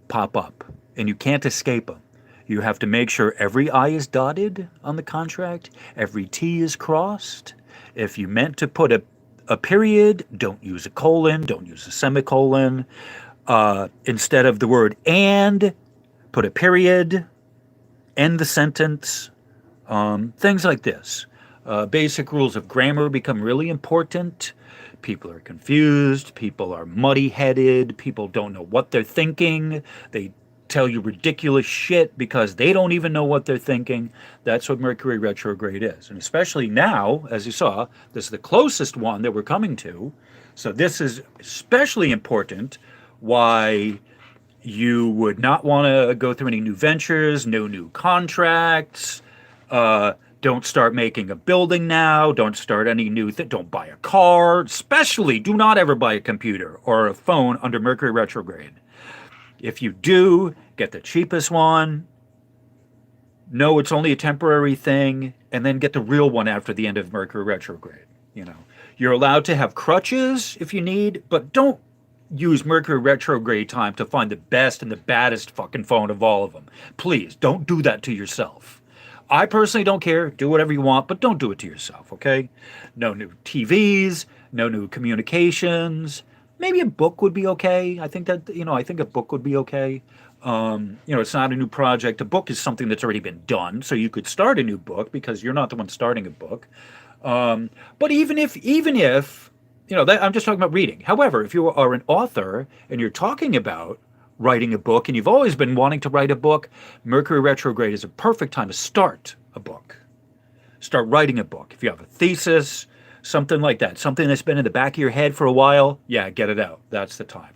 C: pop up, and you can't escape them. You have to make sure every I is dotted on the contract, every T is crossed. If you meant to put a period, don't use a colon, don't use a semicolon. Instead of the word and, put a period, end the sentence, things like this. Basic rules of grammar become really important. People are confused, people are muddy-headed, people don't know what they're thinking, they tell you ridiculous shit because they don't even know what they're thinking. That's what Mercury retrograde is. And especially now, as you saw, this is the closest one that we're coming to. So this is especially important why you would not want to go through any new ventures, no new contracts. Don't start making a building now. Don't start any new thing. Don't buy a car. Especially do not ever buy a computer or a phone under Mercury retrograde. If you do, get the cheapest one. Know it's only a temporary thing, and then get the real one after the end of Mercury retrograde. You're allowed to have crutches if you need, but don't use Mercury retrograde time to find the best and the baddest fucking phone of all of them. Please, don't do that to yourself. I personally don't care. Do whatever you want, but don't do it to yourself, okay? No new TVs, no new communications. Maybe a book would be okay. I think a book would be okay. It's not a new project. A book is something that's already been done, so you could start a new book because you're not the one starting a book. But even if I'm just talking about reading. However, if you are an author and you're talking about writing a book and you've always been wanting to write a book, Mercury retrograde is a perfect time to start a book. Start writing a book. If you have a thesis, something like that, something that's been in the back of your head for a while, yeah, get it out. That's the time.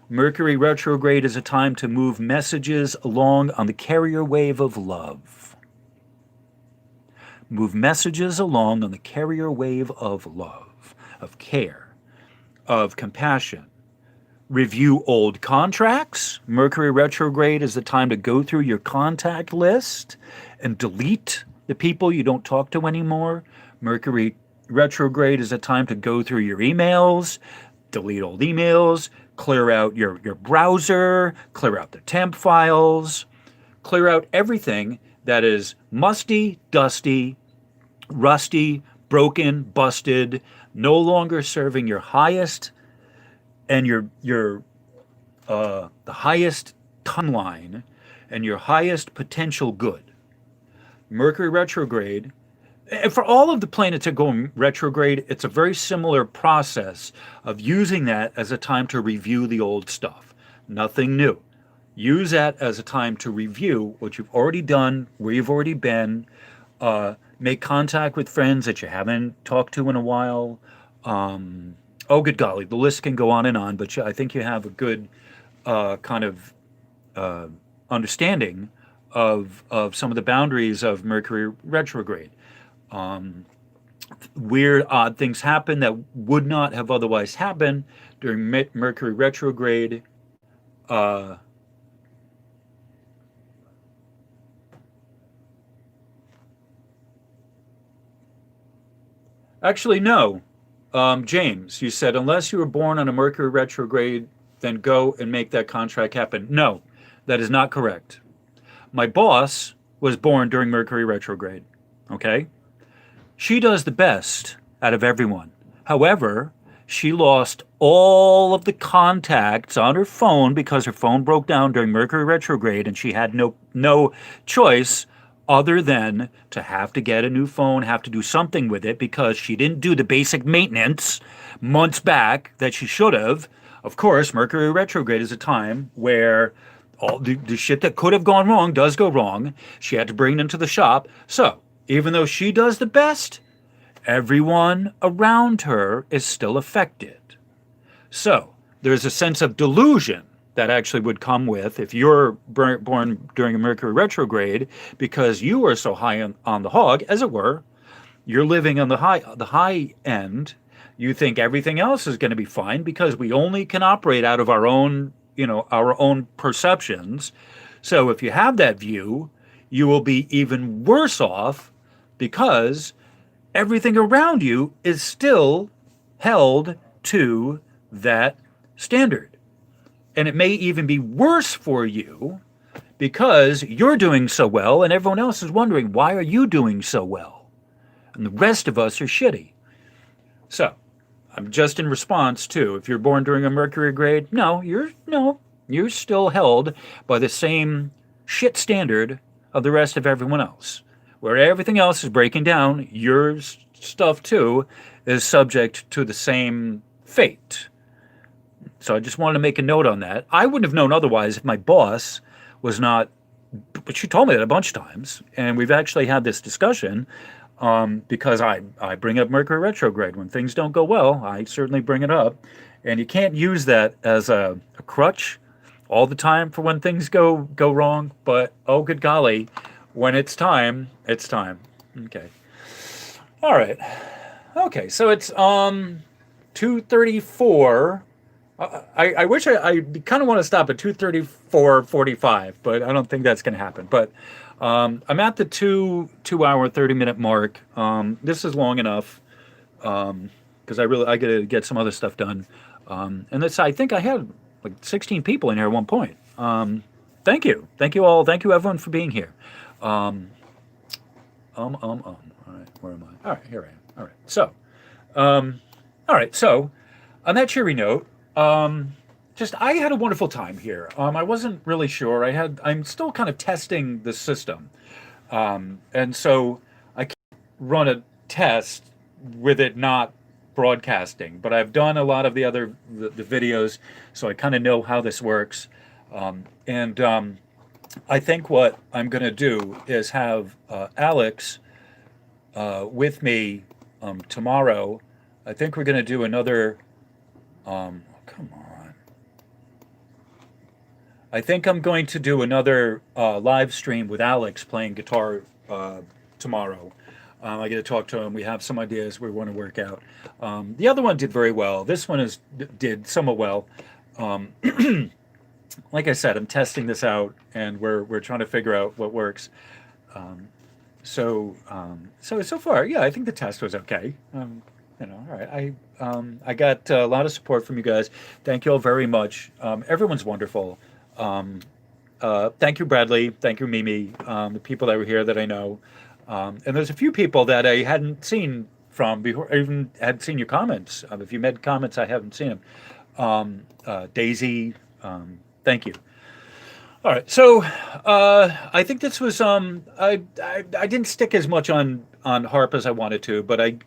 C: Mercury retrograde is a time to move messages along on the carrier wave of love. Move messages along on the carrier wave of love, of care, of compassion. Review old contracts. Mercury retrograde is the time to go through your contact list and delete the people you don't talk to anymore. Mercury retrograde is a time to go through your emails, delete old emails, clear out your browser, clear out the temp files, clear out everything that is musty, dusty, rusty, broken, busted, no longer serving your highest and the highest ton line and your highest potential good. Mercury retrograde, and for all of the planets that go in retrograde, it's a very similar process of using that as a time to review the old stuff. Nothing new. Use that as a time to review what you've already done, where you've already been, make contact with friends that you haven't talked to in a while. Oh, good golly, the list can go on and on, but I think you have a good kind of understanding of some of the boundaries of Mercury retrograde. Weird, odd things happen that would not have otherwise happened during Mercury retrograde. Actually, no. James, you said unless you were born on a Mercury retrograde, then go and make that contract happen. No, that is not correct. My boss was born during Mercury retrograde. Okay? She does the best out of everyone. However, she lost all of the contacts on her phone because her phone broke down during Mercury retrograde, and she had no choice other than to have to get a new phone, have to do something with it because she didn't do the basic maintenance months back that she should have. Of course, Mercury retrograde is a time where all the shit that could have gone wrong does go wrong. She had to bring it into the shop. So, even though she does the best, everyone around her is still affected. So, there's a sense of delusion that actually would come with if you're born during a Mercury retrograde because you are so high on the hog, as it were. You're living on the high end. You think everything else is going to be fine because we only can operate out of our own, our own perceptions. So if you have that view, you will be even worse off because everything around you is still held to that standard. And it may even be worse for you because you're doing so well and everyone else is wondering, why are you doing so well? And the rest of us are shitty. So, I'm just in response to, if you're born during a Mercury grade, you're still held by the same shit standard of the rest of everyone else. Where everything else is breaking down, your stuff too is subject to the same fate. So I just wanted to make a note on that. I wouldn't have known otherwise if my boss was not, but she told me that a bunch of times, and we've actually had this discussion because I bring up Mercury retrograde. When things don't go well, I certainly bring it up. And you can't use that as a crutch all the time for when things go wrong. But, oh, good golly, when it's time, it's time. Okay. All right. Okay, so it's 2:34. I wish I kind of want to stop at 2:34:45, but I don't think that's going to happen. But I'm at the 2-hour 30-minute mark. This is long enough because I got to get some other stuff done. And I think I had like 16 people in here at one point. Thank you all. Thank you everyone for being here. All right, where am I? All right, here I am. All right, so on that cheery note. I had a wonderful time here. I wasn't really sure. I'm still kind of testing the system. And so I can't run a test with it not broadcasting, but I've done a lot of the videos, so I kind of know how this works. I think what I'm going to do is have Alex with me tomorrow. I think we're going to do another come on. I think I'm going to do another live stream with Alex playing guitar tomorrow. I get to talk to him. We have some ideas we want to work out. The other one did very well. This one did somewhat well. Like I said, I'm testing this out, and we're trying to figure out what works. So far, yeah, I think the test was okay. All right. I got a lot of support from you guys. Thank you all very much. Everyone's wonderful. Thank you, Bradley. Thank you, Mimi. The people that were here that I know. And there's a few people that I hadn't seen from before. I even hadn't seen your comments. If you made comments, I haven't seen them. Daisy, thank you. All right, so I think this was I didn't stick as much on harp as I wanted to, but I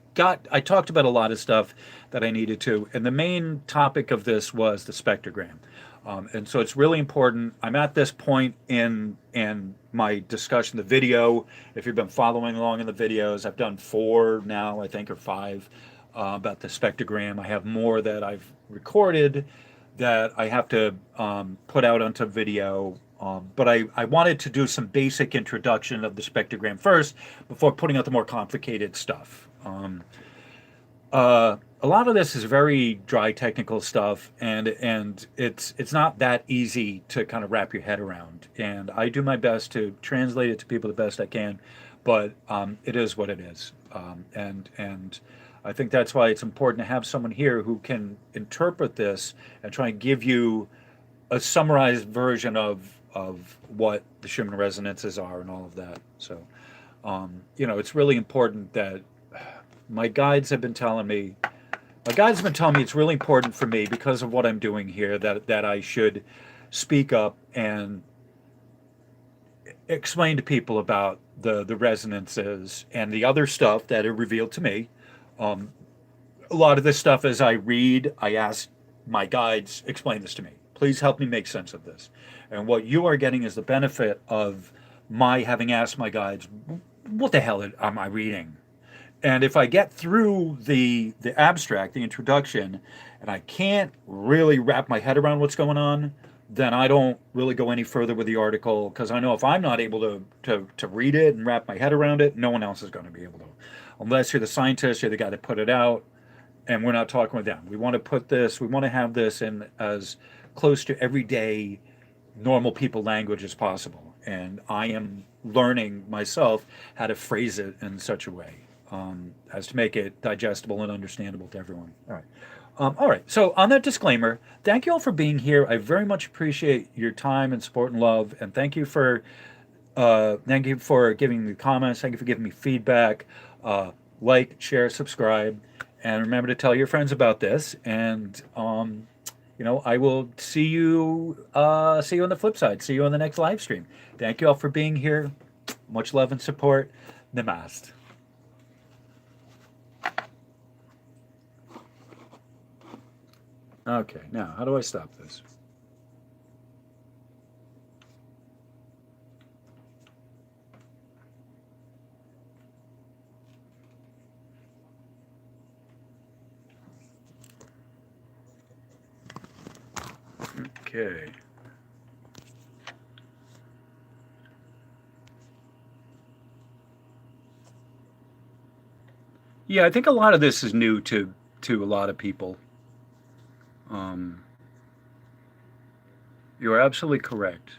C: talked about a lot of stuff that I needed to, and the main topic of this was the spectrogram, and so it's really important. I'm at this point in my discussion, the video. If you've been following along in the videos, I've done 4 now, I think, or 5 about the spectrogram. I have more that I've recorded that I have to put out onto video. But I wanted to do some basic introduction of the spectrogram first before putting out the more complicated stuff. A lot of this is very dry technical stuff, and it's not that easy to kind of wrap your head around. And I do my best to translate it to people the best I can, but it is what it is. And I think that's why it's important to have someone here who can interpret this and try and give you a summarized version of what the Schumann resonances are and all of that. So, it's really important that my guides have been telling me. My guides have been telling me it's really important for me because of what I'm doing here that I should speak up and explain to people about the resonances and the other stuff that are revealed to me. A lot of this stuff, as I read, I ask my guides, explain this to me. Please help me make sense of this. And what you are getting is the benefit of my having asked my guides, what the hell am I reading? And if I get through the abstract, the introduction, and I can't really wrap my head around what's going on, then I don't really go any further with the article, because I know if I'm not able to read it and wrap my head around it, no one else is going to be able to. Unless you're the scientist, you're the guy that put it out, and we're not talking with them. We want to have this in as close to everyday normal people language as possible. And I am learning myself how to phrase it in such a way as to make it digestible and understandable to everyone. All right. All right. So on that disclaimer, thank you all for being here. I very much appreciate your time and support and love. And thank you for giving me comments. Thank you for giving me feedback. Like, share, subscribe, and remember to tell your friends about this. And I will see you on the flip side. See you on the next live stream. Thank you all for being here. Much love and support. Namaste. Okay, now how do I stop this? Okay. Yeah, I think a lot of this is new to a lot of people. You are absolutely correct.